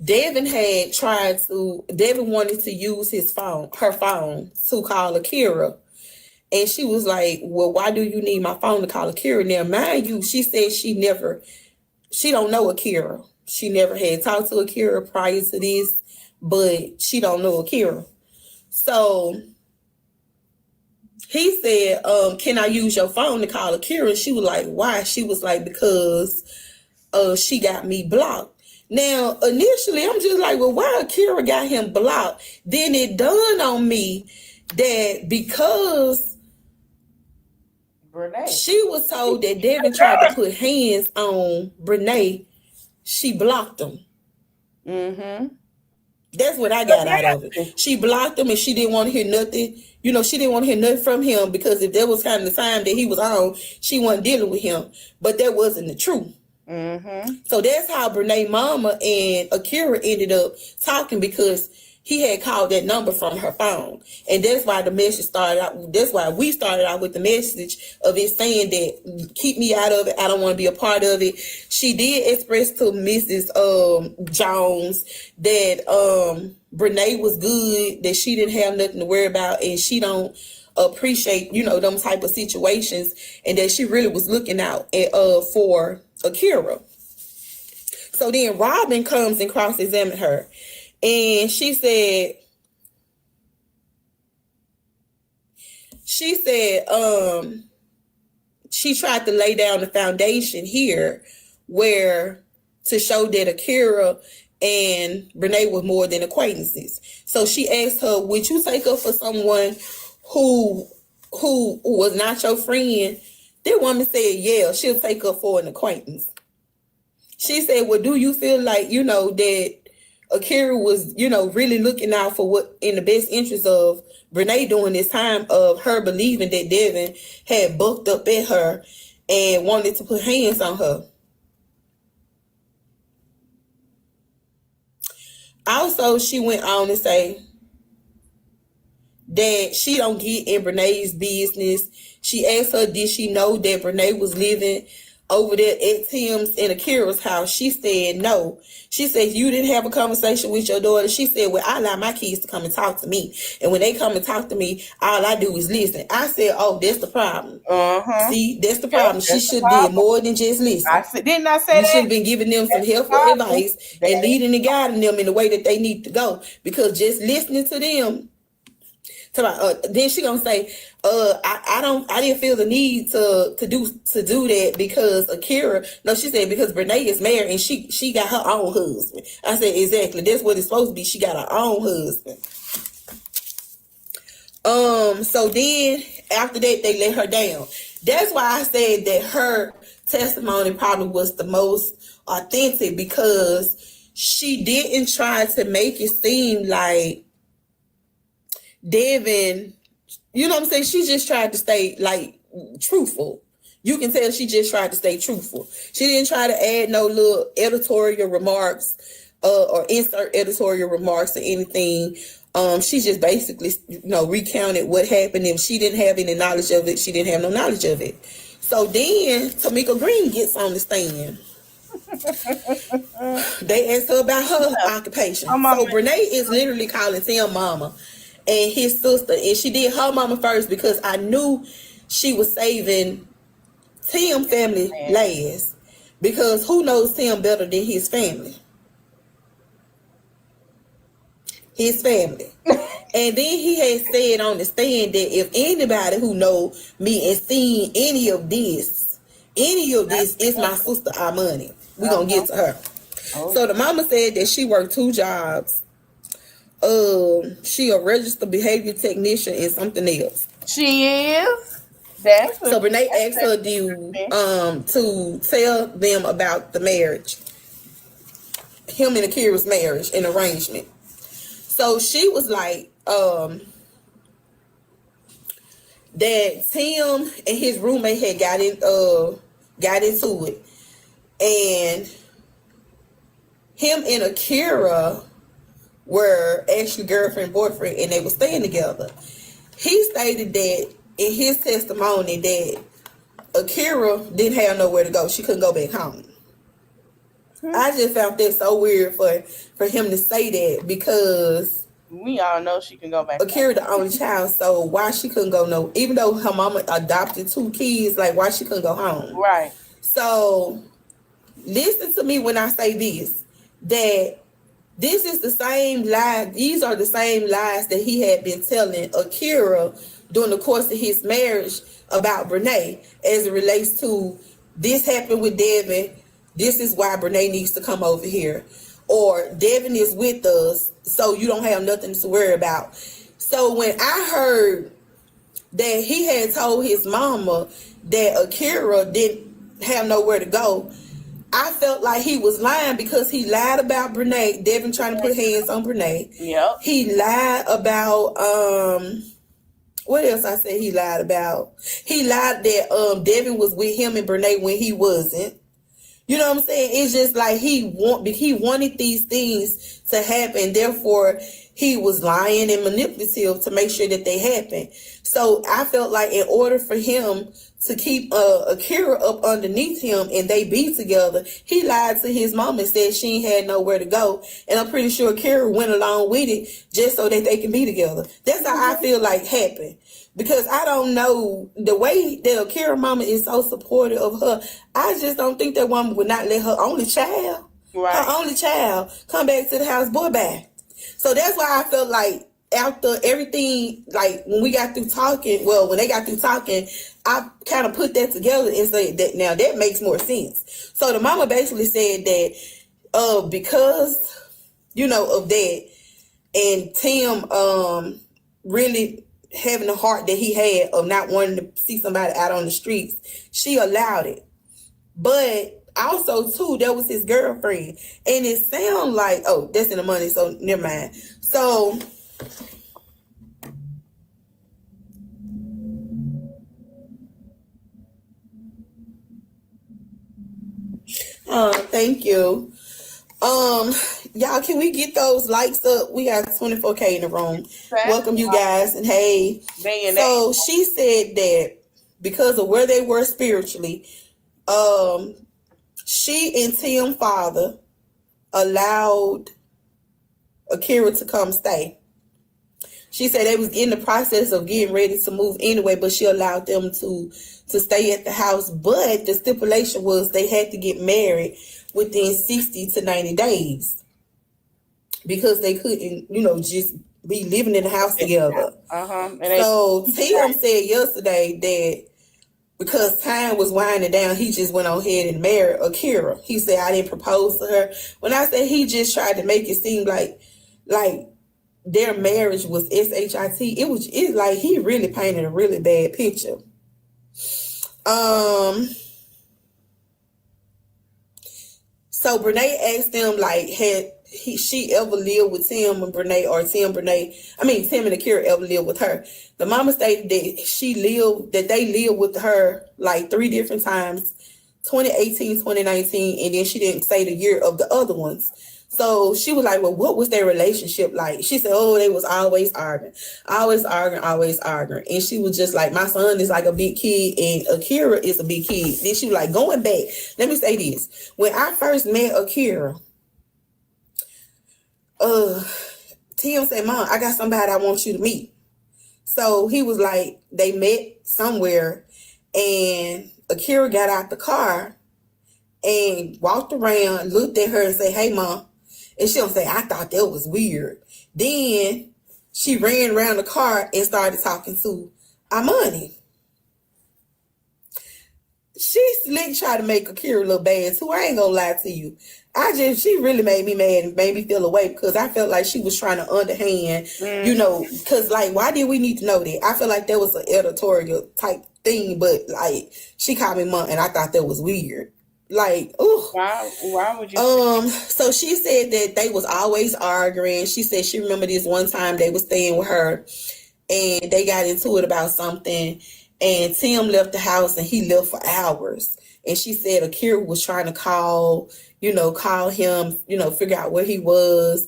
Devin wanted to use her phone to call Akira. And she was like, "Well, why do you need my phone to call Akira?" Now, mind you, she said she don't know Akira. She never had talked to Akira prior to this, but she don't know Akira. So he said, "Can I use your phone to call Akira?" And she was like, "Why?" She was like, "Because she got me blocked." Now, initially, I'm just like, well, why Akira got him blocked? Then it dawned on me that because Brenay, she was told that Devin tried to put hands on Brenay, she blocked him. Mm-hmm. That's what I got out of it. She blocked him and she didn't want to hear nothing. She didn't want to hear nothing from him, because if that was kind of the time that he was on, she wasn't dealing with him. But that wasn't the truth. Mm-hmm. So that's how Brenay mama and Akira ended up talking, because he had called that number from her phone. And that's why the message started out. That's why we started out with the message of it saying that, "Keep me out of it. I don't want to be a part of it." She did express to Mrs. Jones that Brenay was good, that she didn't have nothing to worry about, and she don't appreciate, them type of situations, and that she really was looking out for Akira. So then Robin comes and cross-examined her, and she said she tried to lay down the foundation here to show that Akira and Brenay were more than acquaintances. So she asked her, "Would you take her for someone who was not your friend?" That woman said, "Yeah, she'll take her for an acquaintance." She said, "Well, do you feel like, that Akira was, really looking out for what in the best interest of Brenay during this time of her believing that Devin had bucked up at her and wanted to put hands on her?" Also, she went on to say that she don't get in Brenay's business. She asked her, did she know that Brenay was living over there at Tim's and Akira's house? She said no. She said, you didn't have a conversation with your daughter. She said, well, I allow my kids to come and talk to me. And when they come and talk to me, all I do is listen. I said, oh, that's the problem. See, that's the problem. She should have did more than just listen. Didn't I say You that? should have been giving them some helpful advice and leading and guiding them in the way that they need to go. Because just listening to them, then she gonna say, I didn't feel the need to do that because Akira. No, she said because Brenay is married and she got her own husband. I said exactly. That's what it's supposed to be. She got her own husband. So then after that they let her down. That's why I said that her testimony probably was the most authentic, because she didn't try to make it seem like Devin, you know what I'm saying? She just tried to stay like truthful. You can tell she just tried to stay truthful. She didn't try to add no little editorial remarks or insert editorial remarks or anything. She just basically, recounted what happened. If she didn't have any knowledge of it, she didn't have no knowledge of it. So then Tamika Green gets on the stand. They asked her about her occupation. So Brenay is literally calling Tim mama and his sister, and she did her mama first because I knew she was saving Tim family last, because who knows Tim better than his family? His family. And then he had said on the stand that if anybody who know me and seen any of this is my sister Armani. We're gonna get to her. So the mama said that she worked 2 jobs. She a registered behavior technician and something else. She is. So Brenay asked her to tell them about the marriage, him and Akira's marriage and arrangement. So she was like, that Tim and his roommate had got into it, and him and Akira were actually girlfriend boyfriend, and they were staying together. He stated that in his testimony that Akira didn't have nowhere to go. She couldn't go back home. I just found that so weird for him to say that, because we all know she can go back. Akira the only child, so why she couldn't go even though her mama adopted 2 kids, like why she couldn't go home? Right. So listen to me when I say this, that this is the same lie. These are the same lies that he had been telling Akira during the course of his marriage about Brenay, as it relates to this happened with Devin. This is why Brenay needs to come over here. Or Devin is with us, so you don't have nothing to worry about. So when I heard that he had told his mama that Akira didn't have nowhere to go, I felt like he was lying, because he lied about Brenay. Devin trying to put hands on Brenay. Yep. He lied about what else I said he lied about? He lied that Devin was with him and Brenay when he wasn't. You know what I'm saying? It's just like he wanted these things to happen. Therefore, he was lying and manipulative to make sure that they happen. So I felt like in order for him to keep Akira up underneath him and they be together, he lied to his mom and said she ain't had nowhere to go. And I'm pretty sure Akira went along with it just so that they can be together. That's how I feel like happened. Because I don't know, the way that Akira mama is so supportive of her, I just don't think that woman would not let her only child, come back to the house boy back. So that's why I felt like after everything, like when they got through talking, I kind of put that together and said that now that makes more sense. So the mama basically said that because, of that, and Tim really having the heart that he had of not wanting to see somebody out on the streets, she allowed it. But also, too, that was his girlfriend. And it sounds like, that's in the money, so never mind. So thank you. y'all, can we get those likes up? We got 24K in the room. Welcome you guys, and hey. So she said that because of where they were spiritually, she and Tim's father allowed Akira to come stay. She said they was in the process of getting ready to move anyway, but she allowed them to stay at the house. But the stipulation was they had to get married within 60 to 90 days because they couldn't, just be living in the house together. So Tim said yesterday that because time was winding down, he just went on ahead and married Akira. He said, I didn't propose to her. When I say he just tried to make it seem like their marriage was shit, it's like he really painted a really bad picture. So Brenay asked them, like, had she ever lived with Tim and Brenay, or Tim and Akira ever lived with her? The mama stated that they lived with her like 3 different times, 2018, 2019, and then she didn't say the year of the other ones. So she was like, well, what was their relationship like? She said, oh, they was always arguing. And she was just like, my son is like a big kid and Akira is a big kid. Then she was like, going back, let me say this. When I first met Akira, Tim said, Mom, I got somebody I want you to meet. So he was like, they met somewhere and Akira got out the car and walked around, looked at her and said, hey, Mom. And she don't say, I thought that was weird. Then she ran around the car and started talking to Amani. She slick tried to make Akira look bad too. I ain't gonna lie to you. She really made me mad and made me feel away because I felt like she was trying to underhand, because like, why did we need to know that? I feel like that was an editorial type thing, but like, she called me Mom and I thought that was weird. Like, ooh. Why would you? So she said that they was always arguing. She said she remembered this one time they was staying with her and they got into it about something and Tim left the house and he left for hours. And she said Akira was trying to call him, figure out where he was,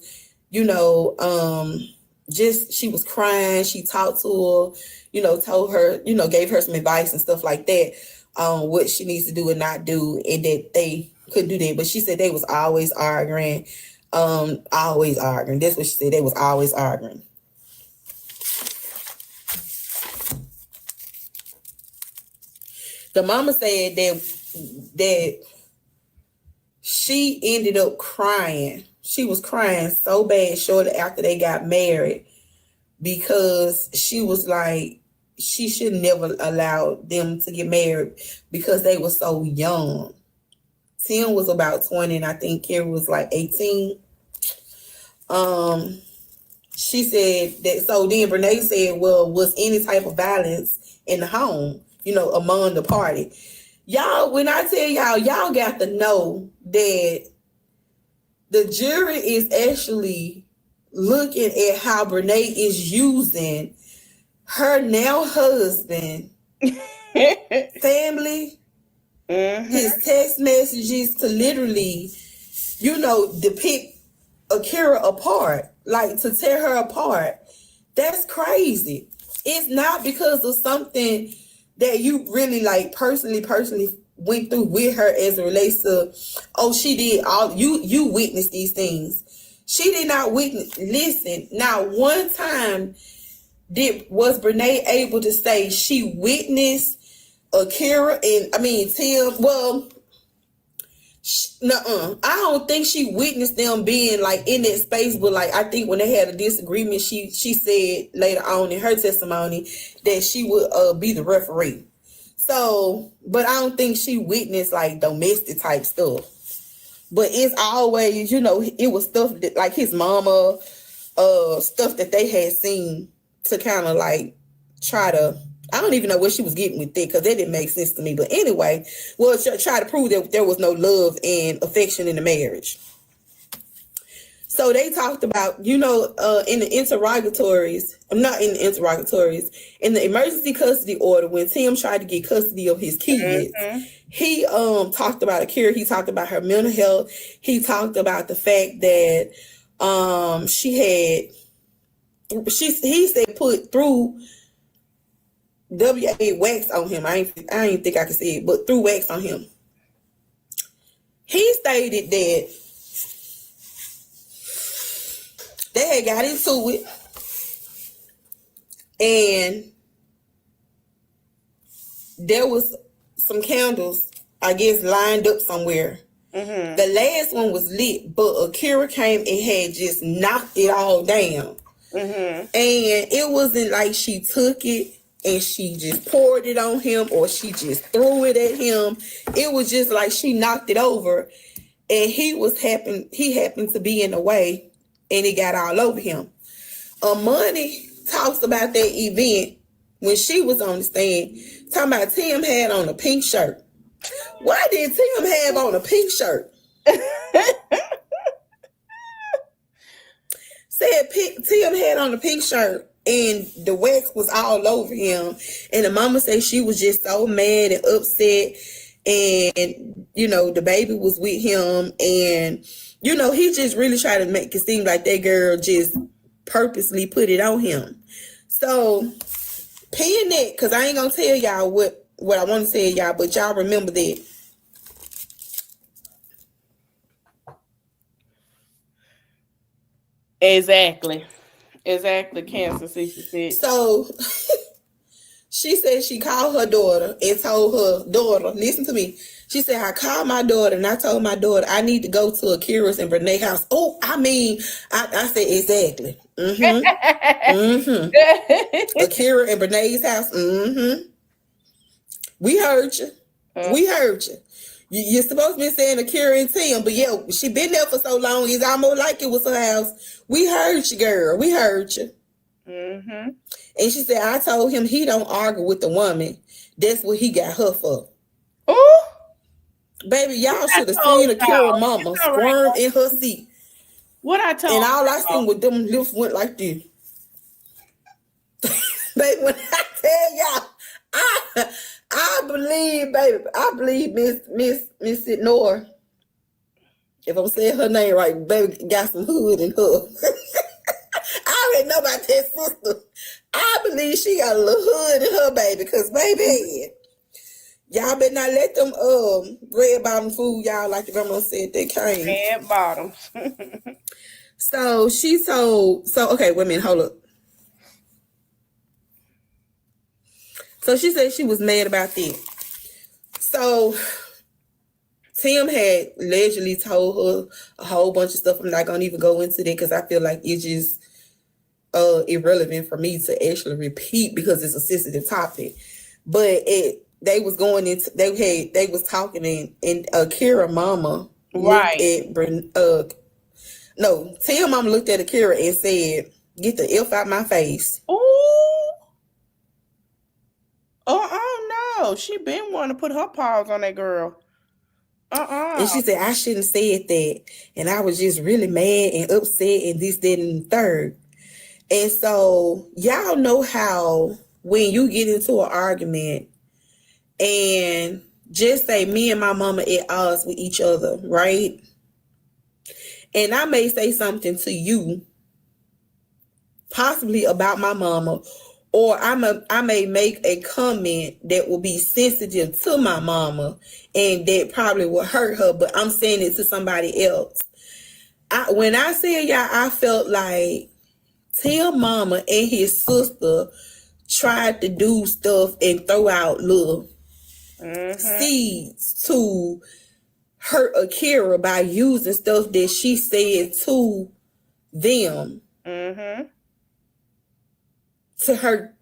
just she was crying. She talked to her, told her, gave her some advice and stuff like that on what she needs to do and not do, and that they couldn't do that. But she said they was always arguing. Always arguing. That's what she said. They was always arguing. The mama said that she ended up crying. She was crying so bad shortly after they got married because she was like, she should never allow them to get married because they were so young. Tim was about 20 and I think Kira was like 18. She said that, so then Brenay said, well, was any type of violence in the home, among the party? Y'all, when I tell y'all got to know that the jury is actually looking at how Brenay is using her now husband, family, his text messages to literally, depict Akira apart, like to tear her apart. That's crazy. It's not because of something that you really like personally went through with her as it relates to, oh, she did all, you witnessed these things. She did not witness. Listen, not one time was Brenay able to say she witnessed Akira and Tim. Well, I don't think she witnessed them being like in that space, but like I think when they had a disagreement, she said later on in her testimony that she would be the referee. So, but I don't think she witnessed like domestic type stuff. But it's always, it was stuff that like his mama, stuff that they had seen to kind of like try to, I don't even know what she was getting with it because that didn't make sense to me. But anyway, try to prove that there was no love and affection in the marriage. So they talked about, in the interrogatories, not in the interrogatories, in the emergency custody order, when Tim tried to get custody of his kids, he talked about Akira. He talked about her mental health. He talked about the fact that he said put through WA wax on him. I ain't think I could say it, but threw wax on him. He stated that they had got into it and there was some candles, I guess, lined up somewhere. The last one was lit, but Akira came and had just knocked it all down. And it wasn't like she took it and she just poured it on him or she just threw it at him. It was just like she knocked it over and he happened to be in the way and it got all over him. Money talks about that event when she was on the stand, talking about Tim had on a pink shirt. Why did Tim have on a pink shirt? Said Tim had on a pink shirt and the wax was all over him. And the mama said she was just so mad and upset. And, the baby was with him. And, he just really tried to make it seem like that girl just purposely put it on him. So, paying that, because I ain't going to tell y'all what I want to tell y'all, but y'all remember that. Exactly, Kansas City said. So, she said she called her daughter and told her daughter, listen to me. She said, I called my daughter and I told my daughter I need to go to Akira's and Brenay house. Oh, I said exactly. Akira and Brenay's house. We heard you. We heard you. You're supposed to be saying Akira and Tim, but yeah, she been there for so long, it's almost like it was her house. We heard you, girl. We heard you. And she said, I told him he don't argue with the woman. That's what he got her for. Oh, baby, y'all should have seen Akira mama squirm in her seat. What I told and all I seen with them lips went like this. Baby, when I tell y'all, I believe, baby, I believe Miss Nora. If I'm saying her name right, baby got some hood in her. I already know about that sister. I believe she got a little hood in her, baby, because baby, y'all better not let them red bottom fool y'all like the grandma said they came. Red bottoms. So okay, wait a minute, hold up. So she said she was mad about that. So Tim had allegedly told her a whole bunch of stuff. I'm not gonna even go into that because I feel like it's just irrelevant for me to actually repeat because it's a sensitive topic. But they was going into they was talking and Akira mama right no, Tim mama looked at Akira and said, "Get the F out my face." Ooh. Oh no, she been wanting to put her paws on that girl. And she said, I shouldn't have said that. And I was just really mad and upset and this, that, and the third. And so y'all know how when you get into an argument and just say me and my mama at odds with each other, right? And I may say something to you, possibly about my mama, or I may make a comment that will be sensitive to my mama and that probably will hurt her, but I'm saying it to somebody else. When I say y'all, I felt like Tim mama and his sister tried to do stuff and throw out little seeds to hurt Akira by using stuff that she said to them. To hurt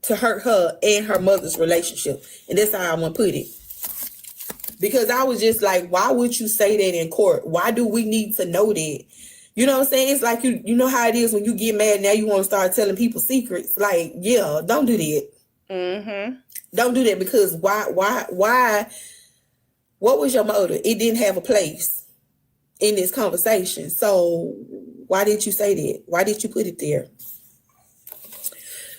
her and her mother's relationship. And that's how I want to put it. Because I was just like, why would you say that in court? Why do we need to know that? You know what I'm saying? It's like, you know how it is when you get mad, now you want to start telling people secrets. Like, yeah, don't do that. Don't do that because why? What was your motive? It didn't have a place. in this conversation. So why did you say that? Why did you put it there?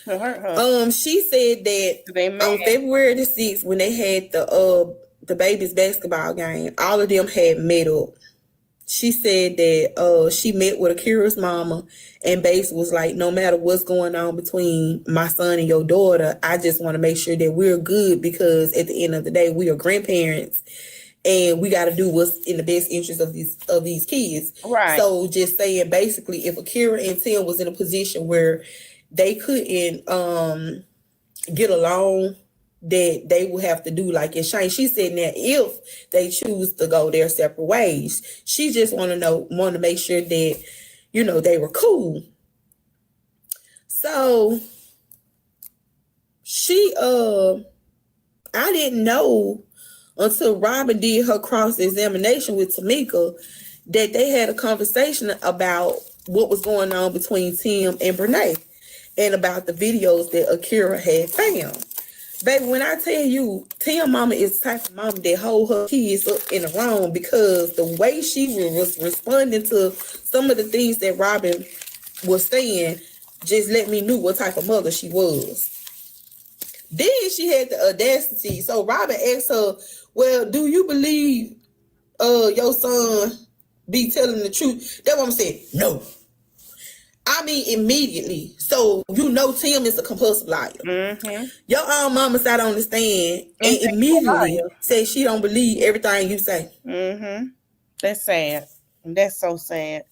To hurt her. She said that on February the 6th, when they had the baby's basketball game, all of them had met up. She said that she met with Akira's mama, and Base was like, no matter what's going on between my son and your daughter, I just want to make sure that we're good, because at the end of the day, we are grandparents and we got to do what's in the best interest of these kids. Right. So just saying, basically, if Akira and Tim was in a position where they couldn't get along, that they will have to do like exchange. She said that if they choose to go their separate ways, she just want to make sure that, you know, they were cool. So I didn't know until Robin did her cross-examination with Tamika that they had a conversation about what was going on between Tim and Brenay and about the videos that Akira had found. Baby, when I tell you, Tim mama is the type of mama that hold her kids up in the wrong, because the way she was responding to some of the things that Robin was saying just let me know what type of mother she was. Then she had the audacity. So Robin asked her, well, do you believe your son be telling the truth? That woman said, no. I mean, immediately. So, you know, Tim is a compulsive liar. Mm-hmm. Your own mama sat on the stand and immediately said she don't believe everything you say. Mm-hmm. That's sad. That's so sad.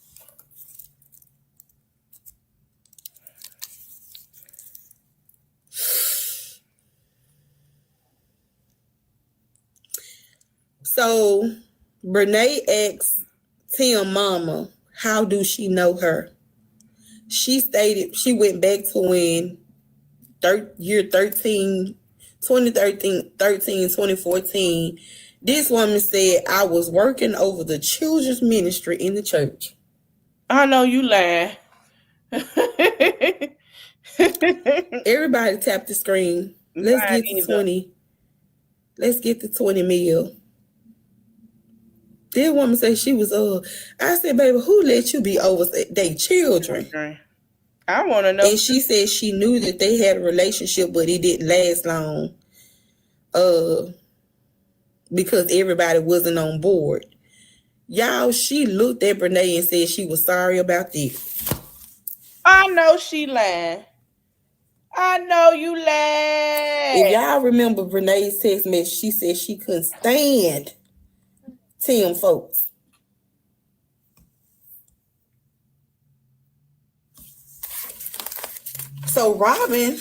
So, Brenay asked Tim mama, how do she know her? She stated she went back to when 2013, 2014. This woman said, I was working over the children's ministry in the church. I know you lying. Everybody tap the screen. Let's get to 20. Let's get to 20 mil. This woman said she was I said, baby, who let you be over their children? I want to know. And she said she knew that they had a relationship, but it didn't last long. Because everybody wasn't on board. Y'all, she looked at Brenay and said she was sorry about this. I know she lied. I know you lied. If y'all remember Brenay's text message, she said she couldn't stand Tim folks. So Robin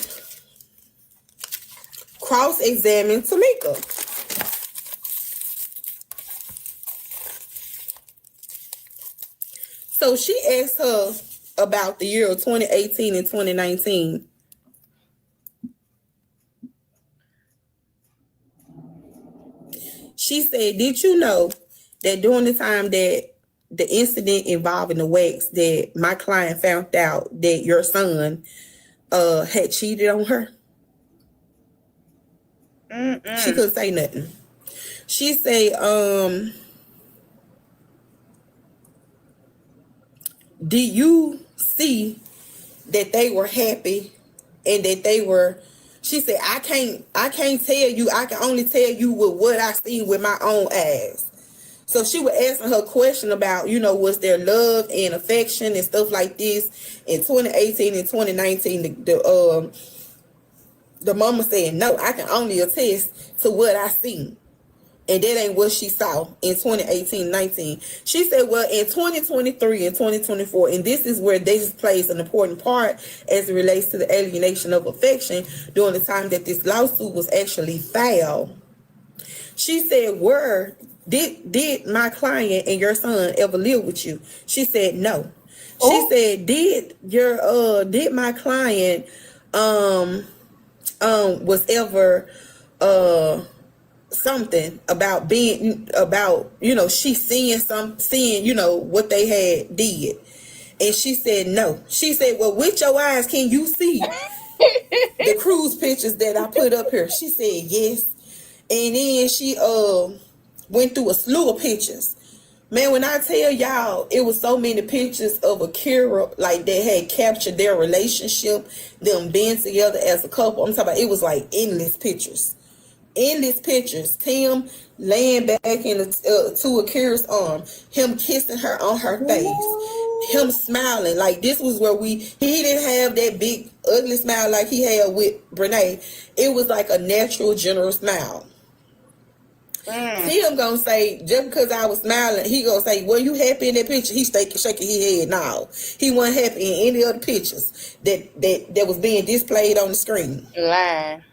cross-examined Tamika. So she asked her about the year of 2018 and 2019. She said, did you know that during the time that the incident involving the wax, that my client found out that your son had cheated on her? She couldn't say nothing. She said, did you see that they were happy and that they were? She said, I can't tell you. I can only tell you with what I see with my own eyes. So she was asking her question about, you know, was there love and affection and stuff like this in 2018 and 2019. The mama said, no, I can only attest to what I seen. And that ain't what she saw in 2018-19. She said, well, in 2023 and 2024, and this is where this plays an important part as it relates to the alienation of affection during the time that this lawsuit was actually filed. She said, did my client and your son ever live with you? She said, no. She said, did my client was ever something about being about, you know, she seeing, you know, what they had did? And she said no. She said, well, with your eyes, can you see the cruise pictures that I put up here? She said yes. And then she went through a slew of pictures Man, when I tell y'all, it was so many pictures of Akira, like they had captured their relationship, them being together as a couple. I'm talking about, it was like endless pictures. Endless pictures. Tim laying back in to Akira's arm, him kissing her on her face, him smiling. Like, this was where he didn't have that big ugly smile like he had with Brenay. It was like a natural, general smile. Tim gonna say, just because I was smiling, he gonna say, were you happy in that picture? He's shaking his head. No, he wasn't happy in any other pictures that was being displayed on the screen. Lying.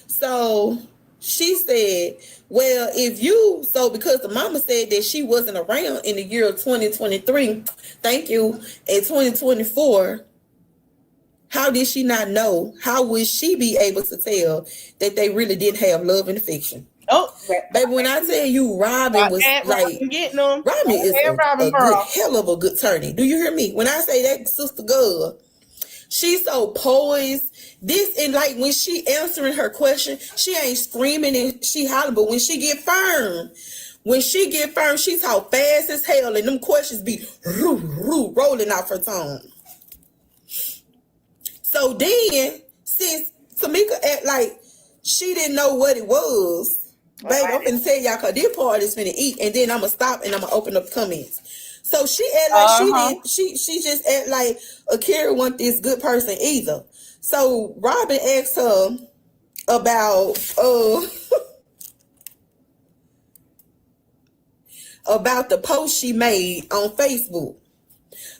So she said, well, because the mama said that she wasn't around in the year of 2023, thank you, in 2024, how did she not know? How would she be able to tell that they really didn't have love and affection? Oh, baby, when I tell you Robin was like, Robin is a good, hell of a good attorney. Do you hear me? When I say that sister girl, she's so poised. This, and like when she answering her question, she ain't screaming and she hollering, but when she get firm, she talk fast as hell, and them questions be rolling off her tongue. So then, since Tamika act like she didn't know what it was, baby, I'm finna tell y'all, because this part is finna eat, and then I'm gonna stop and I'm gonna open up comments. So she act like she just act like Akira wasn't this good person either. So Robin asked her about about the post she made on Facebook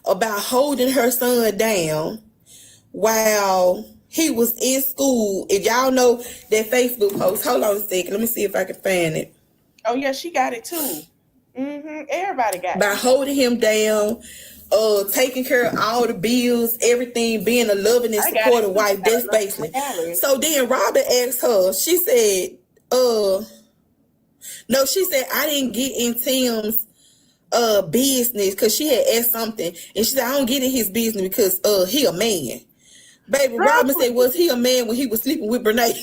about holding her son down while he was in school. If y'all know that Facebook post, hold on a second, let me see if I can find it. Oh yeah, she got it too. Everybody got it. By holding him down, taking care of all the bills, everything, being a loving and supportive wife. That's basically. So then Robin asked her, she said, no, she said, I didn't get in Tim's business, because she had asked something, and she said, I don't get in his business because he a man. Baby, Robin said, was he a man when he was sleeping with Brenay?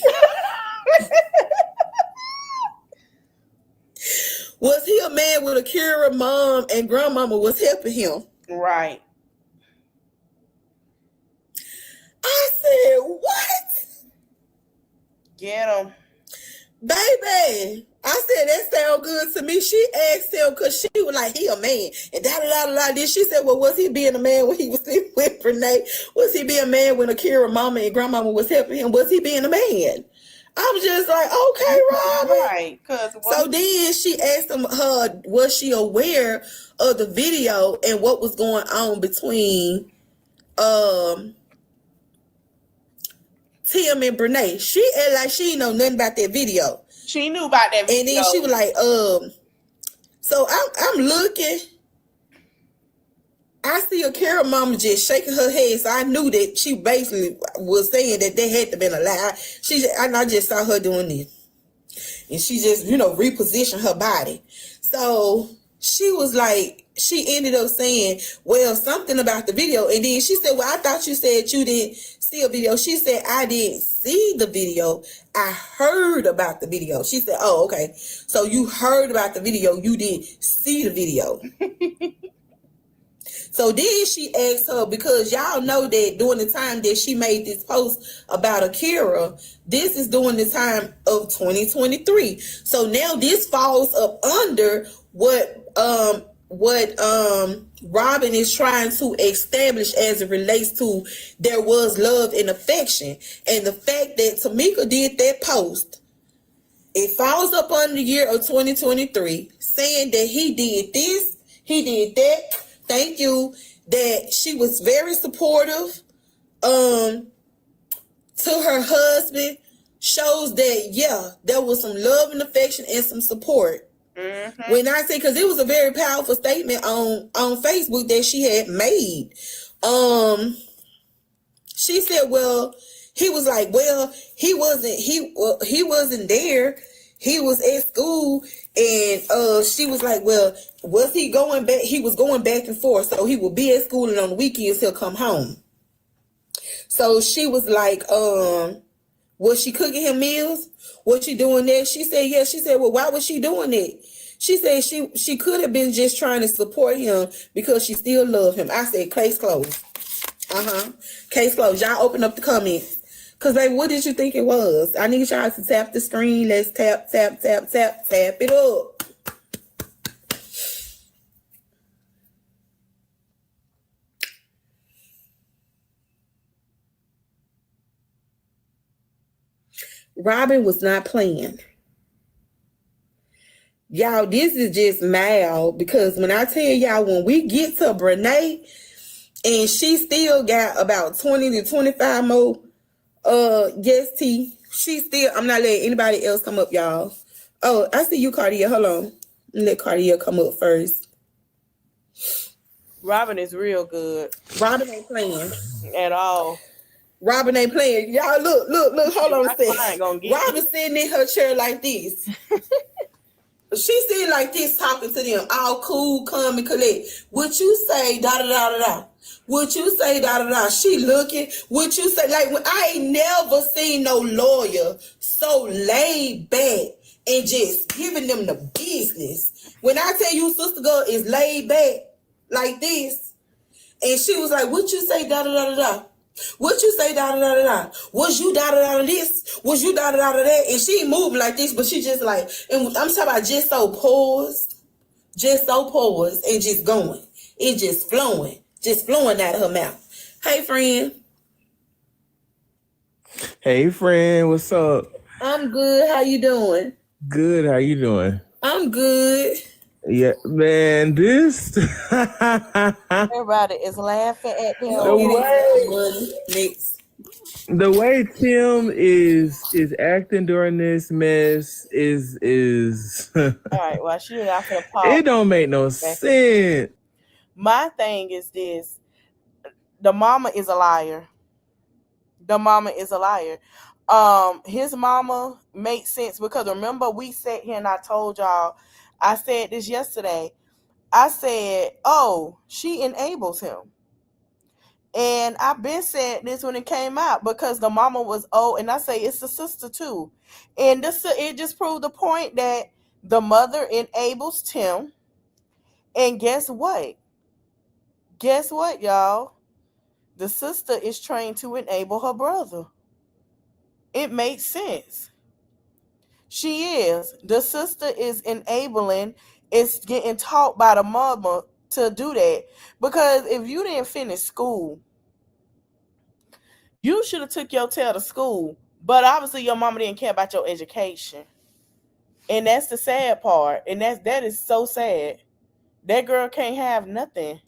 Was he a man when Akira mom and grandmama was helping him? Right. I said, what? Get him. Baby, I said, that sound good to me. She asked him because she was like, he a man. And da-da-da-da-da. Then she said, well, was he being a man when he was sleeping with Brenay? Was he being a man when Akira mama and grandmama was helping him? Was he being a man? I was just like, okay, Robin. Right. So then she asked her, was she aware of the video and what was going on between Tim and Brenay? She act like she didn't know nothing about that video. She knew about that video. And then she was like, so I'm looking. I see Akira mama just shaking her head, so I knew that she basically was saying that they had to been a lie. And I just saw her doing this. And she just, repositioned her body. So she was like, she ended up saying, well, something about the video. And then she said, well, I thought you said you didn't see a video. She said, I didn't see the video. I heard about the video. She said, oh, okay. So you heard about the video. You didn't see the video. So then she asked her, because y'all know that during the time that she made this post about Akira, this is during the time of 2023. So now this falls up under what Robin is trying to establish as it relates to there was love and affection. And the fact that Tamika did that post, it falls up under the year of 2023, saying that he did this, he did that. Thank you. That she was very supportive to her husband, shows that, yeah, there was some love and affection and some support. When I say, because it was a very powerful statement on Facebook that she had made. She said, well, he was like, well, he wasn't there. He was at school. And she was like, well, was he going back? He was going back and forth. So he would be at school, and on the weekends he'll come home. So she was like, was she cooking him meals? Was she doing that? She said, yeah. She said, well, why was she doing that? She said she could have been just trying to support him because she still loved him. I said, case closed. Case closed. Y'all open up the comments. Because, baby, what did you think it was? I need y'all to tap the screen. Let's tap it up. Robin was not playing. Y'all, this is just mild because when I tell y'all, when we get to Brenay and she still got about 20 to 25 more yes tea, she still, I'm not letting anybody else come up, y'all. Oh, I see you, Cardia. Hold on. Let Cardia come up first. Robin is real good. Robin ain't playing At all. Robin ain't playing. Y'all, look, hold on a second. Robin sitting in her chair like this. She sitting like this talking to them, all cool, calm, and collect. What you say, da-da-da-da-da. What you say, da-da-da. She looking. What you say, like, when I ain't never seen no lawyer so laid back and just giving them the business. When I tell you Sister Girl is laid back like this, and she was like, what you say, da-da-da-da-da. What you say, da-da-da-da-da. Was you da-da-da-da this? Was you da-da-da-da that? And she moving like this, but she just like, and I'm talking about just so paused and just going. It just flowing out of her mouth. Hey, friend. Hey, friend. What's up? I'm good. How you doing? Good. How you doing? I'm good. Yeah, man, this... Everybody is laughing at them. The way Tim is acting during this mess is all right, well, she not gonna pause. It don't make no sense. My thing is this: the mama is a liar. His mama makes sense because remember we sat here and I told y'all, I said this yesterday. I said, oh, she enables him. And I've been saying this when it came out because the mama was old, and I say it's the sister too. And it just proved the point that the mother enables Tim. And guess what? Guess what, y'all? The sister is trained to enable her brother. It makes sense. She is. The sister is enabling, it's getting taught by the mother to do that. Because if you didn't finish school, you should have took your tail to school. But obviously your mama didn't care about your education. And that's the sad part. And that is so sad. That girl can't have nothing.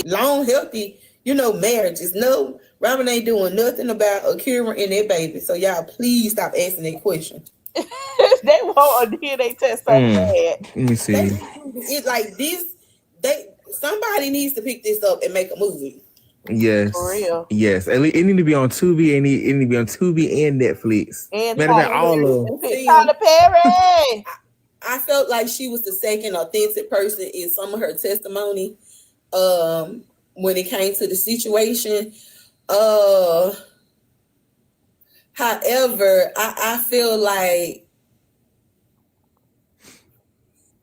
Long, healthy, marriages. No, Robin ain't doing nothing about Akira and their baby. So y'all please stop asking that question. They want a DNA test so bad. Let me see. It's like this. Somebody needs to pick this up and make a movie. Yes. For real. Yes. It need to be on Tubi and it need to be on Tubi and Netflix. And matter of fact, all of them. Tyler Perry. I felt like she was the second authentic person in some of her testimony. When it came to the situation. However, I feel like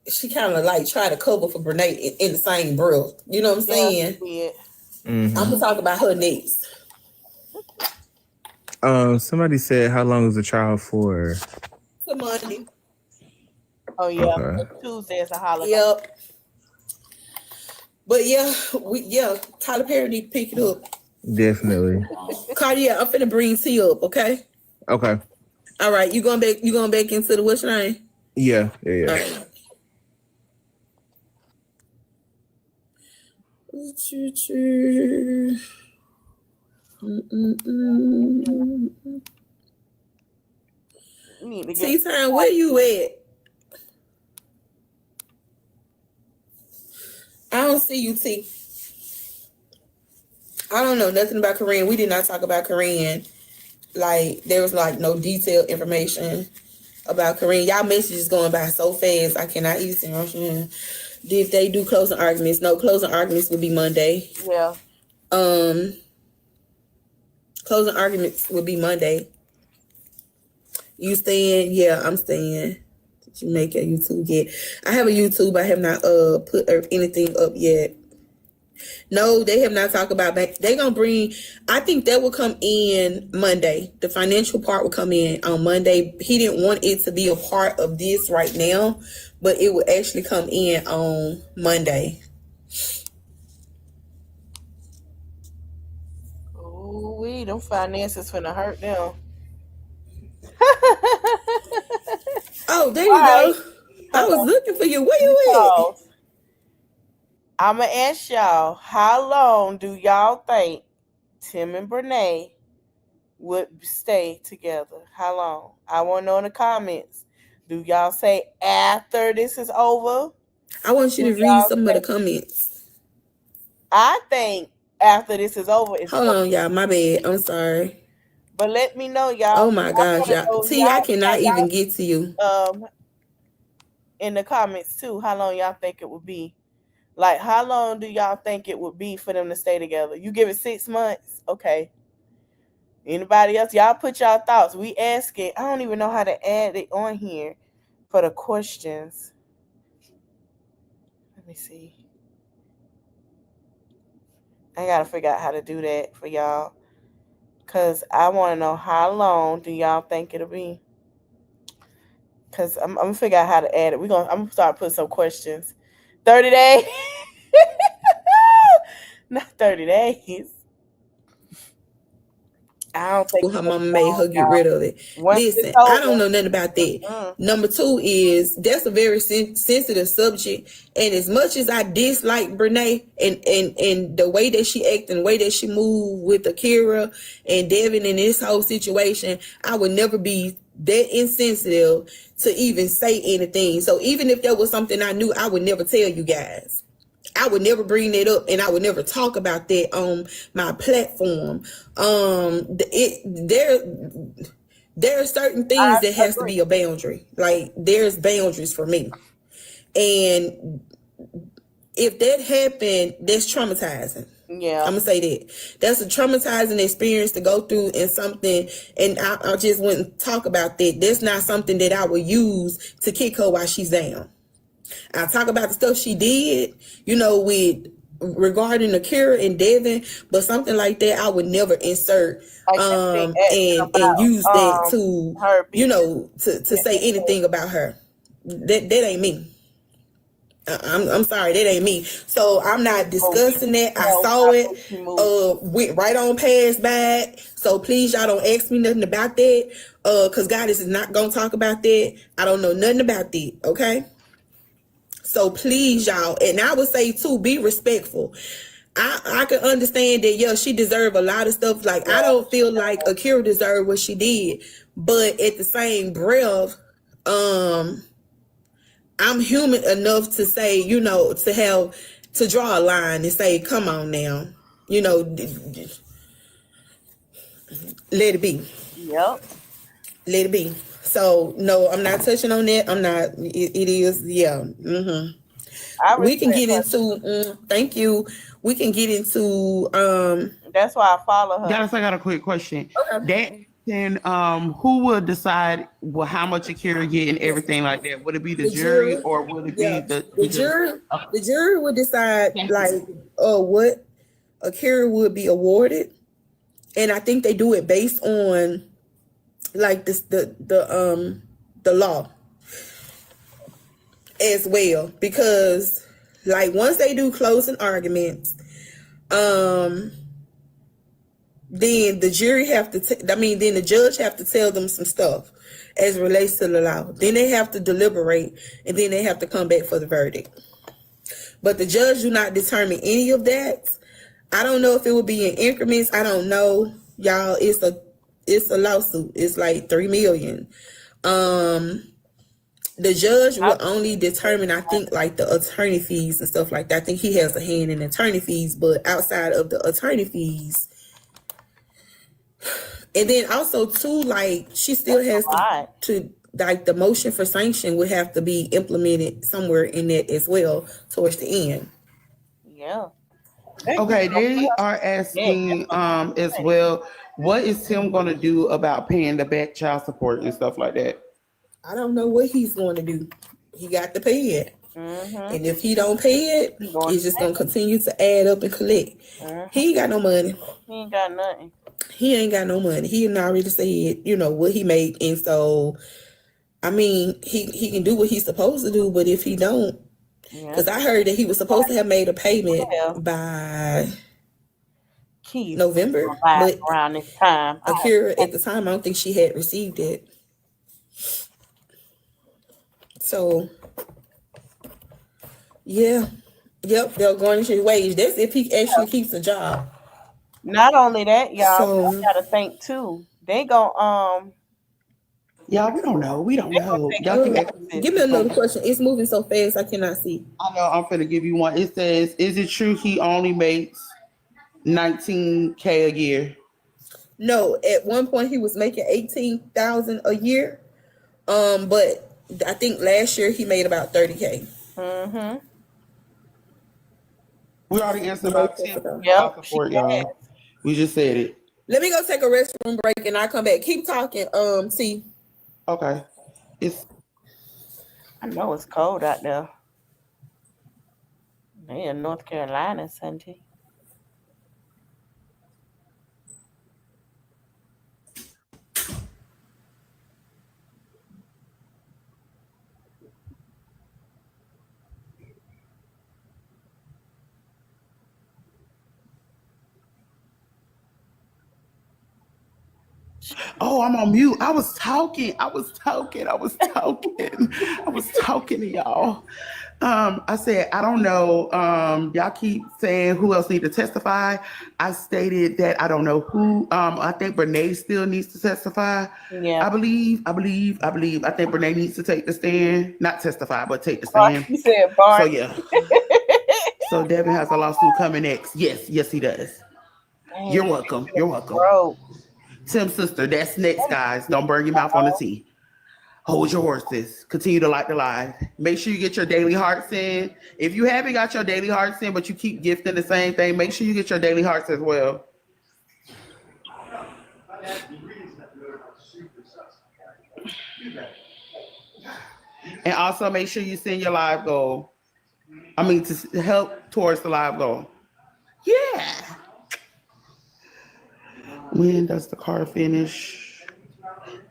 she kind of like tried to cover for Brenay in the same breath. You know what I'm saying? Yeah. I'm gonna talk about her next. Somebody said, how long is the trial for? For Monday. Oh yeah. Okay. Tuesday is a holiday. Yep. But Tyler Perry need to pick it up. Definitely. Cardia, I'm finna bring T up, okay? Okay. All right, you going back into the what's your name? Yeah. All right. T-Time, where you at? I don't see you, T. I don't know nothing about Korean. We did not talk about Korean. Like, there was like no detailed information about Korean. Y'all messages going by so fast. I cannot even. Did they do closing arguments? No, closing arguments would be Monday. Yeah. Closing arguments would be Monday. You staying? Yeah, I'm staying. make a YouTube yet. I have a YouTube. I have not put anything up yet. No, they have not talked about back. They gonna bring. I think that will come in Monday. The financial part will come in on Monday. He didn't want it to be a part of this right now, but it will actually come in on Monday. Ooh, them finances finna hurt them. Oh, there you go. I was looking for you. Where you at? I'm going to ask y'all, how long do y'all think Tim and Brenay would stay together? How long? I want to know in the comments. Do y'all say after this is over? I want you to read some of the comments. I think after this is over. Hold on, y'all. My bad. I'm sorry. But let me know, y'all. Oh my gosh, y'all. T, I cannot even get to you. In the comments too, how long y'all think it would be? Like, how long do y'all think it would be for them to stay together? You give it 6 months? Okay. Anybody else? Y'all put y'all thoughts. We asking. I don't even know how to add it on here for the questions. Let me see. I got to figure out how to do that for y'all. Because I want to know how long do y'all think it'll be? Because I'm going to figure out how to add it. I'm going to start putting some questions. 30 days? Not 30 days. I don't think her mama made her get rid of it. Listen, I don't know nothing about that. Number two is that's a very sensitive subject, and as much as I dislike Brenay and the way that she act and the way that she moved with Akira and Devin in this whole situation, I would never be that insensitive to even say anything. So even if there was something I knew, I would never tell you guys. I would never bring that up, and I would never talk about that on my platform. There are certain things that has to be a boundary. Like, there's boundaries for me, and if that happened, that's traumatizing. Yeah, I'm gonna say that that's a traumatizing experience to go through, and something. And I just wouldn't talk about that. That's not something that I would use to kick her while she's down. I talk about the stuff she did, with regarding Akira and Devin, but something like that I would never insert and use that to to say anything about her. That ain't me. I'm sorry, that ain't me. So I'm not discussing that. I saw it, went right on past by. So please, y'all don't ask me nothing about that, because Goddess is not gonna talk about that. I don't know nothing about that. Okay. So please, y'all, and I would say too, be respectful. I can understand that, yeah, she deserved a lot of stuff. Like, I don't feel like Akira deserved what she did, but at the same breath, I'm human enough to say, to draw a line and say, come on now, let it be. Yep. Let it be. So no, I'm not touching on that. I'm not. It is. Yeah. We can get into. Thank you. We can get into. That's why I follow her. Guys, I got a quick question. Okay. Who will decide how much Akira get and everything like that? Would it be the jury, or would it be the jury? The jury would decide what Akira would be awarded, and I think they do it based on like this the law as well, because like once they do closing arguments, then the jury have to then the judge have to tell them some stuff as it relates to the law. Then they have to deliberate, and then they have to come back for the verdict. But the judge do not determine any of that. I don't know if it would be in increments. I don't know, y'all. It's a lawsuit. It's like $3 million. The judge will only determine, I think, like the attorney fees and stuff like that. I think he has a hand in attorney fees, but outside of the attorney fees, and then also too, like she still has to like the motion for sanction would have to be implemented somewhere in that as well towards the end. Yeah. Okay, they are asking as well, what is Tim going to do about paying the back child support and stuff like that? I don't know what he's going to do. He got to pay it. And if he don't pay it, it's just going to continue to add up and collect. He ain't got no money. He ain't got nothing. He ain't got no money. He already said, what he made. And so, I mean, he can do what he's supposed to do, but if he don't, because I heard that he was supposed to have made a payment by November, but around this time, Akira at the time, I don't think she had received it. So, yeah, they'll garnish his wage. That's if he actually keeps a job. Not only that, y'all, we gotta think too. They go Y'all, we don't know. Y'all can give me another question. It's moving so fast I cannot see. I know. I'm finna give you one. It says, "Is it true he only makes $19,000 a year?" No, at one point he was making $18,000 a year. But I think last year he made about $30,000. We already answered about 10 support, y'all. We just said it. Let me go take a restroom break and I'll come back. Keep talking. See. Okay. I know it's cold out there. They in North Carolina, Sunday. Oh, I'm on mute. I was talking to y'all. I said, I don't know. Y'all keep saying who else need to testify. I stated that I don't know who. I think Brenay still needs to testify. Yeah. I believe. I think Brenay needs to take the stand. Not testify, but take the stand. You said Bart. So yeah. So Devin has a lawsuit coming next. Yes, he does. Dang, You're welcome. Tim's sister, that's next, guys. Don't burn your mouth on the tea. Hold your horses. Continue to like the live. Make sure you get your daily hearts in. If you haven't got your daily hearts in, but you keep gifting the same thing, make sure you get your daily hearts as well. And also make sure you send your live goal. To help towards the live goal. Yeah. When does the car finish?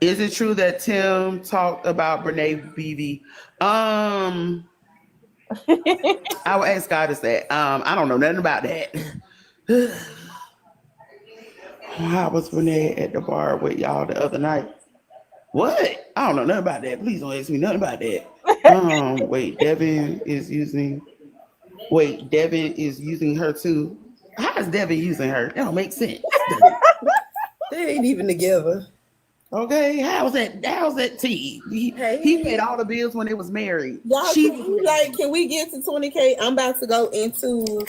Is it true that Tim talked about Brenay BV? I will ask Goddess that. I don't know nothing about that. How was Brenay at the bar with y'all the other night? What? I don't know nothing about that. Please don't ask me nothing about that. Devin is using her too. How is Devin using her? That don't make sense. They ain't even together. Okay, how's that tea? He paid all the bills when they was married. Y'all, can we get to 20K? I'm about to go into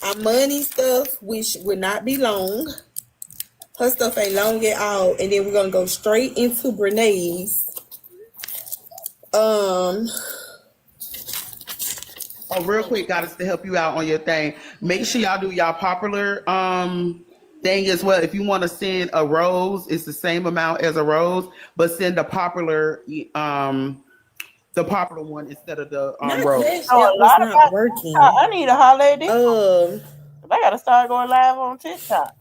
our money stuff, which will not be long. Her stuff ain't long at all. And then we're gonna go straight into Brenay's. Real quick, Goddess, to help you out on your thing. Make sure y'all do y'all popular thing as well. If you want to send a rose, it's the same amount as a rose, but send the popular one instead of the rose. Not working. I need a holiday. I gotta start going live on TikTok.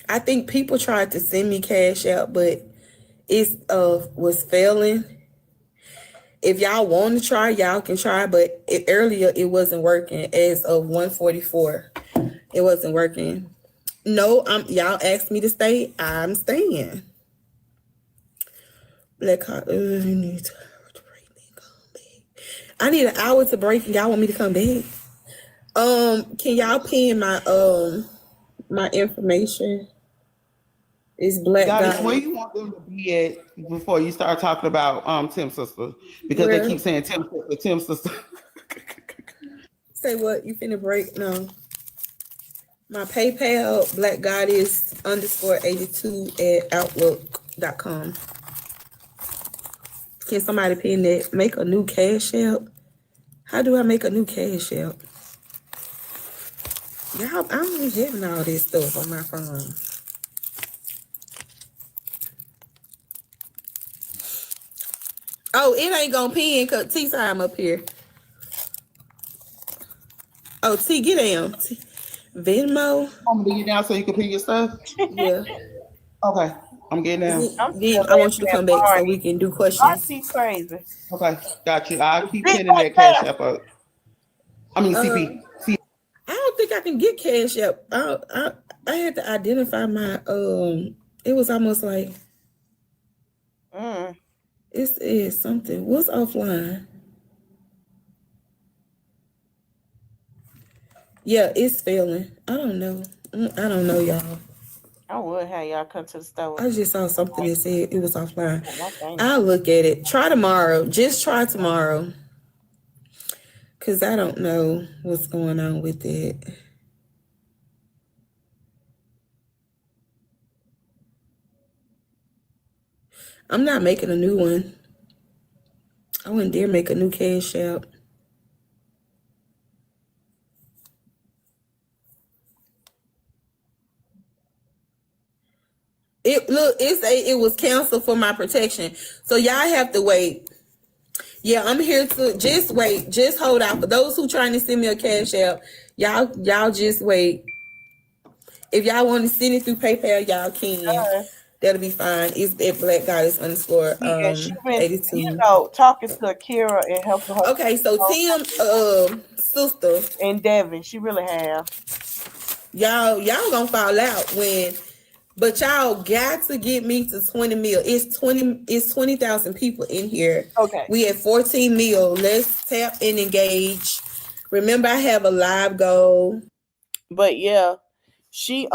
I think people tried to send me cash out, but it was failing. If y'all want to try, y'all can try, but earlier it wasn't working. As of 1:44, it wasn't working. No, y'all asked me to stay. I'm staying. I need an hour to break, and y'all want me to come back. Can y'all pin my my information? It's Black Goddess, Guy. where you want them to be at before you start talking about Tim's sister? Because they keep saying Tim's sister. Say what? You finna break? No. My PayPal, blackgoddess_82@outlook.com. Can somebody pin that? Make a new cash app? How do I make a new cash app? Y'all, I'm having all this stuff on my phone. Oh, it ain't gonna pin because T time up here. Oh, T, get down. T. Venmo. Want me to get down so you can pin your stuff? Yeah. Okay, I'm getting down. I'm Then still I want you to laughing at come back so we Barney. can do questions. Barney crazy. Okay, got you. I'll keep Big pinning back that cash there. app up. I mean CP. I don't think I can get cash app. I had to identify my it was almost like it's something. What's offline? Yeah, it's failing. I don't know. I don't know, y'all. I would have y'all come to the store. I just saw something that said it was offline. Okay. I'll look at it. Try tomorrow. Just try tomorrow. Because I don't know what's going on with it. I'm not making a new one. I wouldn't dare make a new cash app. It was canceled for my protection. So y'all have to wait. Yeah, I'm here to just wait. Just hold out. For those who trying to send me a cash app, y'all just wait. If y'all want to send it through PayPal, y'all can. That'll be fine. It's at Black Goddess _. Yeah, she been, 82. talking to Akira and helping her. Okay, so Tim, sister and Devin, she really have. Y'all gonna fall out when, but y'all got to get me to 20 mil. It's 20,000 people in here. Okay. We at 14 mil. Let's tap and engage. Remember, I have a live goal. But yeah, she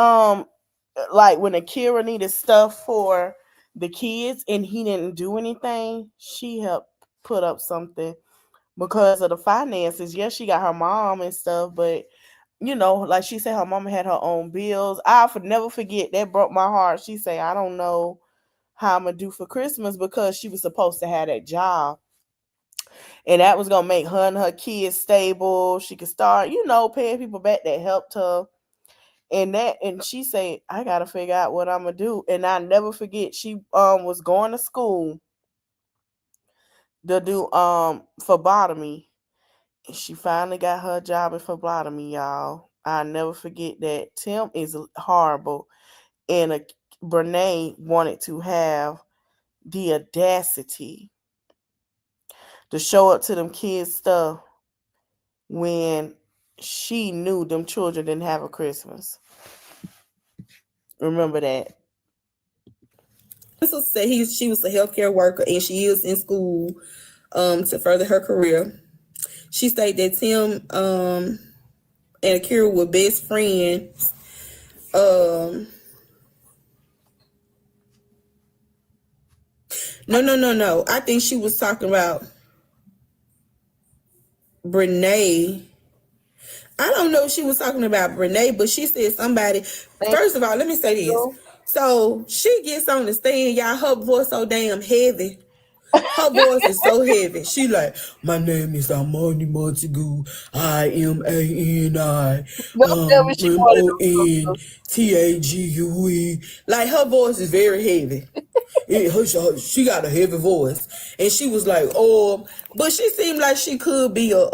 like when Akira needed stuff for the kids and he didn't do anything, she helped put up something because of the finances. Yes, she got her mom and stuff, but like she said, her mama had her own bills. I'll never forget, that broke my heart. She said, I don't know how I'm gonna do for Christmas because she was supposed to have that job. And that was gonna make her and her kids stable. She could start, paying people back that helped her. And she said, I gotta figure out what I'm gonna do. And I never forget, she was going to school to do phlebotomy. And she finally got her job in phlebotomy, y'all. I never forget that. Tim is horrible. And Brenay wanted to have the audacity to show up to them kids' stuff when she knew them children didn't have a Christmas. Remember that. Crystal said she was a healthcare worker and she is in school to further her career. She stated that Tim and Akira were best friends. No. I think she was talking about Brenay. I don't know if she was talking about Brenay, but she said somebody. First of all, let me say this. So she gets on the stand, y'all. Her voice so damn heavy. Her voice is so heavy. She like, my name is Amani Montague. I am ANI MONTAGUE. Like her voice is very heavy. She got a heavy voice, and she was like, "Oh," but she seemed like she could be a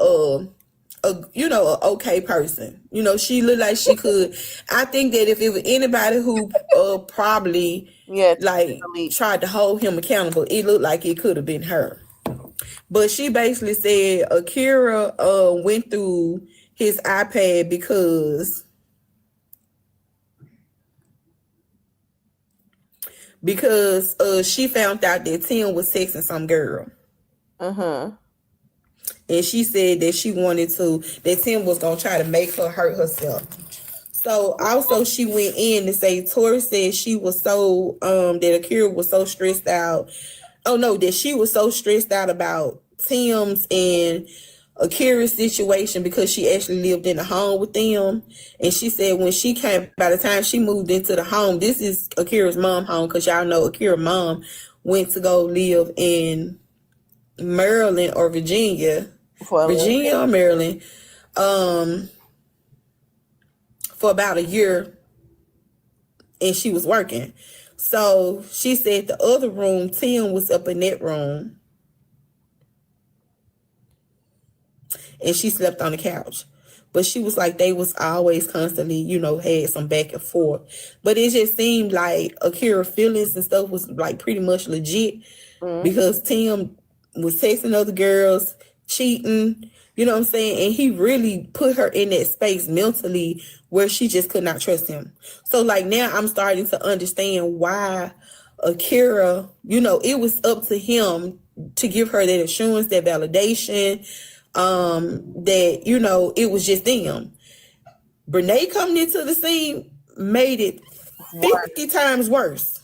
okay person. She looked like she could. I think that if it was anybody who probably tried to hold him accountable, it looked like it could have been her. But she basically said Akira went through his iPad because she found out that Tim was texting some girl. And she said that that Tim was going to try to make her hurt herself. So also she went in to say Tori said she was so, that Akira was so stressed out. Oh no, that she was so stressed out about Tim's and Akira's situation because she actually lived in the home with them. And she said when she came, by the time she moved into the home, this is Akira's mom home, because y'all know Akira's mom went to go live in Maryland or Virginia or Maryland for about a year, and she was working. So she said the other room, Tim was up in that room, and she slept on the couch. But she was like, they was always constantly, had some back and forth. But it just seemed like Akira feelings and stuff was like pretty much legit because Tim was texting other girls, cheating, you know what I'm saying? And he really put her in that space mentally where she just could not trust him. So like now I'm starting to understand why Akira, it was up to him to give her that assurance, that validation, that, it was just them. Brenay coming into the scene made it 50 times worse.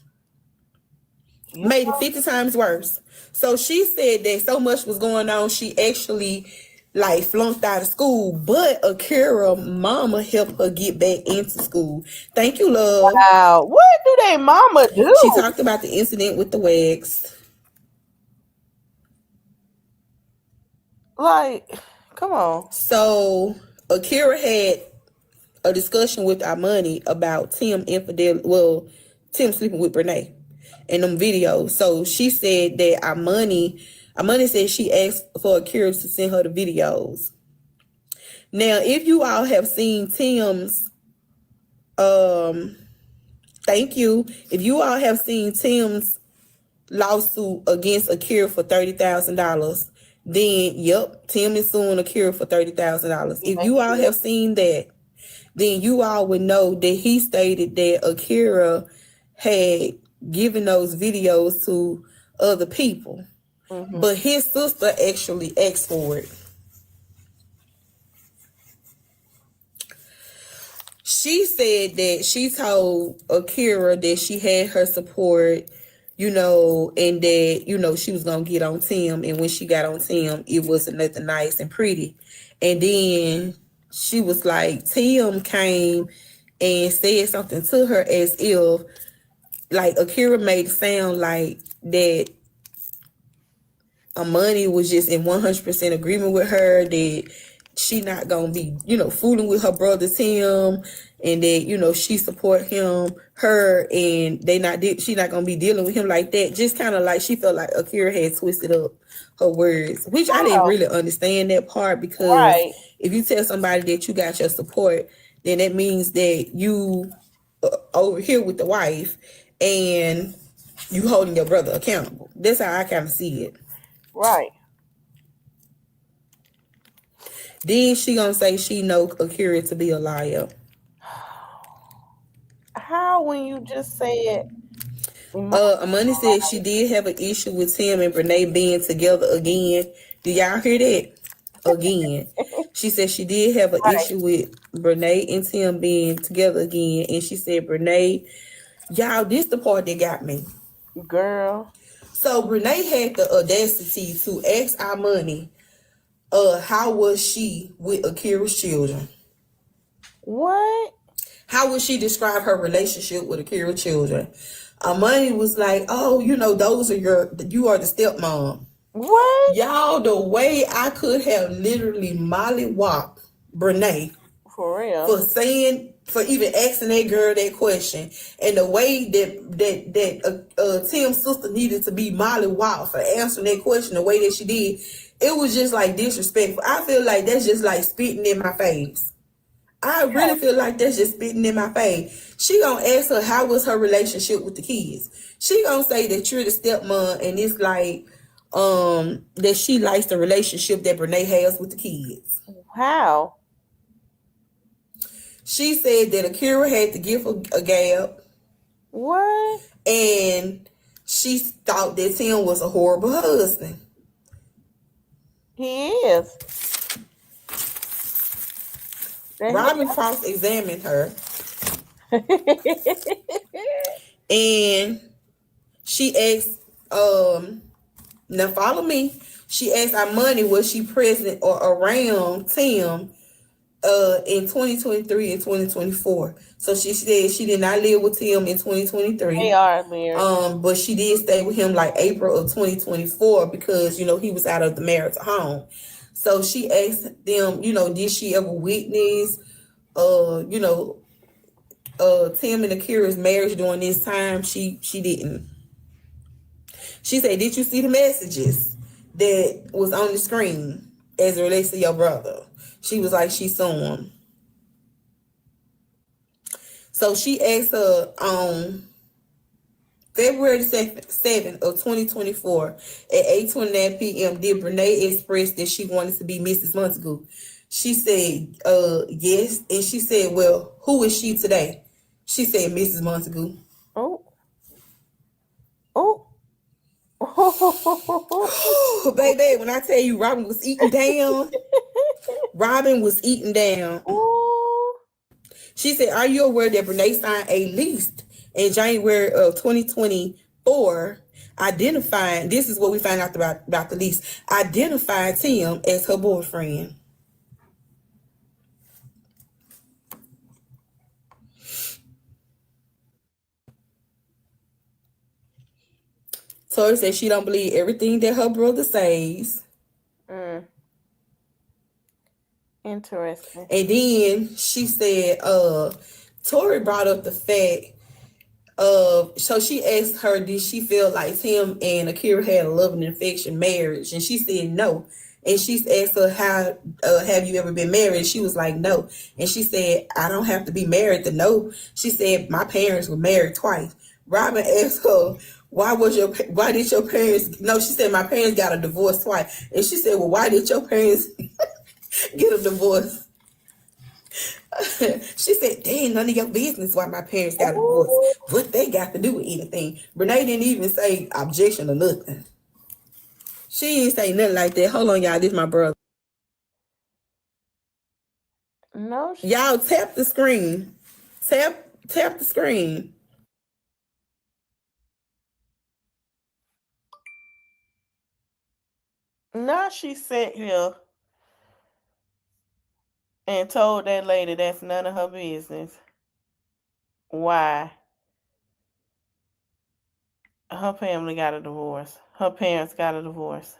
Made it 50 times worse. So she said that so much was going on, she actually like flunked out of school, but Akira mama helped her get back into school. Thank you, love. Wow. What do they mama do? She talked about the incident with the wags. Like, come on. So Akira had a discussion with Armani about Tim infidelity. Well, Tim sleeping with Brenay in them videos. So she said that Armani said she asked for Akira to send her the videos. Now, if you all have seen Tim's, thank you. If you all have seen Tim's lawsuit against Akira for $30,000, then yep, Tim is suing Akira for $30,000. If you all have seen that, then you all would know that he stated that Akira had given those videos to other people. But his sister actually asked for it. She said that she told Akira that she had her support, and that, she was going to get on Tim. And when she got on Tim, it wasn't nothing nice and pretty. And then she was like, Tim came and said something to her as if, like, Akira made it sound like that Amani was just in 100% agreement with her, that she not gonna be, fooling with her brother Tim, and that, she support her, and she not gonna be dealing with him like that. Just kind of like she felt like Akira had twisted up her words, which I didn't really understand that part, because if you tell somebody that you got your support, then that means that you over here with the wife and you holding your brother accountable. That's how I kind of see it. Right. Then she gonna say she know Akira to be a liar. How when you just said Amani said she did have an issue with Tim and Brenay being together again. Do y'all hear that? Again. She said she did have an issue with Brenay and Tim being together again. And she said, Brenay, y'all, this the part that got me. Girl. So Brenay had the audacity to ask Armani, how was she with Akira's children? What? How would she describe her relationship with Akira's children? Armani was like, oh, those are you are the stepmom. What? Y'all, the way I could have literally mollywhopped Brenay for real for even asking that girl that question, and the way that Tim's sister needed to be mollywhopped for answering that question the way that she did, it was just like disrespectful. I feel like that's just like spitting in my face. I really feel like that's just spitting in my face. She gonna ask her how was her relationship with the kids. She gonna say that you're the stepmom, and it's like that she likes the relationship that Brenay has with the kids. How? She said that Akira had to give her a gab. What? And she thought that Tim was a horrible husband. He is. Robin cross-examined her. And she asked, now follow me. She asked Armani, was she present or around Tim in 2023 and 2024? So she said she did not live with Tim in 2023. They are married. But she did stay with him like April of 2024 because, he was out of the marital home. So she asked them, did she ever witness, Tim and Akira's marriage during this time? She didn't. She said, did you see the messages that was on the screen? as it relates to your brother. She was like, she saw him. So she asked her on February 7th of 2024 at 8:29 p.m. did Brenay express that she wanted to be Mrs. Montague? She said, yes. And she said, well, who is she today? She said, Mrs. Montague. Oh. Oh. Oh, baby, when I tell you Robin was eating down, Robin was eating down. Ooh. She said, are you aware that Brenay signed a lease in January of 2024 identifying, this is what we found out about the lease, identifying Tim as her boyfriend. Tori said she don't believe everything that her brother says. Interesting. And then she said, Tori brought up the fact so she asked her, did she feel like Tim and Akira had a love and affection marriage? And she said no. And she asked her, how have you ever been married? She was like, no. And she said, I don't have to be married to know. She said, my parents were married twice. Robin asked her, why did your parents, no, she said, my parents got a divorce twice. And she said, well, why did your parents get a divorce? She said, dang, none of your business why my parents got a divorce. What they got to do with anything? Brenay didn't even say objection or nothing. She didn't say nothing like that. Hold on, y'all. This is my brother. No. Y'all tap the screen. Tap the screen. Now she sat here and told that lady that's none of her business. Why? Her family got a divorce. Her parents got a divorce.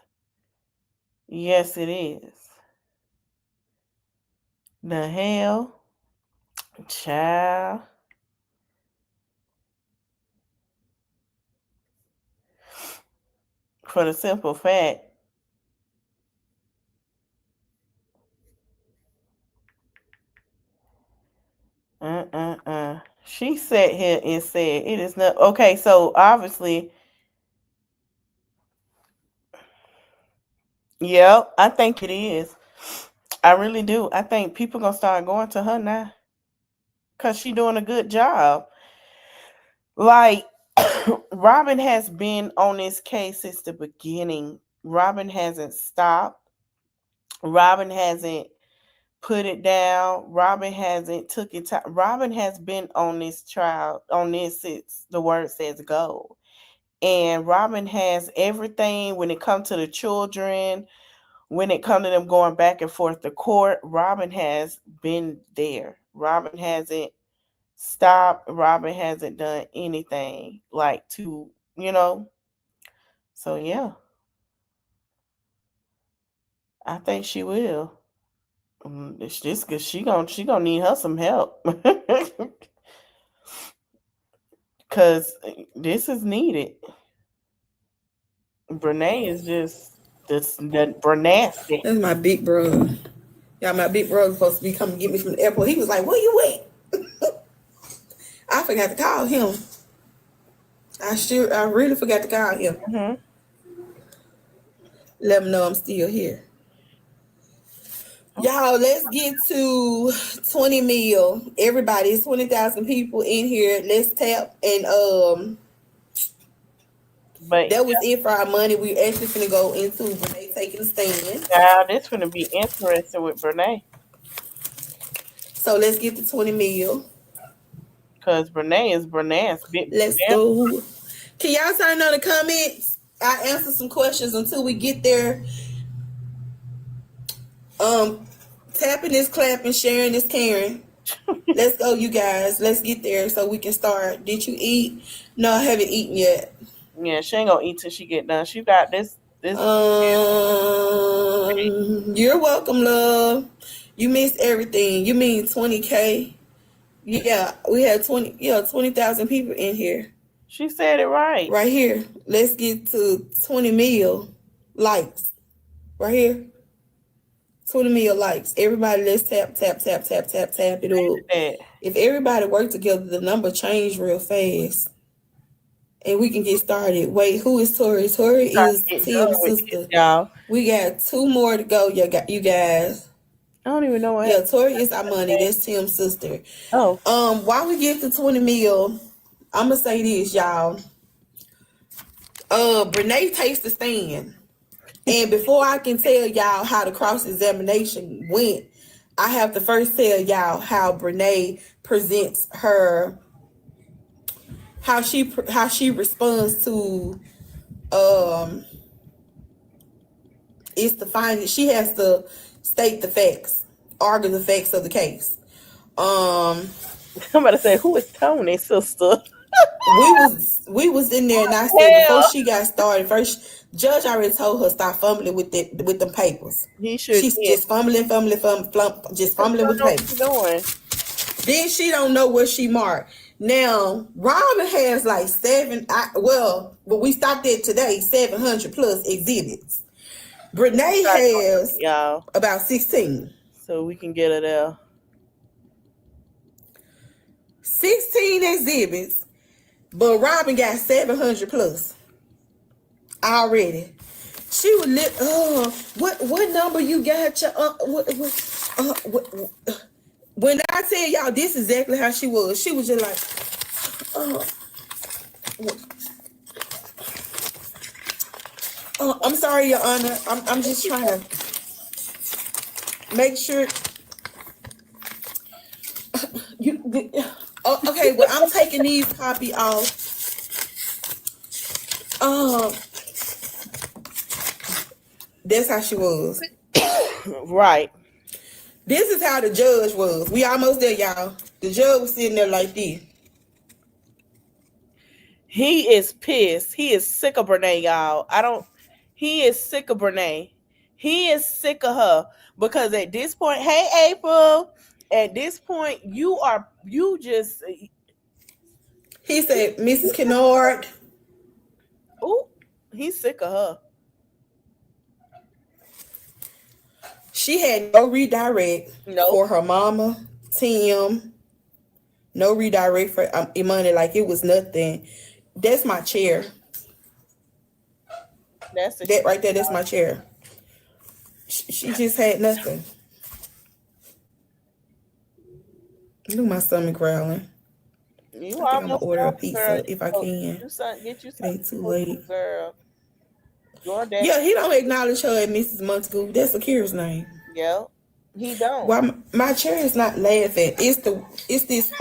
Yes, it is. The hell? Child. For the simple fact, she sat here and said it is not okay. So obviously, yeah, I think it is. I really do. I think people gonna start going to her now because she doing a good job. Like Robin has been on this case since the beginning. Robin hasn't stopped. Robin hasn't put it down. Robin hasn't took it time. Robin has been on this trial, on this since the word says go. And Robin has everything when it comes to the children, when it comes to them going back and forth to court. Robin has been there. Robin hasn't stopped. Robin hasn't done anything like to, So yeah, I think she will. It's just because she gonna need her some help. Because this is needed. Brenay is just Brenasty. That's my big brother. Yeah, my big brother was supposed to be coming to get me from the airport. He was like, where you at? I forgot to call him. I really forgot to call him. Mm-hmm. Let him know I'm still here. Y'all, let's get to 20 mil. Everybody, it's 20,000 people in here. Let's tap and But that was it for our money. We actually finna go into Brenay taking a stand. Now this gonna be interesting with Brenay. So let's get to 20 mil. Because Brenay is Brenay's big. Let's go. Can y'all turn on the comments? I answer some questions until we get there. Tapping is clapping, sharing is caring. Let's go, you guys. Let's get there so we can start. Did you eat? No, I haven't eaten yet. Yeah, she ain't gonna eat till she get done. She got this. You're welcome, love. You missed everything. You mean 20K? Yeah, we had 20,000 people in here. She said it right. Right here. Let's get to 20 mil likes. Right here. 20 million likes. Everybody, let's tap it up. If everybody work together, the number change real fast. And we can get started. Wait, who is Tori? Tori is Tim's sister. Y'all. We got 2 more to go, you guys. I don't even know what. Yeah, Tori is our money. That's Tim's sister. Oh. While we get to 20 mil, I'ma say this, y'all. Brenay takes the stand. And before I can tell y'all how the cross-examination went, I have to first tell y'all how Brenay presents her, how she responds to it's the finding. She has to state the facts, argue the facts of the case. I'm about to say, who is Tony's sister? we was in there, and I said before she got started, first judge already told her stop fumbling with them papers. She's just fumbling, just fumbling with the papers. Doing? Then she don't know where she marked. Now Robin has like 7. But we stopped at today 700 plus exhibits. Brenay has y'all about 16. So we can get her there. 16 exhibits, but Robin got 700 plus already. She would what number you got your when I tell y'all this is exactly how she was just like I'm sorry, Your Honor. I'm just trying to make sure you okay, well, I'm taking these copy off. That's how she was. Right. This is how the judge was. We almost there, y'all. The judge was sitting there like this. He is pissed. He is sick of Brenay, y'all. He is sick of Brenay. He is sick of her because at this point, hey, April, at this point, you just. He said, Mrs. Kennard. Ooh, he's sick of her. She had no redirect for her mama, Tim. No redirect for Imani, like it was nothing. That's my chair. That right there, that's my chair. She just had nothing. Look, my stomach growling. I think I'm gonna order a pizza if I can. Get you it ain't too late. Girl. Yeah, he don't acknowledge her as Mrs. Montague. That's Akira's name. Yeah, he don't. Why my chair is not laughing? It's this.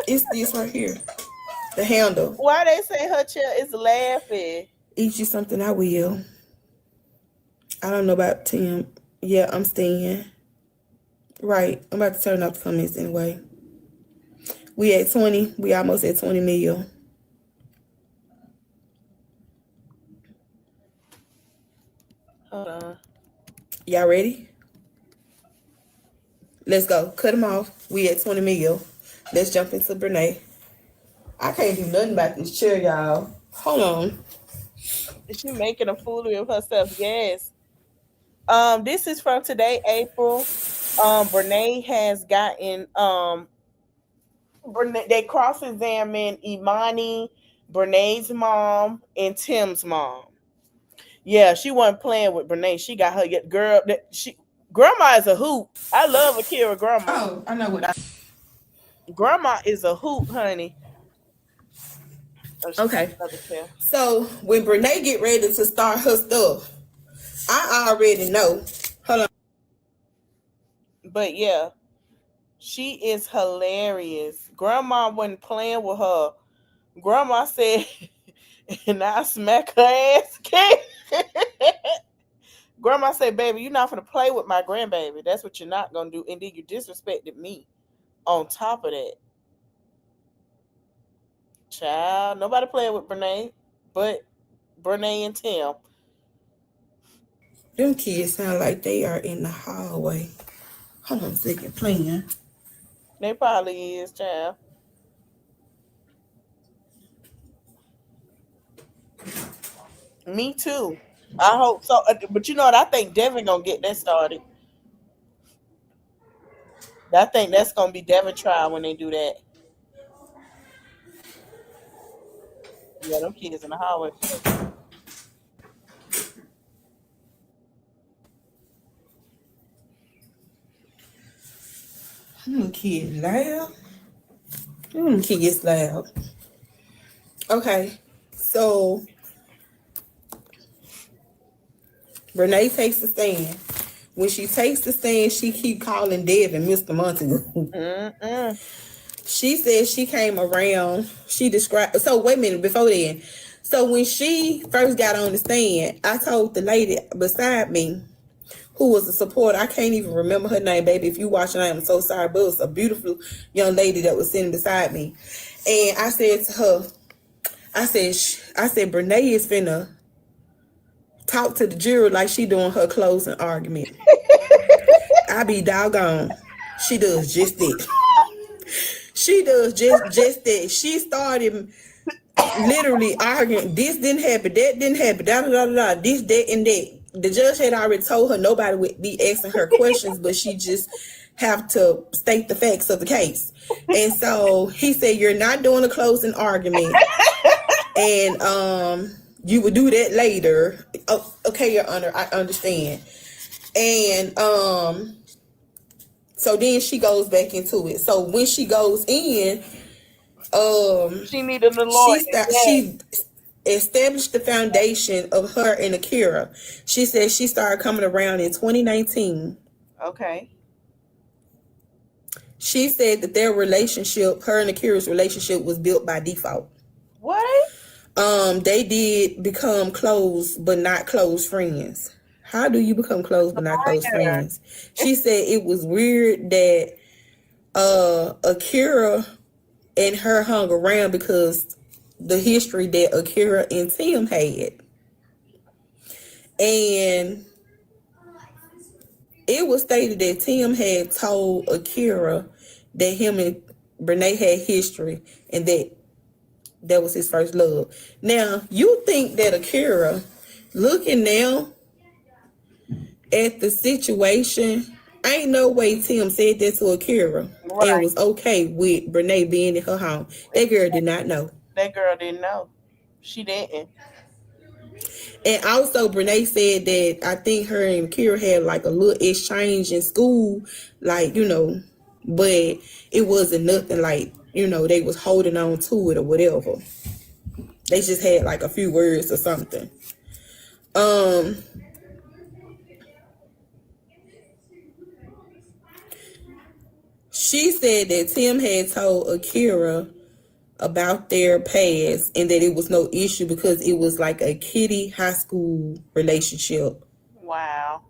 It's this right here. The handle. Why they say her chair is laughing? Eat you something, I will. I don't know about Tim. Yeah, I'm staying. Right. I'm about to turn off the comments anyway. We at 20. We almost at 20 million. Hold on. Y'all ready? Let's go. Cut them off. We at 20 million. Let's jump into Brenay. I can't do nothing about this chair, y'all. Hold on. Is she making a foolery of herself? Yes. This is from today, April. Brenay has gotten they cross-examined Imani, Brenay's mom, and Tim's mom. Yeah, she wasn't playing with Brenay. She got her girl. Grandma is a hoot. I love Akira grandma. Oh, I know what Grandma is a hoot, honey. Okay. So when Brenay get ready to start her stuff, I already know. Hold on. But yeah, she is hilarious. Grandma wasn't playing with her. Grandma said, and I smack her ass. Grandma said, baby, you're not going to play with my grandbaby. That's what you're not going to do. And then you disrespected me on top of that. Child, nobody playing with Brenay but Brenay and Tim. Them kids sound like they are in the hallway. Hold on a second, playing. They probably is, child. Me too. I hope so. But you know what? I think Devin gonna get that started. I think that's gonna be Devin trial when they do that. Yeah, them kids in the hallway. Them kids loud. Them kids loud. Okay, so Brenay takes the stand. When she takes the stand, she keep calling Devin Mr. Montague. Mm-mm. She said she came around. She described. So wait a minute before then. So when she first got on the stand, I told the lady beside me, who was a supporter. I can't even remember her name, baby. If you watching, I am so sorry, but it was a beautiful young lady that was sitting beside me, and I said to her, I said, Brenay is finna talk to the jury like she doing her closing argument. I be doggone. She does just that. She does just that. She started literally arguing. This didn't happen. That didn't happen. Da da da da. This, that, and that. The judge had already told her nobody would be asking her questions, but she just have to state the facts of the case. And so he said, "You're not doing a closing argument, and you would do that later." Oh, okay, Your Honor, I understand. And so then she goes back into it. So when she goes in, she needed a lawyer. she established the foundation of her and Akira. She said she started coming around in 2019. Okay. She said that their relationship, her and Akira's relationship, was built by default. What? They did become close, but not close friends. How do you become close but not close friends? She said it was weird that Akira and her hung around because the history that Akira and Tim had. And it was stated that Tim had told Akira that him and Brenay had history and that was his first love. Now, you think that Akira, looking now at the situation, ain't no way Tim said that to Akira and was okay with Brenay being in her home. That girl did not know. That girl didn't know. She didn't. And also, Brenay said that I think her and Akira had like a little exchange in school, like, but it wasn't nothing like, they was holding on to it or whatever. They just had like a few words or something. She said that Tim had told Akira about their past and that it was no issue because it was like a kiddie high school relationship. Wow.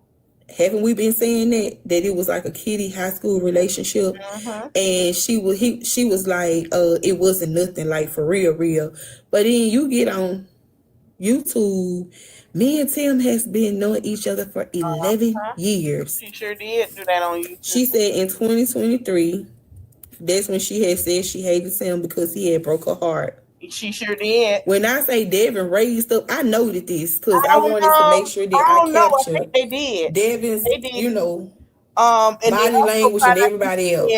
Haven't we been saying that it was like a kiddie high school relationship? Mm-hmm. And she was like, it wasn't nothing like for real. But then you get on YouTube, me and Tim has been knowing each other for 11 years. She sure did do that on YouTube. She said in 2023, that's when she had said she hated Tim because he had broke her heart. She sure did. When I say Devin raised up, I noted this because I wanted to make sure that I captured I they did. Devin's, They did. And body language and everybody else.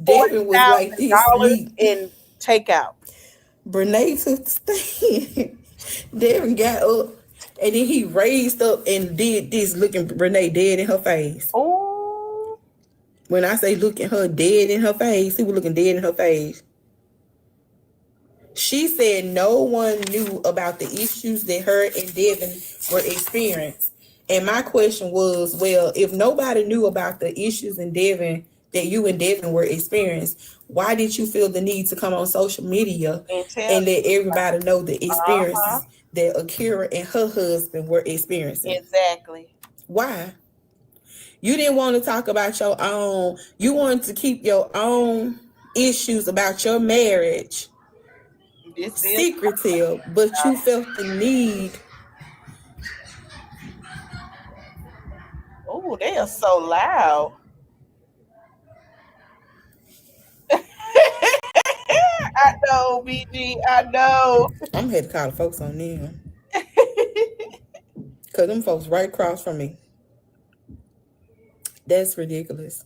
Devin was like this week in takeout. Brenay took the stand. Devin got up and then he raised up and did this, looking Brenay dead in her face. Oh. When I say looking her dead in her face, he was looking dead in her face. She said no one knew about the issues that her and Devin were experiencing. And my question was, well, if nobody knew about the issues in Devin that you and Devin were experiencing, why did you feel the need to come on social media and let everybody know the experiences that Akira and her husband were experiencing? Exactly. Why? You didn't want to talk about your own. You wanted to keep your own issues about your marriage secretive, but you felt the need. Oh, they are so loud. I know, BG. I know. I'm here to call the folks on them. Cause them folks right across from me. That's ridiculous.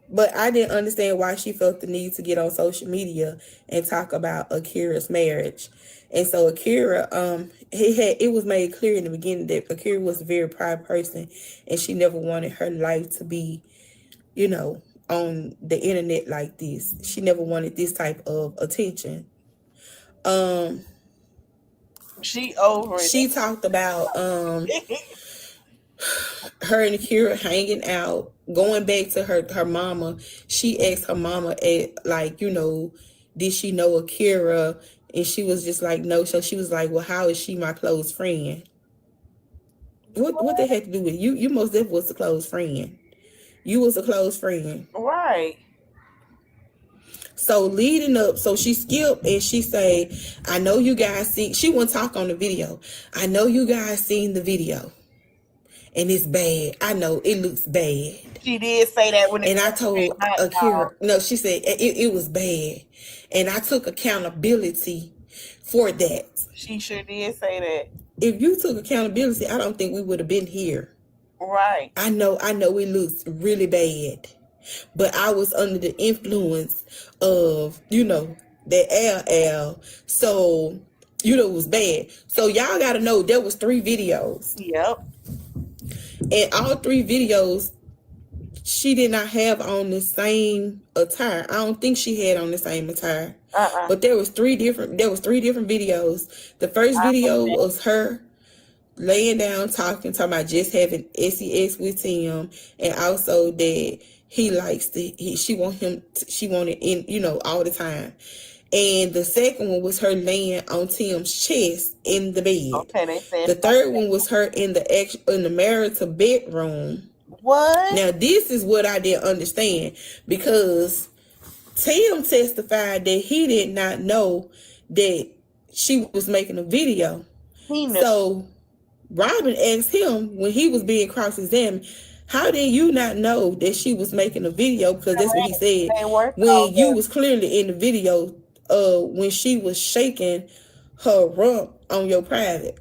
But I didn't understand why she felt the need to get on social media and talk about Akira's marriage. And so Akira, it was made clear in the beginning that Akira was a very private person, and she never wanted her life to be, on the internet like this. She never wanted this type of attention. She over it. She talked about her and Akira hanging out, going back to her mama. She asked her mama, did she know Akira? And she was just like, no. So she was like, well, how is she my close friend? What they had to do with it? You most definitely was a close friend. You was a close friend. Right. So leading up, so she skipped and she say, I know you guys see, she wouldn't talk on the video. I know you guys seen the video. And it's bad. I know it looks bad. She did say that when it and I told Akira, no, she said it was bad. And I took accountability for that. She sure did say that. If you took accountability, I don't think we would have been here. Right. I know it looks really bad. But I was under the influence of, that LL. So, it was bad. So y'all gotta know there was 3 videos. Yep. And all 3 videos, she did not have on the same attire. I don't think she had on the same attire. But there was 3 different videos. The first video was her laying down talking about just having sex with him, and also that she wanted in, all the time. And the second one was her laying on Tim's chest in the bed. Okay, they said the third one was her in the marital bedroom. What? Now this is what I didn't understand, because Tim testified that he did not know that she was making a video. So Robin asked him when he was being cross-examined, how did you not know that she was making a video? Because that's what he said. When you was clearly in the video, when she was shaking her rump on your private.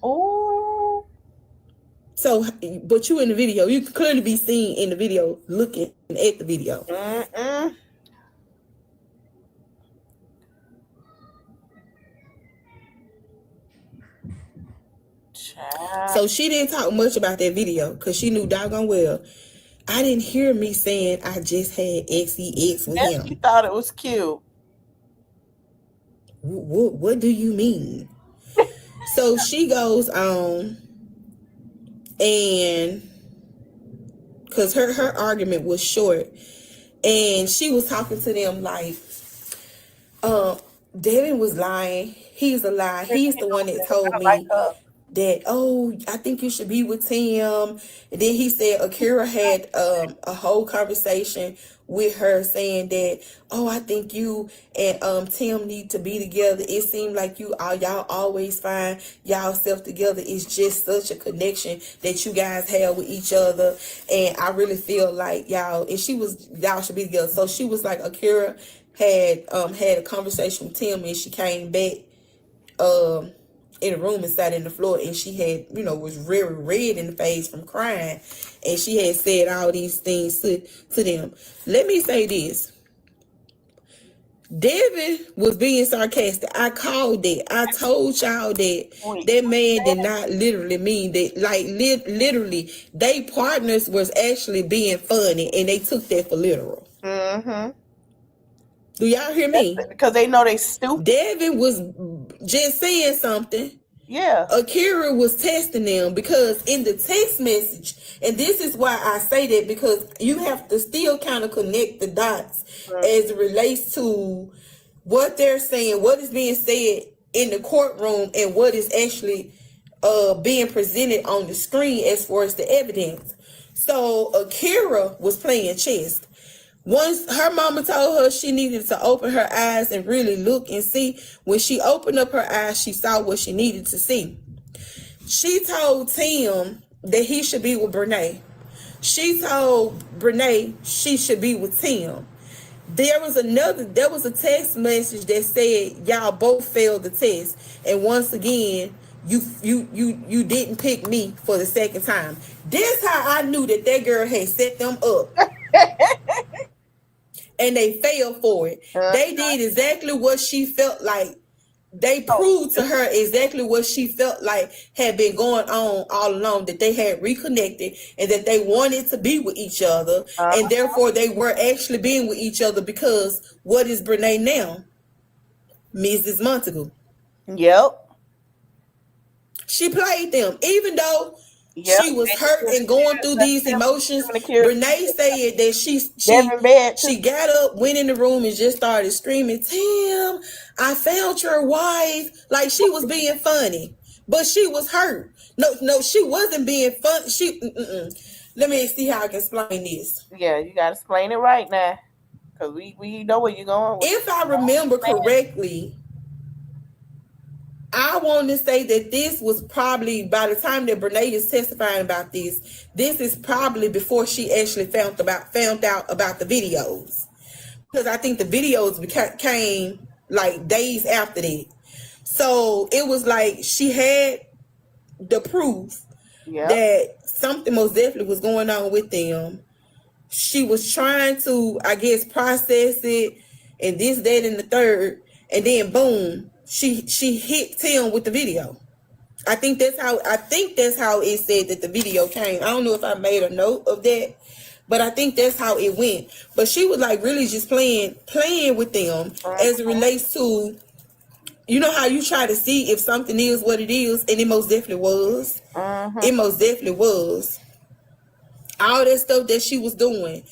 Oh. So, but you in the video, you can clearly be seen in the video looking at the video. So she didn't talk much about that video because she knew doggone well I didn't hear me saying I just had sex with him. You thought it was cute. What do you mean? So she goes on, and because her argument was short, and she was talking to them like, Devin was lying. He's a lie. He's the one that told me that, I think you should be with Tim. And then he said Akira had a whole conversation with her saying that, I think you and Tim need to be together. It seemed like y'all always find y'all self together. It's just such a connection that you guys have with each other. And I really feel like y'all should be together. So she was like, Akira had a conversation with Tim, and she came back in the room and sat in the floor, and she had, was very red in the face from crying, and she had said all these things to them. Let me say this. Devin was being sarcastic. I called that. I told y'all that man did not literally mean that. Like, literally, they partners was actually being funny, and they took that for literal. Mm-hmm. Do y'all hear me? Because they know they stupid. Devin was just saying something. Yeah. Akira was testing them, because in the text message, and this is why I say that, because you have to still kind of connect the dots as it relates to what they're saying, what is being said in the courtroom, and what is actually being presented on the screen as far as the evidence. So Akira was playing chess. Once her mama told her she needed to open her eyes and really look and see, when she opened up her eyes, she saw what she needed to see. She told Tim that he should be with Brenay. She told Brenay she should be with Tim. There was a text message that said y'all both failed the test. And once again, you didn't pick me for the second time. This how I knew that girl had set them up. And they fell for it. They did exactly what she felt like. They proved to her exactly what she felt like had been going on all along, that they had reconnected and that they wanted to be with each other. And therefore they were actually being with each other, because what is Brenay now? Mrs. Montague. Yep. She played them. Even though she was hurt and going through these emotions, Brenay said that she got up, went in the room, and just started screaming, "Tim, I found your wife." Like she was being funny, but she was hurt. No, she wasn't being fun. Let me see how I can explain this. Yeah, you gotta explain it right now, because we know where you're going with. If I remember correctly, I want to say that this was probably, by the time that Brenay is testifying about this is probably before she actually found out about the videos, because I think the videos came like days after that. So it was like she had the proof that something most definitely was going on with them. She was trying to, I guess, process it, and this, that, and the third, and then boom, she hit Tim with the video. I think that's how it said that the video came. I don't know if I made a note of that, but I think that's how it went. But she was like really just playing with them as it relates to, you know how you try to see if something is what it is, and it most definitely was. It most definitely was. All that stuff that she was doing.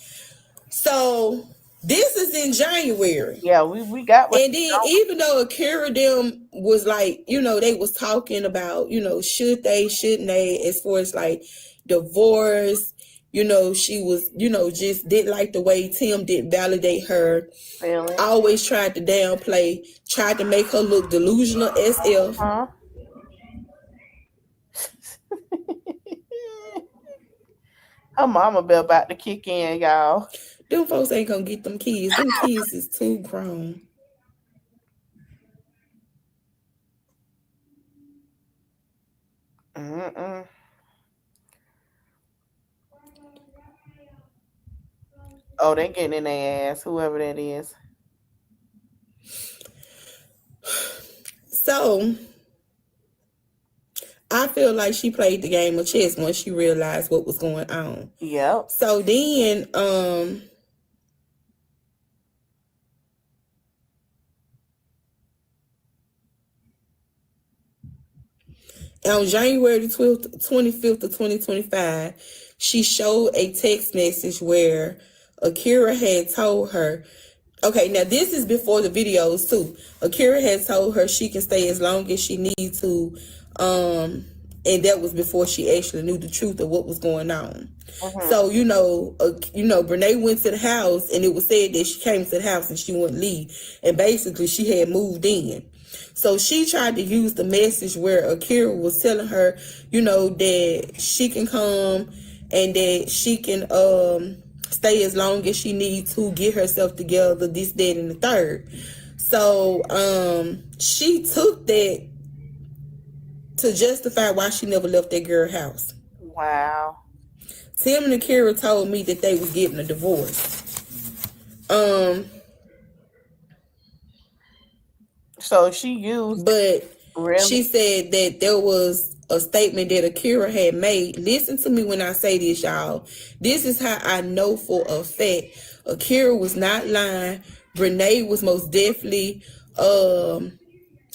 So this is in January. Yeah, we got. And then even though Akira them was like, you know, they was talking about, you know, should they, shouldn't they, as far as like divorce. You know, she was, you know, just didn't like the way Tim didn't validate her. Really? Always tried to downplay, tried to make her look delusional as if. Her mama be about to kick in, y'all. Them folks ain't gonna get them kids. Them kids is too grown. Oh, they getting in their ass, whoever that is. So I feel like she played the game of chess once she realized what was going on. Yep. So then, on January the 25th of 2025, she showed a text message where Akira had told her, okay, now this is before the videos too. Akira had told her she can stay as long as she needs to, and that was before she actually knew the truth of what was going on. So, you know, Brenay went to the house, and it was said that she came to the house and she wouldn't leave. And basically she had moved in. So she tried to use the message where Akira was telling her, you know, that she can come and that she can stay as long as she needs to get herself together, this, that, and the third. So she took that to justify why she never left that girl's house. Wow. Tim and Akira told me that they was getting a divorce. So she used, but really? She said that there was a statement that Akira had made. Listen to me when I say this, y'all. This is how I know for a fact Akira was not lying. Brenay was most definitely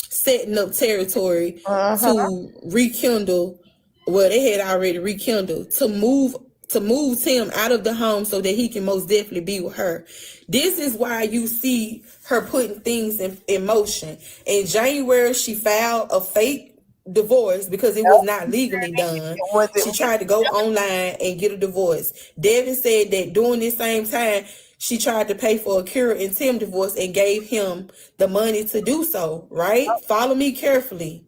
setting up territory to rekindle. Well, they had already rekindled to move Tim out of the home so that he can most definitely be with her. This is why you see her putting things in motion. In January, she filed a fake divorce because it was not legally done. She tried to go online and get a divorce. Devin said that during this same time, she tried to pay for Akira and Tim divorce and gave him the money to do so, right? Follow me carefully.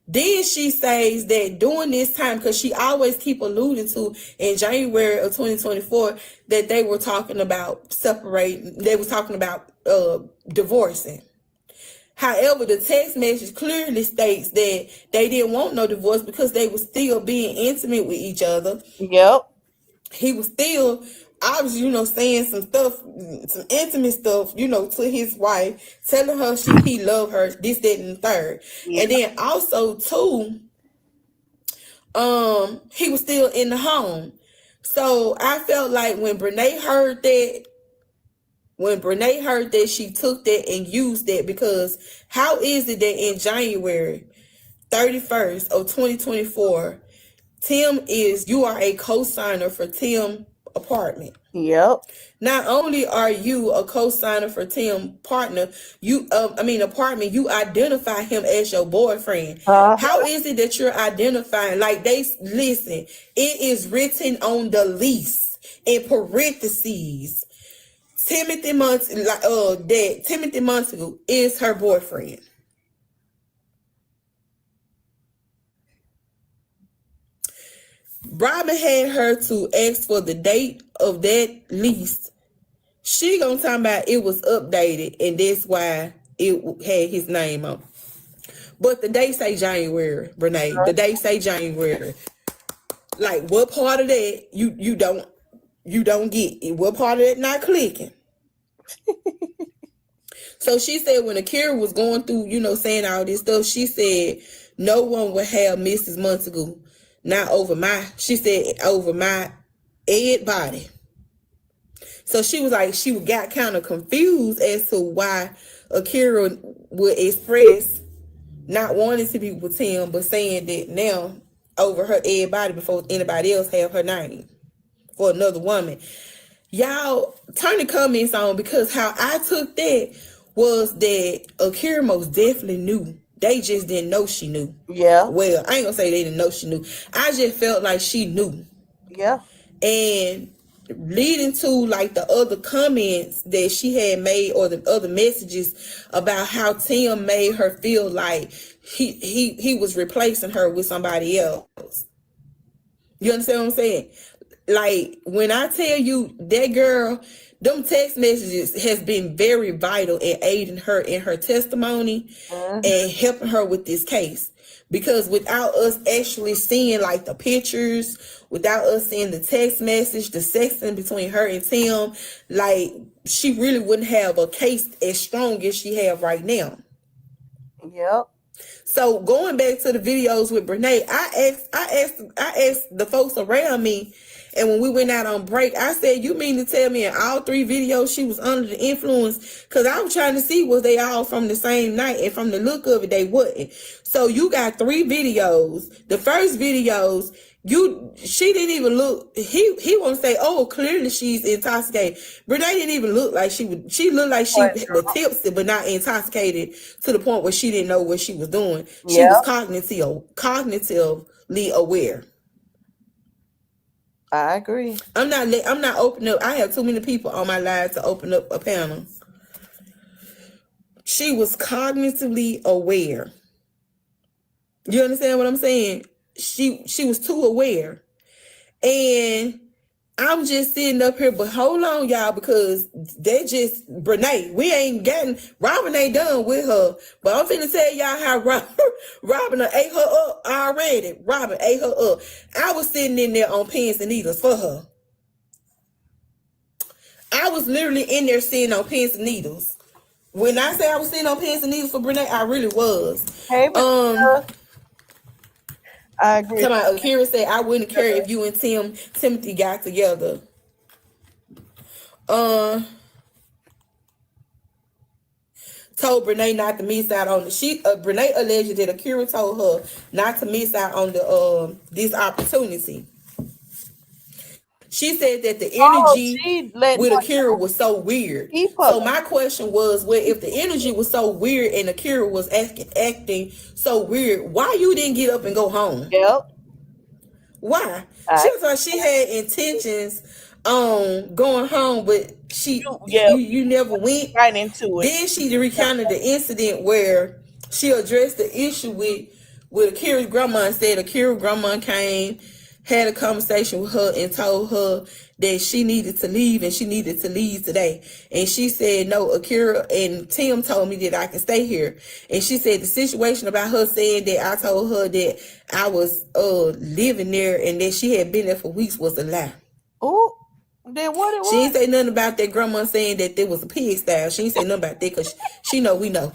Then she says that during this time, because she always keep alluding to in January of 2024 that they were talking about separating, they were talking about divorcing. However, the text message clearly states that they didn't want no divorce because they were still being intimate with each other. Yep. He was still, obviously, saying some stuff, some intimate stuff, to his wife, telling her he loved her, this, that, and the third. Yep. And then also, too, he was still in the home. So I felt like when Brenay heard that, she took that and used that, because how is it that in January 31st of 2024, you are a co-signer for Tim apartment. Yep. Not only are you a co-signer for Tim apartment, you identify him as your boyfriend. How is it that you're identifying? Like, listen, it is written on the lease in parentheses. Timothy Montague is her boyfriend. Robin had her to ask for the date of that lease. She gonna talk about it was updated, and that's why it had his name on. But the date say January, Brenay. The date say January. Like, what part of that you don't get? What part of that not clicking? So she said when Akira was going through, saying all this stuff, she said no one would have Mrs. Montague. Not over she said over my dead body. So she was like, she got kind of confused as to why Akira would express not wanting to be with him, but saying that now over her dead body before anybody else have her name for another woman. Y'all turn the comments on, because how I took that was that Akira most definitely knew. They just didn't know she knew. Yeah. Well, I ain't gonna say they didn't know she knew. I just felt like she knew. Yeah. And leading to like the other comments that she had made, or the other messages about how Tim made her feel like he was replacing her with somebody else. You understand what I'm saying? Like, when I tell you that girl, them text messages has been very vital in aiding her in her testimony and helping her with this case. Because without us actually seeing like the pictures, without us seeing the text message, the sexting between her and Tim, like, she really wouldn't have a case as strong as she have right now. Yep. So going back to the videos with Brenay, I asked the folks around me, and when we went out on break, I said, you mean to tell me in all 3 videos she was under the influence? Because I was trying to see, was they all from the same night? And from the look of it, they wasn't. So you got 3 videos. The first videos, she didn't even look, he won't say, oh, clearly she's intoxicated. Brenay didn't even look like she looked like she was tipsy, but not intoxicated to the point where she didn't know what she was doing. She was cognitively aware. I agree. I'm not opening up. I have too many people on my live to open up a panel. She was cognitively aware. You understand what I'm saying? She was too aware. And I'm just sitting up here, but hold on, y'all, because they just, Brenay, we ain't getting, Robin ain't done with her, but I'm finna tell y'all how Robin ate her up already. Robin ate her up. I was sitting in there on pins and needles for her. I was literally in there sitting on pins and needles. When I say I was sitting on pins and needles for Brenay, I really was. Hey, I agree. Akira said, I wouldn't care if you and Timothy got together. Told Brenay not to miss out on Brenay alleged that Akira told her not to miss out on this opportunity. She said that the energy with Akira was so weird. So my question was, well, if the energy was so weird and Akira was acting so weird, why you didn't get up and go home? Yep. Why? She was like she had intentions on going home, but you never went right into it. Then she recounted the incident where she addressed the issue with Akira's grandma and said Akira's grandma came had a conversation with her and told her that she needed to leave and she needed to leave today. And she said, no, Akira and Tim told me that I can stay here. And she said the situation about her saying that I told her that I was living there and that she had been there for weeks was a lie. Oh, then what it was? She ain't say nothing about that grandma saying that there was a pig style. She ain't say nothing about that because she know we know.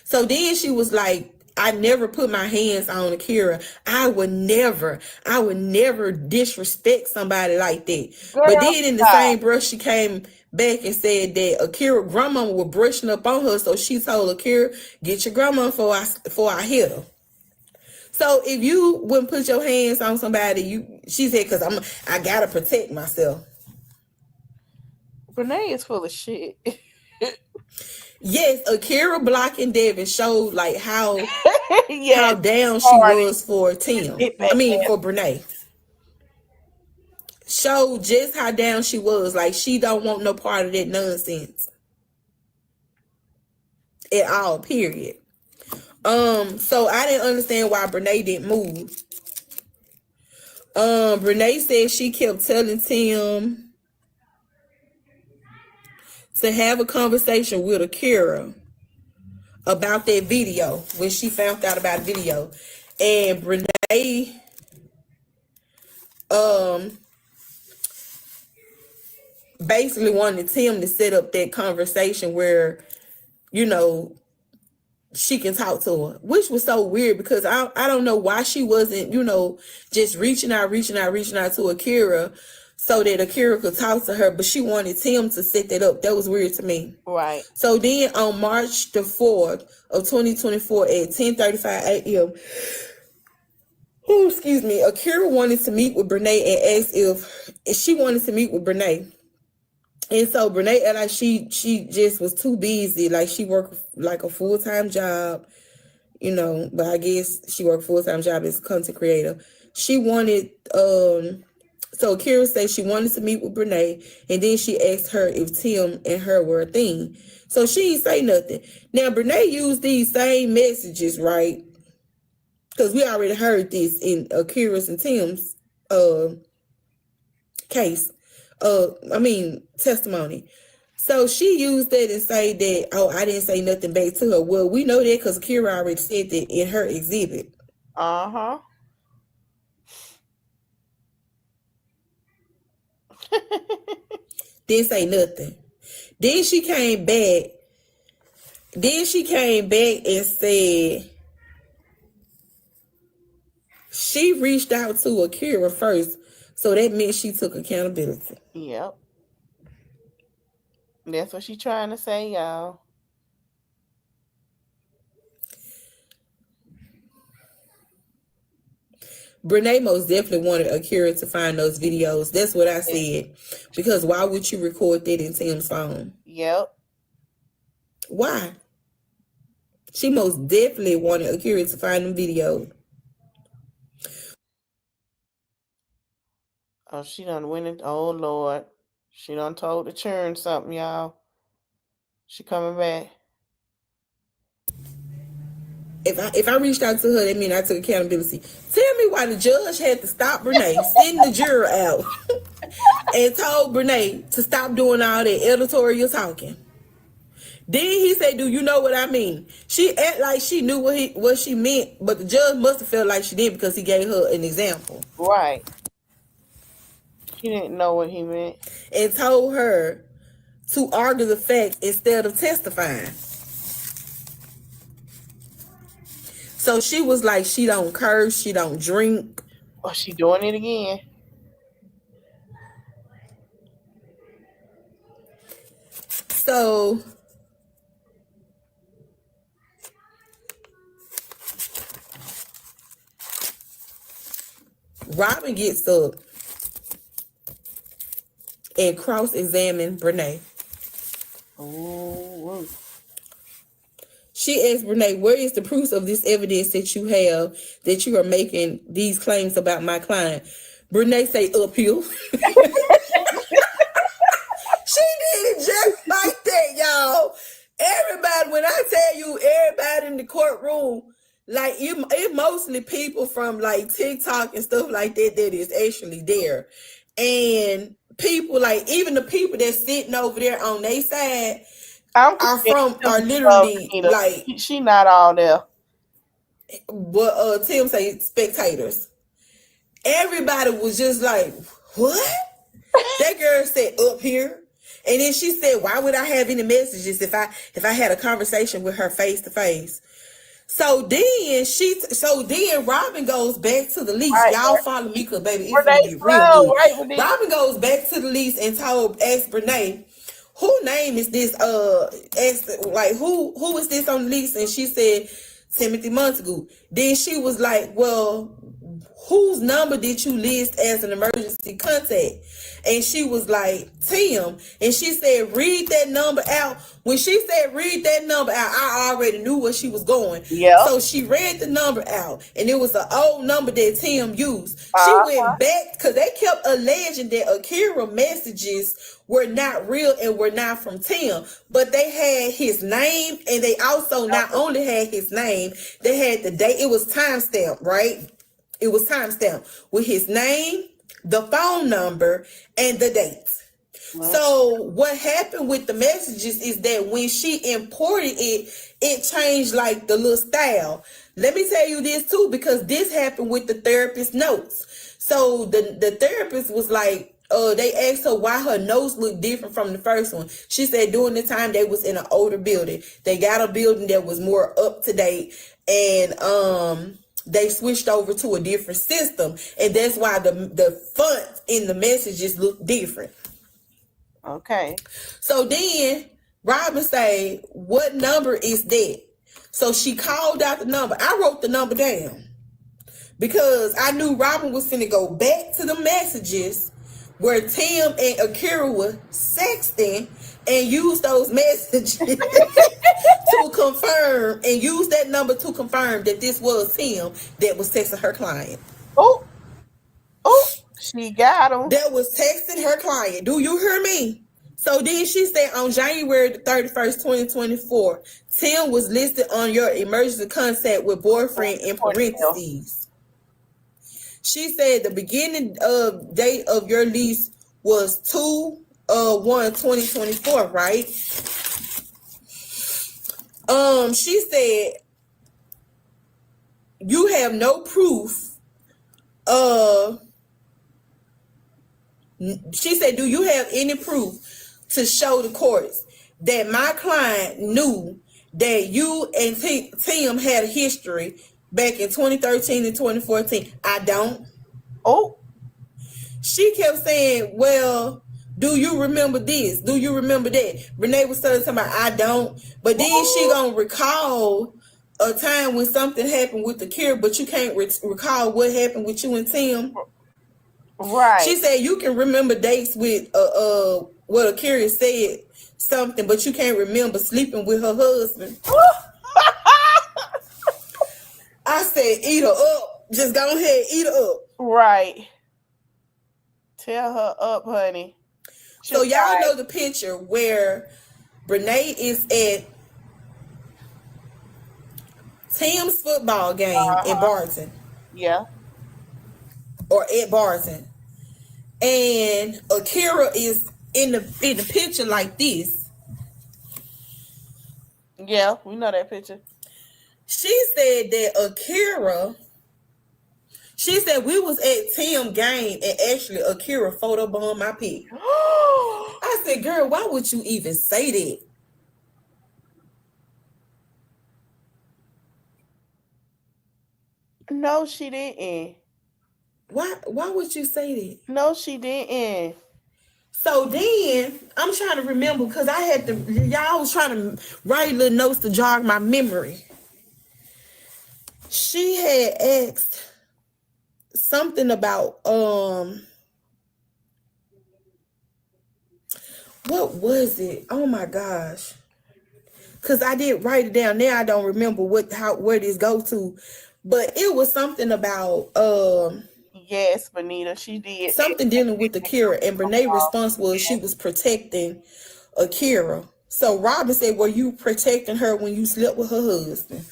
So then she was like, I never put my hands on Akira. I would never disrespect somebody like that. Girl, but then in the same brush, she came back and said that Akira grandma was brushing up on her. So she told Akira, get your grandma before I hit her. So if you wouldn't put your hands on somebody, she said, because I gotta protect myself. Brenay is full of shit. Yes, Akira blocking Devin showed like how how down she was for Tim. I mean for Brenay. Showed just how down she was. Like she don't want no part of that nonsense at all. Period. So I didn't understand why Brenay didn't move. Brenay said she kept telling Tim to have a conversation with Akira about that video when she found out about the video. And Brenay basically wanted Tim to set up that conversation where, you know, she can talk to her, which was so weird because I don't know why she wasn't, you know, just reaching out to Akira so that Akira could talk to her, but she wanted Tim to set that up. That was weird to me. Right. So then on March the 4th of 2024 at 10:35 a.m., excuse me, Akira wanted to meet with Brenay and asked if she wanted to meet with Brenay. And so Brenay, like she just was too busy. Like she worked like a full-time job, you know, but I guess she worked a full-time job as a content creator. She wanted, so Akira said she wanted to meet with Brenay, and then she asked her if Tim and her were a thing. So she didn't say nothing. Now Brenay used these same messages, right? Because we already heard this in Akira's and Tim's case. Testimony. So she used that and say that, oh, I didn't say nothing back to her. Well, we know that because Akira already said that in her exhibit. Uh-huh. Didn't say nothing. Then she came back and said she reached out to Akira first. So that meant she took accountability. Yep. That's what she's trying to say, y'all. Brenay most definitely wanted Akira to find those videos. That's what I said. Because why would you record that in Tim's phone? Yep. Why? She most definitely wanted Akira to find them videos. Oh, she done went it. Oh, Lord. She done told the churn something, y'all. She coming back. If I reached out to her, that means I took accountability. Tell me why the judge had to stop Brenay, send the juror out, and told Brenay to stop doing all that editorial talking. Then he said, do you know what I mean? She act like she knew what she meant, but the judge must have felt like she did because he gave her an example. Right. She didn't know what he meant. And told her to argue the facts instead of testifying. So she was like, she don't curse, she don't drink. Oh, she doing it again. So Robin gets up and cross-examine Brenay. Oh. She asked Brenay, where is the proof of this evidence that you have that you are making these claims about my client? Brenay say, up here. She did it just like that, y'all. Everybody, when I tell you everybody in the courtroom, like it mostly people from like TikTok and stuff like that that is actually there. And people, like even the people that's sitting over there on their side are literally like, she not all there. What Tim say, spectators. Everybody was just like, what? That girl said up here. And then she said, why would I have any messages if I had a conversation with her face to face? So then Robin goes back to the lease. Right, Y'all follow me, because baby, it's Brenay gonna get real Slow, good. right, Robin goes back to the lease and asked Brenay, who name is this? Who is this on the lease? And she said, Timothy Montague. Then she was like, well, whose number did you list as an emergency contact? And she was like, Tim. And she said, read that number out. When she said, read that number out, I already knew where she was going. Yeah. So she read the number out, and it was an old number that Tim used. She went back, because they kept alleging that Akira messages were not real and were not from Tim, but they had his name, and they also not only had his name, they had the date. It was timestamped, right? It was timestamped with his name, the phone number, and the date. So what happened with the messages is that when she imported it, it changed like the little style. Let me tell you this too, because this happened with the therapist notes. So the therapist was like, they asked her why her notes looked different from the first one. She said during the time they was in an older building, they got a building that was more up to date, and they switched over to a different system, and that's why the font in the messages look different. Okay. So then Robin say, what number is that? So she called out the number. I wrote the number down because I knew Robin was finna go back to the messages where Tim and Akira were sexting and use those messages to confirm, and use that number to confirm that this was Tim that was texting her client. Oh, she got him. That was texting her client. Do you hear me? So then she said on January the 31st, 2024, Tim was listed on your emergency contact with boyfriend in parentheses. She said the beginning of date of your lease was 2/1/2024, right? She said you have no proof. She said, do you have any proof to show the courts that my client knew that you and Tim had a history back in 2013 and 2014? I don't. Oh. She kept saying, well, do you remember this? Do you remember that? Brenay was telling somebody, I don't. But then she gonna recall a time when something happened with Akira, but you can't recall what happened with you and Tim. Right. She said you can remember dates with what Akira said something, but you can't remember sleeping with her husband. I said, eat her up. Just go ahead, eat her up. Right. Tell her up, honey. So y'all know the picture where Brenay is at Tim's football game in Barton. Yeah. Or at Barton. And Akira is in the picture like this. Yeah, we know that picture. She said that Akira, she said we was at Tim game and actually Akira photobombed my pic. I said, girl, why would you even say that? No, she didn't. Why would you say that? No, she didn't. So then I'm trying to remember, because I had to, y'all was trying to write little notes to jog my memory. She had asked something about what was it? Oh my gosh. Cause I did write it down. Now I don't remember where this go to. But it was something about yes, Benita, she did. Something dealing with Akira, and Brenay's response was she was protecting Akira. So Robin said, were you protecting her when you slept with her husband?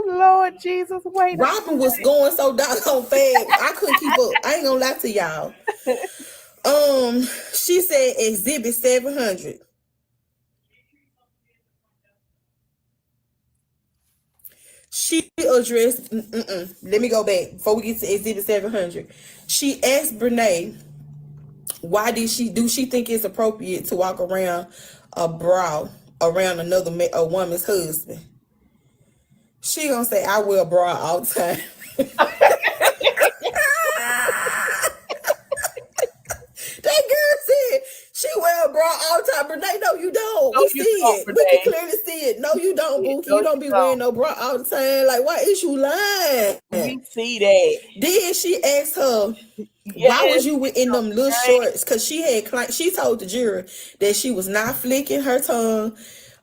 Lord Jesus, wait. Robin was going so doggone fast, I couldn't keep up. I ain't gonna lie to y'all. She said exhibit 700. She addressed. Let me go back before we get to exhibit 700. She asked Brenay, why do she think it's appropriate to walk around a bra around a woman's husband? She gonna say, I wear a bra all the time. That girl said she wear a bra all the time. Brenay, no, you don't. No, We you see don't, it. We Brenay. can clearly see it. No, you don't, Bookie. No, You don't be wearing no bra all the time. Like, why is you lying? We see that. Then she asked her, why Yes, was you in them little right. shorts? Because she told the jury that she was not flicking her tongue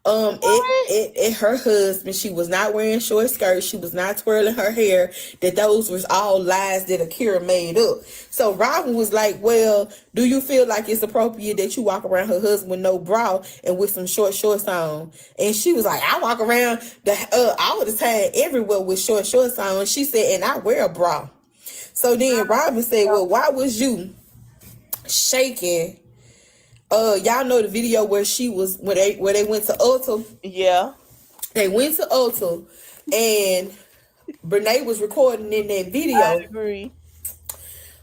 at her husband. She was not wearing short skirts. She was not twirling her hair. That those was all lies that Akira made up. So Robin was like, well, do you feel like it's appropriate that you walk around her husband with no bra and with some short shorts on? And she was like, I walk around all the time everywhere with short shorts on. She said, and I wear a bra. So then Robin said, well, why was you shaking? Y'all know the video where she was where they went to Ulta? Yeah. They went to Ulta and Brenay was recording in that video. I agree.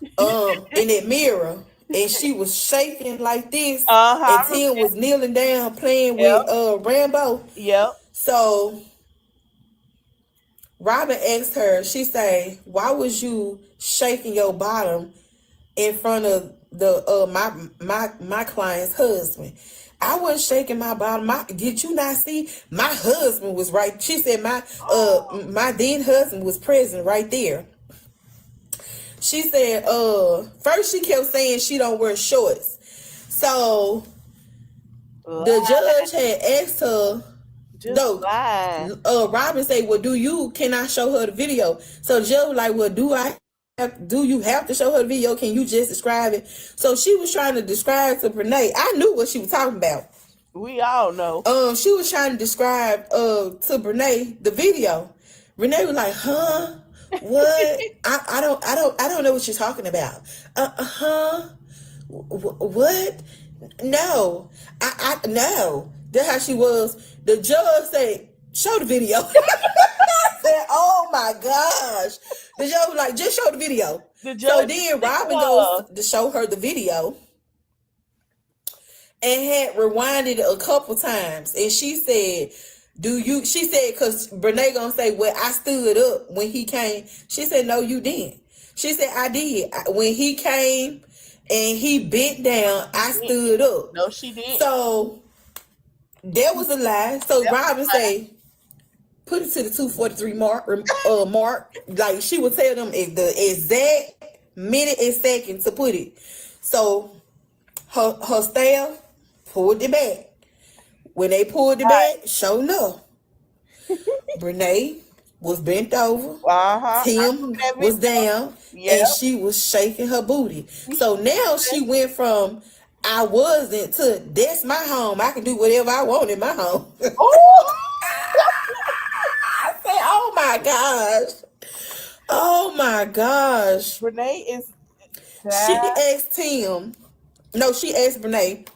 In that mirror. And she was shaking like this. Uh-huh. And Tim was kneeling down playing with Rambo. Yep. So Robin asked her, she said, why was you shaking your bottom in front of the my client's husband? I wasn't shaking my bottom. Did you not see? My husband was right. She said my then husband was present right there. She said, first she kept saying she don't wear shorts. So the judge had asked her, Robin said, well, can I show her the video? So the judge was like, well, do you have to show her the video? Can you just describe it? So she was trying to describe to Brenay. I knew what she was talking about. We all know. She was trying to describe to Brenay the video. Brenay was like, huh? What? I don't know what you're talking about. What? No. No. That's how she was. The judge said, show the video. I said, oh my gosh. The judge was like, just show the video. So then Robin goes to show her the video and had rewinded it a couple times. And she said, she said, because Brenay gonna say, well, I stood up when he came. She said, no, you didn't. She said, I did. When he came and he bent down, I stood up. No, she didn't. So that was a lie. So Robin say, put it to the 2:43 mark. Like she would tell them the exact minute and second to put it. So her staff pulled it back. When they pulled it back, sure enough, Brenay was bent over. Tim was down, and she was shaking her booty. So now she went from I wasn't to that's my home. I can do whatever I want in my home. I said, oh my gosh. Oh my gosh. Brenay is. She asked Tim. No, she asked Brenay,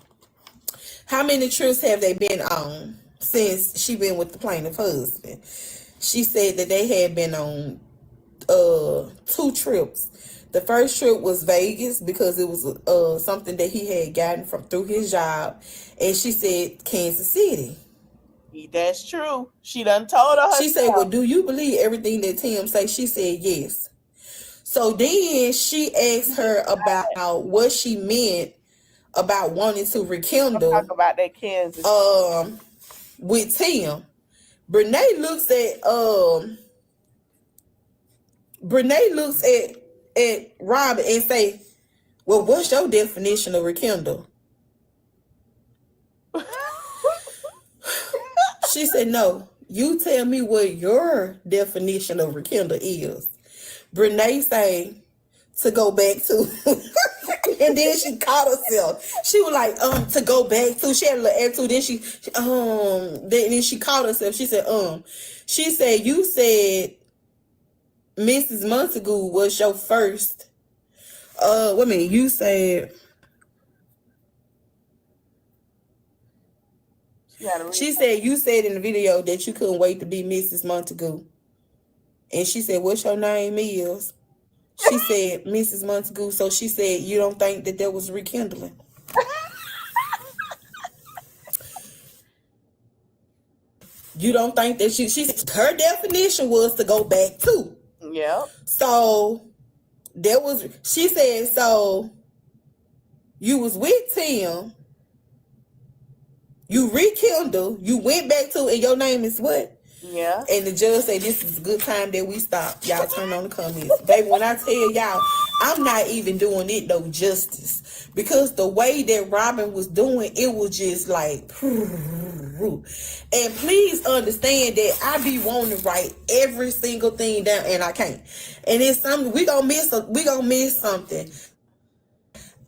how many trips have they been on since she been with the plaintiff husband? She said that they had been on 2 trips. The first trip was Vegas because it was something that he had gotten through his job. And she said Kansas City. That's true. She done told her. She said, well, do you believe everything that Tim say? She said yes. So then she asked her about what she meant about wanting to rekindle. Talk about that Kansas. With Tim. Brenay looks at Robin and say, well, what's your definition of rekindle? She said, no, you tell me what your definition of rekindle is. Brenay say, to go back to. And then she caught herself. She was like, to go back to. She had a little attitude. Then she caught herself. She said, She said you said Mrs. Montague was your first. Wait a minute. You said. She said you said in the video that you couldn't wait to be Mrs. Montague. And she said, "What's your name is?" She said, "Mrs. Montague." So she said, "You don't think that there was rekindling?" You don't think that she said her definition was to go back to. Yeah. So there was, she said, so you was with Tim, you rekindled, you went back to, and your name is what? Yeah. And the judge said this is a good time that we stop. Y'all turn on the comments. Baby, when I tell y'all, I'm not even doing it no justice. Because the way that Robin was doing, it was just like, and please understand that I be wanting to write every single thing down and I can't. And it's something, we gonna miss something.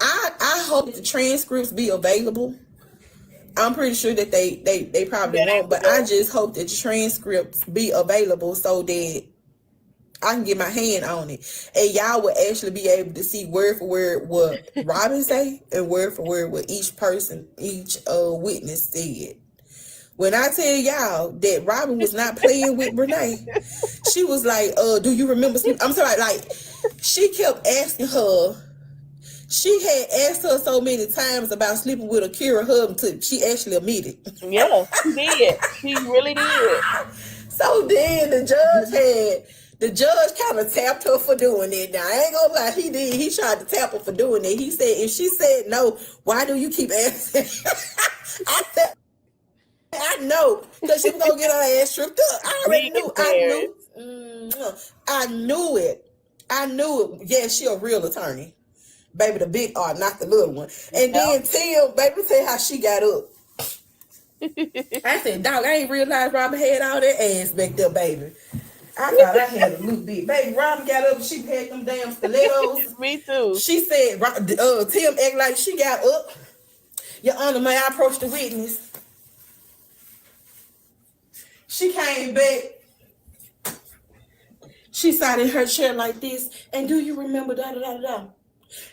I hope the transcripts be available. I'm pretty sure that they probably won't, but I just hope that the transcripts be available so that I can get my hand on it. And y'all will actually be able to see word for word what Robin say and word for word what each witness said. When I tell y'all that Robin was not playing with Brenay, she was like, do you remember sleep? I'm sorry, like, she kept asking her. She had asked her so many times about sleeping with Akira hub until she actually admitted. Yeah, she did. She really did. So then the judge kind of tapped her for doing it. Now, I ain't gonna lie, he did. He tried to tap her for doing it. He said, if she said no, why do you keep asking? I said, I know, because she was gonna get her ass stripped up. I already knew. I knew it. Yeah, she a real attorney. Baby, the big R, not the little one. And then Tim, baby, tell how she got up. I said, dog, I ain't realized Robin had all that ass back there, baby. I thought I had a little bit. Baby, Robin got up and she had them damn stilettos. Me too. She said, Tim act like she got up. Your Honor, may I approach the witness? She came back. She sat in her chair like this. And do you remember da-da-da-da-da?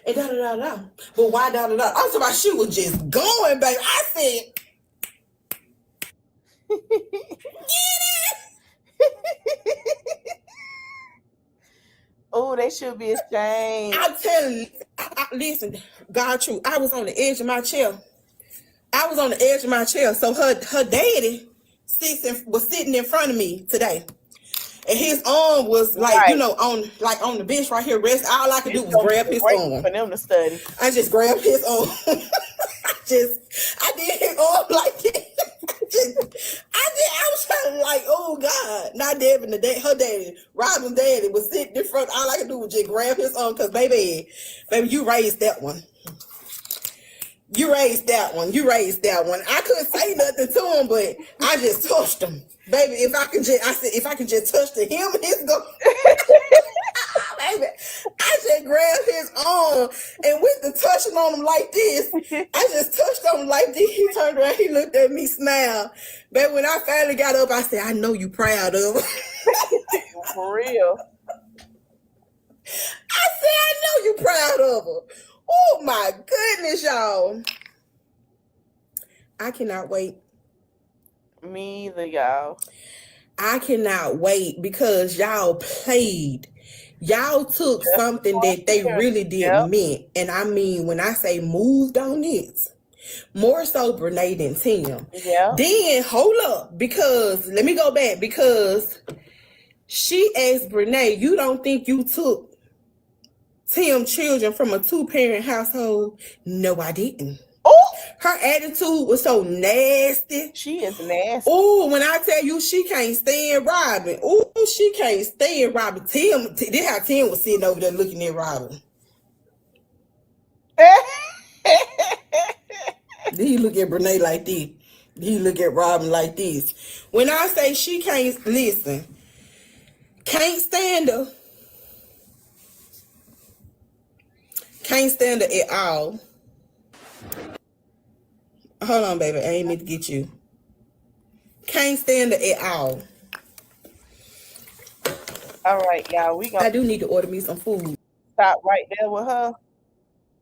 And da-da-da-da. But why da-da-da? I'm talking about she was just going, baby. I said, get it? Oh, they should be ashamed. I'm telling you, listen, God true. I was on the edge of my chair. So her daddy was sitting in front of me today. And his arm was like, right, on the bench right here, rest. All I could do was grab his arm. For them to study. I just grabbed his arm. I did his arm like this. I was trying to like, oh God. Not Devin, her daddy, Robin's daddy was sitting in front. All I could do was just grab his arm because baby, you raised that one. You raised that one. I couldn't say nothing to him, but I just touched him. Baby, if I can just touch the hem of his go. Baby, I just grabbed his arm and with the touching on him like this, I just touched on him like this. He turned around, he looked at me, smiled. Baby, when I finally got up, I said, I know you proud of him. For real. I said, I know you proud of her. Oh my goodness, y'all. I cannot wait. Me either, y'all. I cannot wait because y'all played. Y'all took something that they really didn't mean. And I mean, when I say moved on it, more so Brenay than Tim. Yeah. Then, hold up, because, let me go back, because she asked Brenay, you don't think you took Tim children from a 2-parent household? No, I didn't. Oh, her attitude was so nasty. She is nasty. Oh, when I tell you she can't stand Robin. Oh, she can't stand Robin. This how Tim was sitting over there looking at Robin. Then he look at Brenay like this. He look at Robin like this. When I say she can't, listen, can't stand her. Can't stand her at all. Hold on, baby. I ain't meant to get you. Can't stand her at all. All right, y'all. We gonna I do need to order me some food. stop right there with her.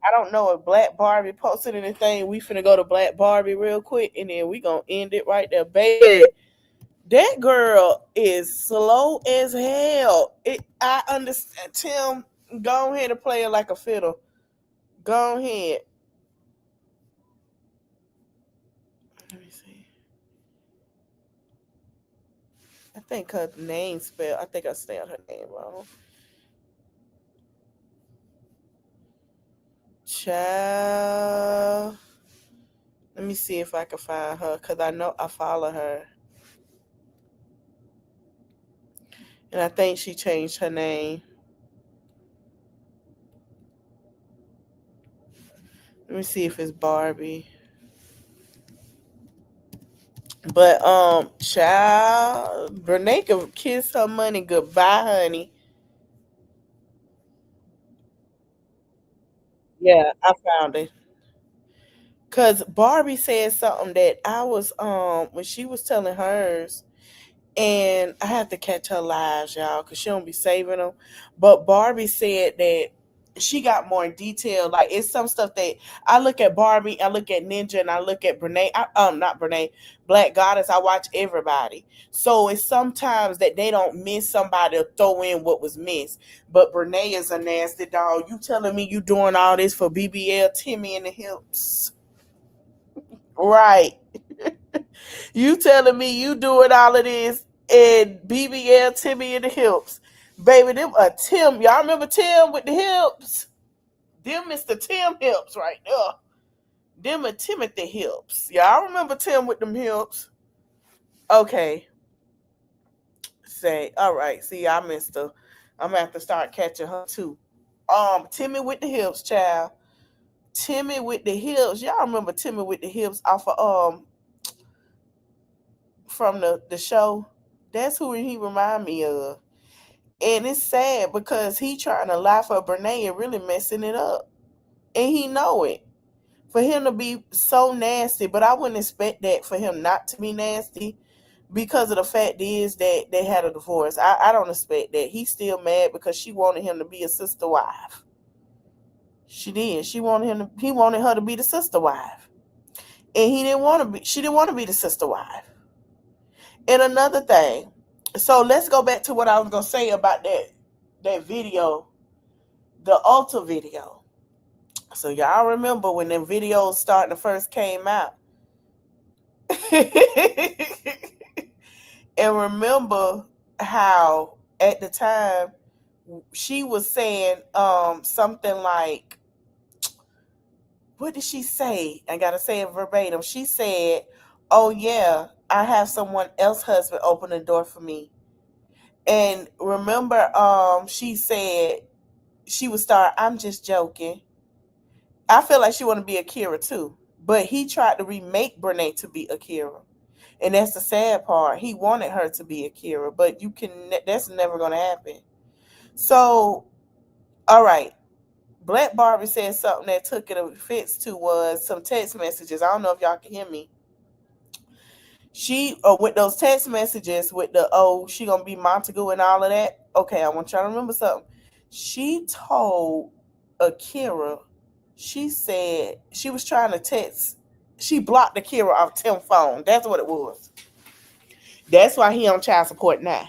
I don't know if Black Barbie posted anything. We finna go to Black Barbie real quick, and then we gonna end it right there, baby. That girl is slow as hell. I understand. Tim, go ahead and play it like a fiddle. Go ahead. Let me see. I think her name spelled. I think I spelled her name wrong. Child. Let me see if I can find her, because I know I follow her. And I think she changed her name. Let me see if it's Barbie. But child, Brenay could kiss her money goodbye, honey. Yeah, I found it. Cause Barbie said something that I was when she was telling hers, and I have to catch her lives, y'all, because she don't be saving them. But Barbie said that she got more in detail. Like, it's some stuff that I look at Barbie, I look at Ninja, and I look at Brenay. Not Brenay, Black Goddess. I watch everybody, so it's sometimes that they don't miss somebody to throw in what was missed. But Brenay is a nasty dog. You telling me you doing all this for BBL, Timmy in the hips? Right. You telling me you doing all of this and BBL Timmy in the hips. Baby, them a Tim. Y'all remember Tim with the hips? Them Mr. Tim hips right there. Them are Timothy hips. Y'all remember Tim with them hips? Okay. Say, all right. See, I missed her. I'm gonna have to start catching her too. Timmy with the hips, child. Timmy with the hips. Y'all remember Timmy with the hips off of from the show? That's who he remind me of. And it's sad because he trying to lie for Brenay and really messing it up. And he know it. For him to be so nasty, but I wouldn't expect that for him not to be nasty because of the fact is that they had a divorce. I don't expect that. He's still mad because she wanted him to be a sister wife. She did. He wanted her to be the sister wife. And she didn't want to be the sister wife. And another thing, so let's go back to what I was gonna say about that video, the Ulta video. So y'all remember when the videos starting to first came out. And remember how at the time she was saying something like, what did she say? I gotta say it verbatim. She said, "Oh yeah, I have someone else husband open the door for me." And remember, she said she would start, "I'm just joking." I feel like she want to be Akira too, but he tried to remake Brenay to be Akira, and that's the sad part. He wanted her to be Akira, but that's never gonna happen. So, all right, Black Barbie said something that took it offense to was some text messages. I don't know if y'all can hear me. She with those text messages with the she gonna be Montague and all of that. Okay, I want y'all to remember something. She told Akira, she said she was trying to text. She blocked Akira off Tim's phone. That's what it was. That's why he on child support now.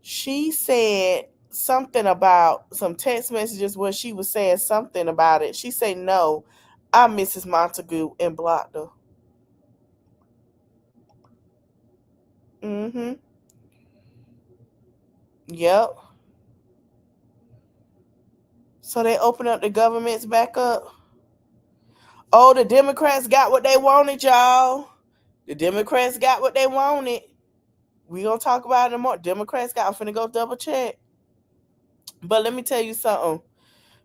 She said something about some text messages where she was saying something about it. She said, "No, I'm Mrs. Montague," and blocked her. Mm-hmm. Yep. So they open up the governments back up. Oh, the Democrats got what they wanted, y'all. The Democrats got what they wanted. We gonna talk about it more. Democrats got. I'm finna go double check. But let me tell you something.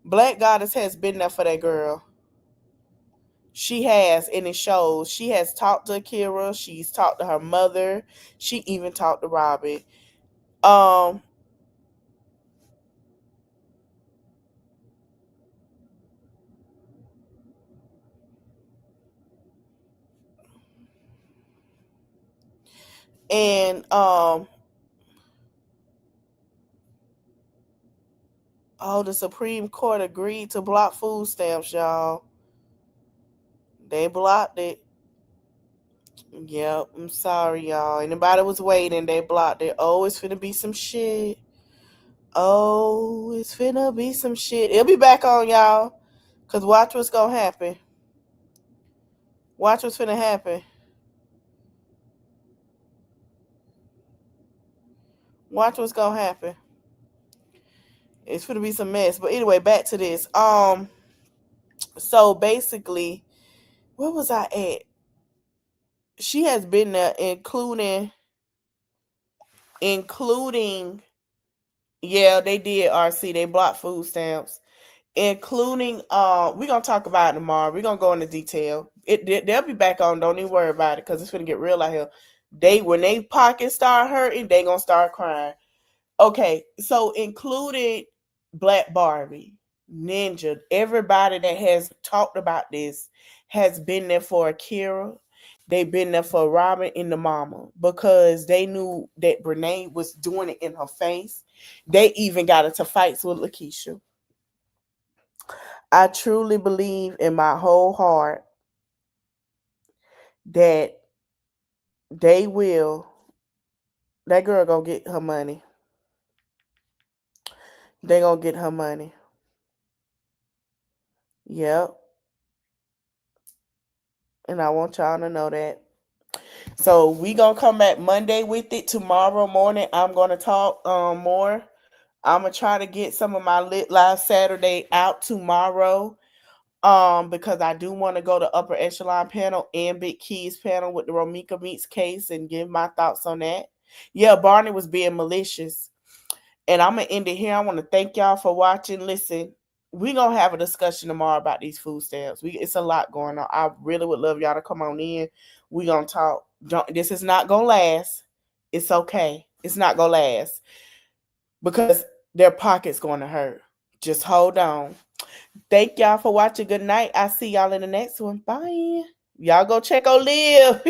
Black Goddess has been there for that girl. She has, and it shows. She has talked to Akira. She's talked to her mother. She even talked to Robbie. Um, and Oh, the Supreme Court agreed to block food stamps, y'all. They blocked it. Yep, I'm sorry, y'all. Anybody was waiting, they blocked it. Oh, it's finna be some shit. Oh, it's finna be some shit. It'll be back on, y'all. Cause watch what's gonna happen. Watch what's finna happen. Watch what's gonna happen. It's finna be some mess. But anyway, back to this. So basically, where was I at? She has been there, including yeah, they did RC. They blocked food stamps, including we're gonna talk about it tomorrow. We're gonna go into detail. They'll be back on. Don't even worry about it because it's gonna get real out here. When they pockets start hurting, they gonna start crying. Okay, so included Black Barbie, Ninja, everybody that has talked about this has been there for Akira. They've been there for Robin and the mama because they knew that Brenay was doing it in her face. They even got into fights with Lakeisha. I truly believe in my whole heart that they will. That girl gonna get her money. They gonna get her money. Yep. And I want y'all to know that. So we gonna come back Monday with it. Tomorrow morning, I'm gonna talk more. I'm gonna try to get some of my lit live Saturday out tomorrow. Because I do want to go to upper echelon panel and Big Keys panel with the Romika Meets case and give my thoughts on that. Yeah, Barney was being malicious. And I'm gonna end it here. I want to thank y'all for watching. Listen, we're gonna have a discussion tomorrow about these food stamps. It's a lot going on. I really would love y'all to come on in. We're gonna talk. This is not gonna last. It's okay. It's not gonna last. Because their pocket's gonna hurt. Just hold on. Thank y'all for watching. Good night. I'll see y'all in the next one. Bye. Y'all go check on Liv.